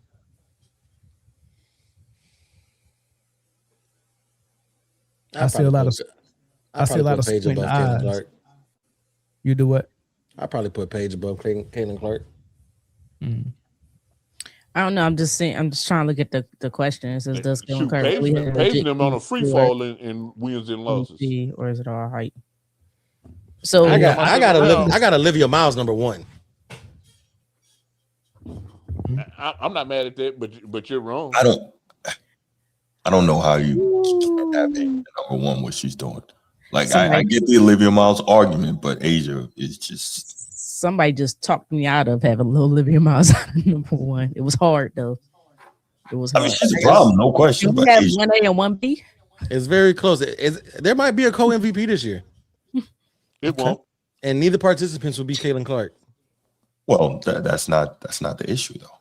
I see a lot of squinting eyes. You do what? I probably put Paige above Caitlin Clark. I don't know. I'm just trying to look at the questions. Does Caitlin Clark paging them on a free fall in wins and losses, or is it all height? So I got Olivia Miles number 1. I'm not mad at that, but you're wrong. I don't know how you have number 1 what she's doing. Like, I get the Olivia Miles argument, but Asia is just. Somebody just talked me out of having Olivia Miles number 1. It was hard though. It was hard. I mean, she's a problem, no question. We have 1A and 1B. It's very close. There might be a co-MVP this year. It won't. And neither participants will be Caitlin Clark. Well, that's not the issue though.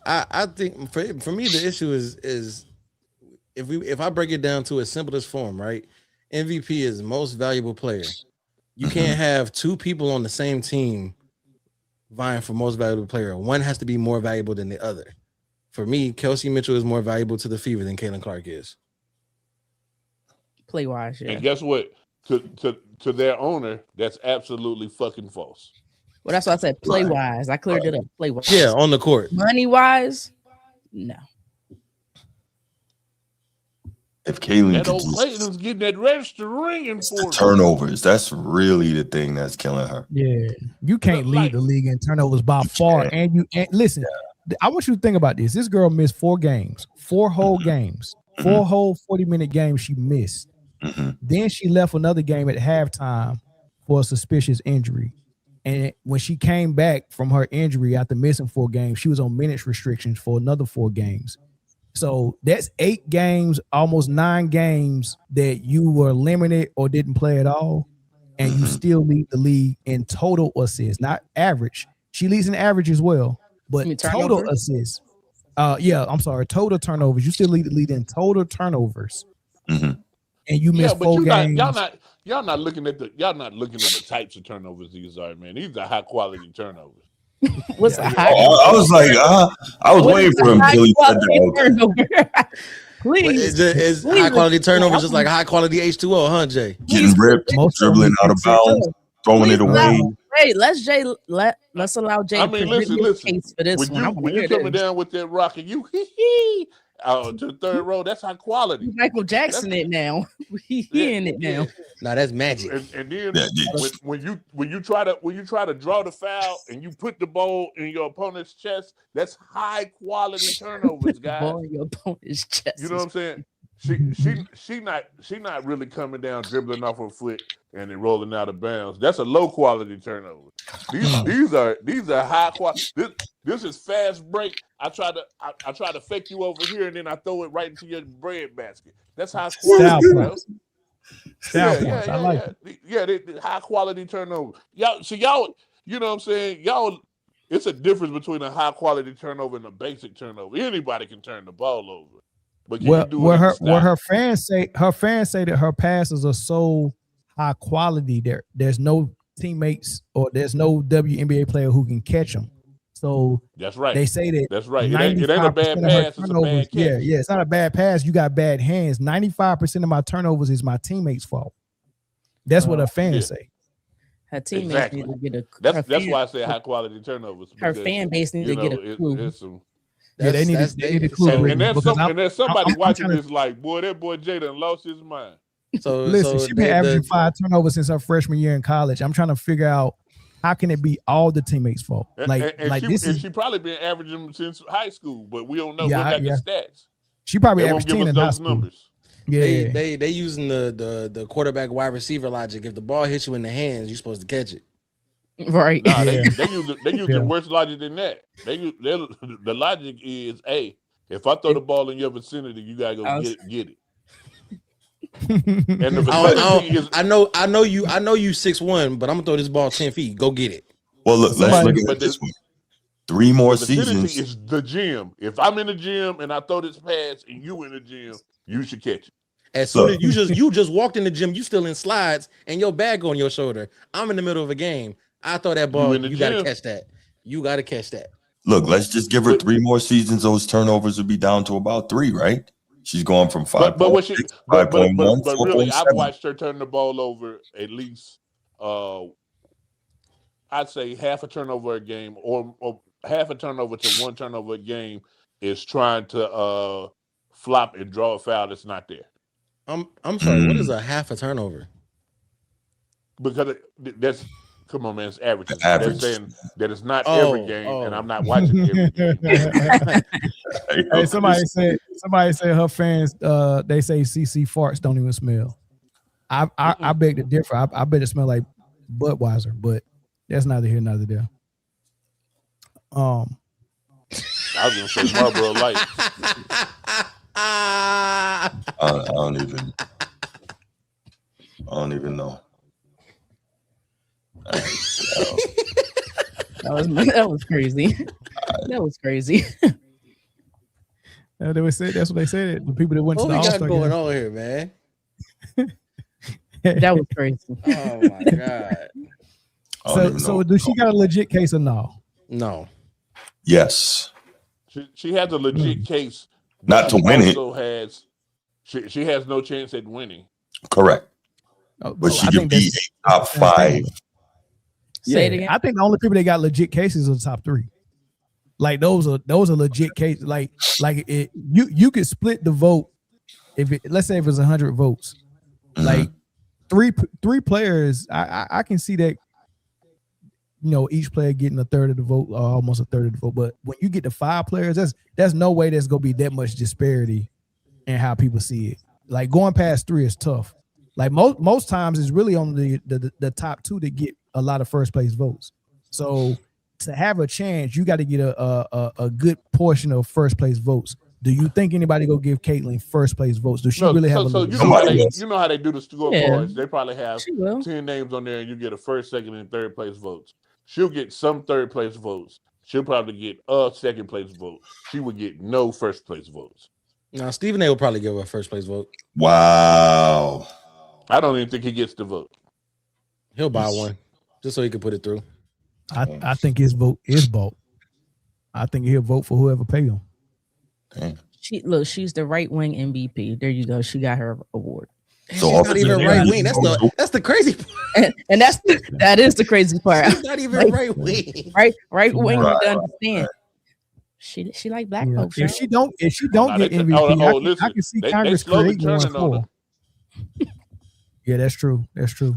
I think for me the issue is if I break it down to its simplest form, right? MVP is most valuable player. You can't have 2 people on the same team vying for most valuable player. One has to be more valuable than the other. For me, Kelsey Mitchell is more valuable to the Fever than Caitlin Clark is. Play wise, yeah. And guess what? To their owner, that's absolutely fucking false. Well, that's what I said. Play wise. I cleared it up. Play wise. Yeah, on the court. Money wise, no. If Caitlin that old Clayton's getting that register ringing for turnovers, that's really the thing that's killing her. Yeah, you can't lead the league in turnovers by far. And listen, I want you to think about this. This girl missed 4 games, 4 whole games, 4 whole 40-minute games she missed. Then she left another game at halftime for a suspicious injury. And when she came back from her injury after missing 4 games, she was on minutes restrictions for another 4 games. So that's 8 games, almost 9 games that you were limited or didn't play at all, and you still lead the league in total assists, not average. She leads in average as well, but total assists. Total turnovers. You still lead the league in total turnovers, and you missed 4 games. Y'all not looking at the types of turnovers these are, man. These are high quality turnovers. What's a high? I was like, I was waiting for him until he said that. Please, is high quality turnovers just like high quality H2O, huh, Jay? Getting ripped, dribbling out of bounds, throwing it away. Hey, let's allow Jay. I mean, listen. For this when you coming down with that rock and you to the third row, that's high quality. Michael Jackson it now. He in it now. No, that's magic. And then when you try to draw the foul and you put the ball in your opponent's chest, that's high quality turnovers, guys. Ball in your opponent's chest. You know what I'm saying? She not really coming down, dribbling off her foot and then rolling out of bounds. That's a low quality turnover. These are high quality. This is fast break. I try to fake you over here and then I throw it right into your bread basket. That's high quality. I like it. Yeah, the high quality turnover. Y'all, you know what I'm saying? Y'all, it's a difference between a high quality turnover and a basic turnover. Anybody can turn the ball over. But her fans say that her passes are so high quality there's no teammates or there's no WNBA player who can catch them. So that's right. They say that that's right. It ain't a bad pass. It's a bad catch. Yeah, it's not a bad pass. You got bad hands. 95% of my turnovers is my teammates' fault. That's what her fans say. Her teammates need to get a. That's why I say high quality turnovers. Her fan base needs to get a clue. They need a clue. And there's somebody watching this like, boy, that boy Jay done lost his mind. So listen, she's been averaging 5 turnovers since her freshman year in college. I'm trying to figure out how can it be all the teammates' fault. She probably been averaging them since high school, but we don't know. We got the stats. She probably averaged 10 in high school. Numbers. Yeah, they using the quarterback wide receiver logic. If the ball hits you in the hands, you're supposed to catch it. Right. Nah, they use the worse logic than that. The logic is, hey, if I throw the ball in your vicinity, you gotta go get it. And the vicinity is, I know you 6'1", but I'm gonna throw this ball 10 feet. Go get it. Well, look, let's look at it this way. 3 more seasons. Is the gym. If I'm in the gym and I throw this pass and you in the gym, you should catch it. As soon as you just walked in the gym, you still in slides and your bag on your shoulder. I'm in the middle of a game. I throw that ball. You gotta catch that. You gotta catch that. Look, let's just give her 3 more seasons. Those turnovers would be down to about 3, right? She's going from 5. But really, I've watched her turn the ball over at least. I'd say half a turnover a game, or half a turnover to 1 turnover a game is trying to flop and draw a foul that's not there. I'm sorry. What is a half a turnover? Because that's. Come on, man, it's average. They're saying that it's not every game, and I'm not watching every game. Hey, somebody said her fans, they say CC farts don't even smell. I beg to differ. I bet it smell like Budweiser, but that's neither here nor there. I was gonna say Marlboro Light. I don't even know. That was crazy. That was crazy. They would say that's what they said. The people that went to the All-Star game. What we got going on here, man? That was crazy. Oh my god. So does she got a legit case or no? No. Yes. She has a legit case. Not to win it. She has no chance at winning. Correct. But she can be a top 5. Say it again. I think the only people that got legit cases are the top 3. Like those are legit cases. Like you could split the vote if let's say if it's 100 votes. Mm-hmm. Like three players, I can see that. You know, each player getting a third of the vote, or almost a third of the vote. But when you get to 5 players, there's no way there's gonna be that much disparity in how people see it. Like going past 3 is tough. Like most times it's really only the top 2 that get a lot of first place votes. So to have a chance, you got to get a good portion of first place votes Do you think anybody go give Caitlyn first place votes? Does she really have a you know how they do the scorecards? They probably have 10 names on there, and you get a first, second, and third place votes. She'll get some third place votes. She'll probably get a second place vote. She would get no first place votes. Now Stephen A will probably give her a first place vote. Wow. I don't even think he gets the vote. He'll buy one just so he can put it through. I think his vote is bought. I think he'll vote for whoever pay him. Damn. She's the right wing MVP. There you go. She got her award. So she's not even right wing. That's the crazy part. And that is the crazy part. She's not even right wing. Right wing. You understand? She like black folks. If she don't get MVP, I can see Congress creating one for. Yeah, that's true. That's true.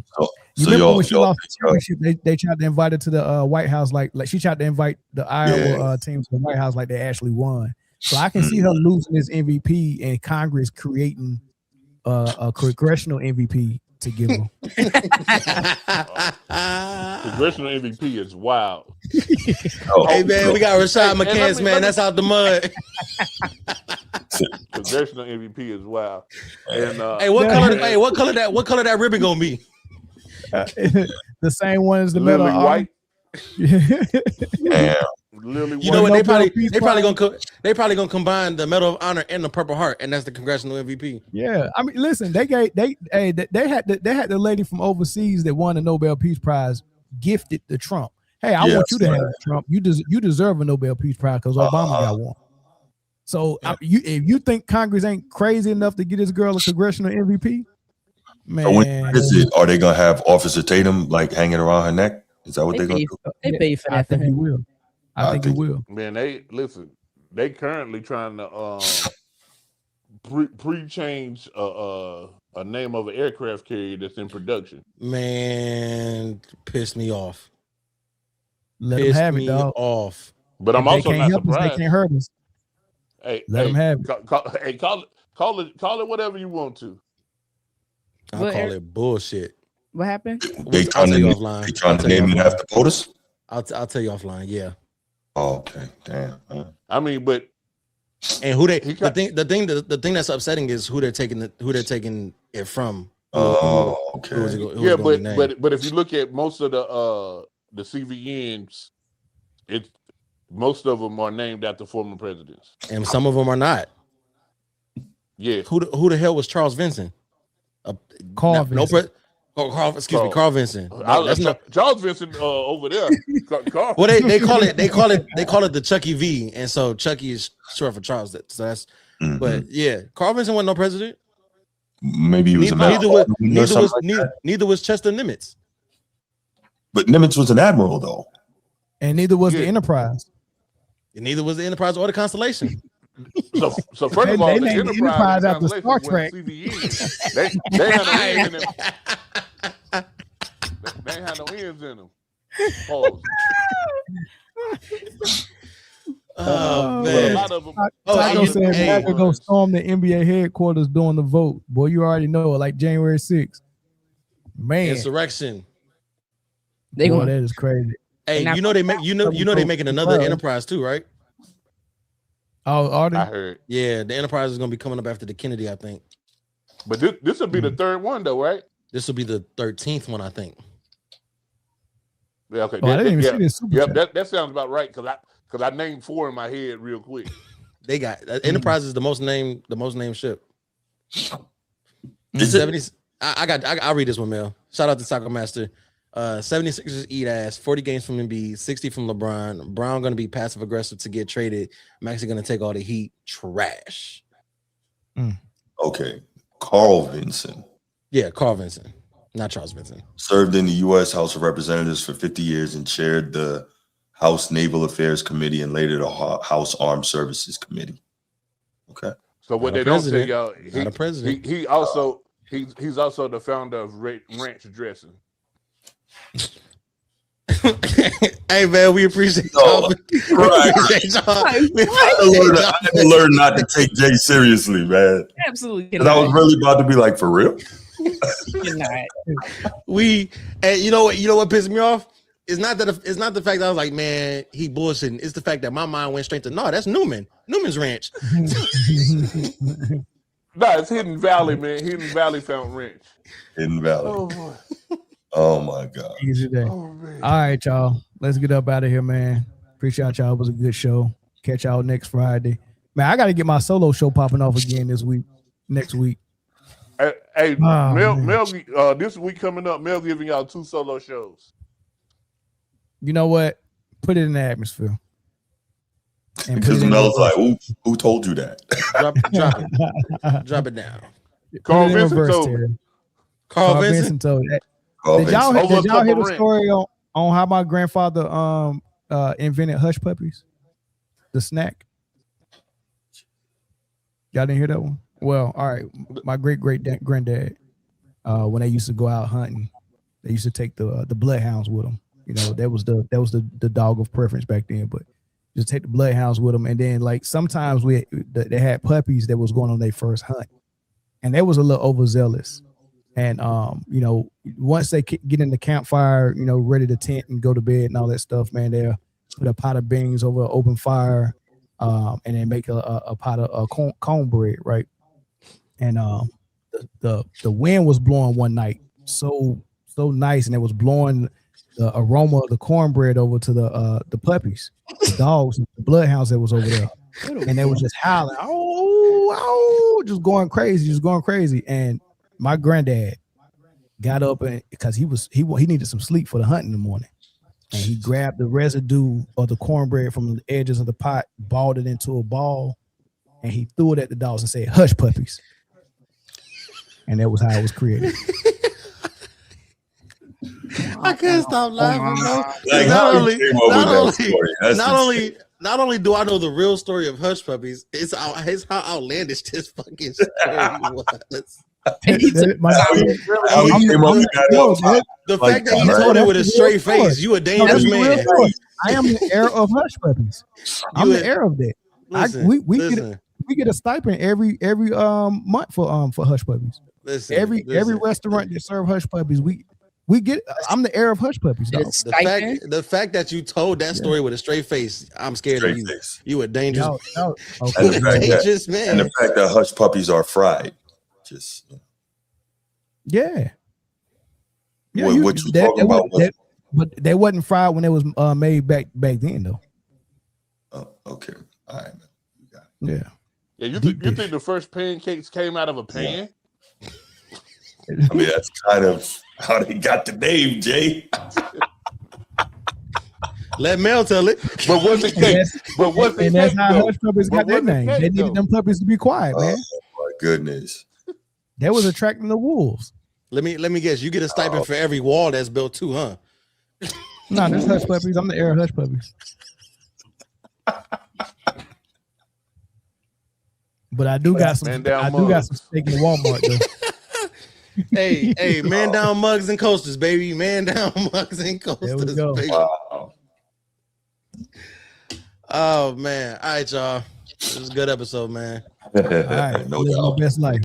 You remember when she lost the championship? They tried to invite her to the White House, like she tried to invite the Iowa team to the White House, like they actually won. So I can see her losing this MVP and Congress creating a congressional MVP to give her. Congressional MVP is wild. Hey man, we got Rashad McCants, man. That's out the mud. Congressional MVP is wild. And what color that ribbon gonna be? The same one as the lily white. Damn. You know what? They probably gonna combine the Medal of Honor and the Purple Heart, and that's the congressional MVP. Yeah, I mean, listen, they had the lady from overseas that won the Nobel Peace Prize gifted to Trump. Hey, I want you to have it, Trump. You deserve a Nobel Peace Prize because Obama got one. So if you think Congress ain't crazy enough to get this girl a congressional MVP, man, are they gonna have Officer Tatum like hanging around her neck? Is that what they're gonna do? They pay for that. I think he will. I think it will. Man, they currently trying to pre-change a name of an aircraft carrier that's in production. Man, pissed me off. Let them have it, dog. Off. But I'm also not surprised. They can't hurt us. Hey, let them have it. Call it whatever you want to. I call it bullshit. What happened? They trying to name it after POTUS? I'll tell you offline. Yeah. Oh, okay. Damn. I mean, but and who the thing that's upsetting is who they're taking it from. Oh, okay. Yeah, but if you look at most of the CVNs, most of them are named after former presidents, and some of them are not. Yeah. Who the hell was Charles Vincent? Carl Vincent. Carl Vincent. Charles Vincent over there. Carl. Well, they call it the Chucky V, and so Chucky is short for Charles. So that's. Mm-hmm. But yeah, Carl Vincent wasn't no president. Maybe he was neither was Chester Nimitz. But Nimitz was an admiral, though, and neither was the Enterprise. And neither was the Enterprise or the Constellation. So first of all, the Enterprise after Star Trek. They had no ends in them. They had no ends in them. Pause. Oh man! A lot of them. Taco said they're gonna go storm the NBA headquarters during the vote. Boy, you already know it, like January 6th. Man, insurrection. That is crazy. Hey, they making another Enterprise too, right? Oh, are they? I heard. Yeah, the Enterprise is gonna be coming up after the Kennedy, I think. But this will be the third one, though, right? This will be the 13th one, I think. Yeah, okay. I didn't even see this. That sounds about right because I named 4 in my head real quick. They got Enterprise is the most named ship. 70s. I'll read this one, Mel. Shout out to Soccer Master. 76ers eat ass, 40 games from Embiid, 60 from LeBron. Brown going to be passive aggressive to get traded. Maxey going to take all the heat. Trash. Okay. Carl Vincent. Yeah, Carl Vincent, not Charles Vincent. Served in the U.S. House of Representatives for 50 years and chaired the House Naval Affairs Committee and later the House Armed Services Committee. Okay. So what they don't say, y'all, not a president. He's also the founder of Ranch Dressing. Hey man, we appreciate y'all. Right. I had to learn not to take Jay seriously, man. Absolutely. I was really about to be like, for real? You're not. And you know what pissed me off? it's not the fact that I was like, man, he bullshitting. It's the fact that my mind went straight to no, that's Newman's Ranch. No, it's Hidden Valley, man. Hidden Valley Fountain Ranch. Hidden Valley. Oh boy. Oh my God. Easy day. Oh, man. All right, y'all. Let's get up out of here, man. Appreciate y'all. It was a good show. Catch y'all next Friday. Man, I got to get my solo show popping off again next week. Hey, Mel, this week coming up, Mel giving y'all 2 solo shows. You know what? Put it in the atmosphere. And because Mel's like, who told you that? Drop it down. Carl Vincent told me. Carl Vincent told that. Did y'all hear the story on how my grandfather invented hush puppies? The snack. Y'all didn't hear that one? Well, all right. My great granddad, when they used to go out hunting, they used to take the bloodhounds with them. You know, that was the dog of preference back then. But just take the bloodhounds with them, and then like sometimes they had puppies that was going on their first hunt, and they was a little overzealous. And you know, once they get in the campfire, you know, ready to tent and go to bed and all that stuff, man, they'll put a pot of beans over an open fire, and then make a pot of cornbread, right? And the wind was blowing one night, so nice, and it was blowing the aroma of the cornbread over to the puppies, the dogs, the bloodhounds that was over there, and they was just howling, just going crazy. And my granddad got up and because he needed some sleep for the hunt in the morning, and he grabbed the residue of the cornbread from the edges of the pot, balled it into a ball, and he threw it at the dogs and said, "Hush, puppies." And that was how it was created. I can't stop laughing, bro. Like, Not only do I know the real story of hush puppies, it's how outlandish this fucking story was. The fact that he told it with a straight face, you a dangerous man. I am the heir of hush puppies. I'm the heir of that. We get a stipend every month for hush puppies. Every restaurant that serve hush puppies, we get. I'm the heir of hush puppies. The fact that you told that story with a straight face, I'm scared of you. You a dangerous, dangerous man. And the fact that hush puppies are fried, just yeah. What you talking about? But they wasn't fried when it was made back then, though. Oh, okay, all right. Yeah. Yeah, you think the first pancakes came out of a pan? I mean, that's kind of how they got the name, Jay. Let Mel tell it. But what's the case? And that's how hush puppies got their name. They needed them puppies to be quiet, man. Oh my goodness. That was attracting the wolves. Let me guess. You get a stipend for every wall that's built too, huh? No, there's hush puppies. I'm the heir of hush puppies. But I do got some steak in Walmart though. Hey, man down mugs and coasters, baby. Man down mugs and coasters. There we go. Baby. Wow. Oh man. All right, y'all. This was a good episode, man. All right, No doubt. Best life.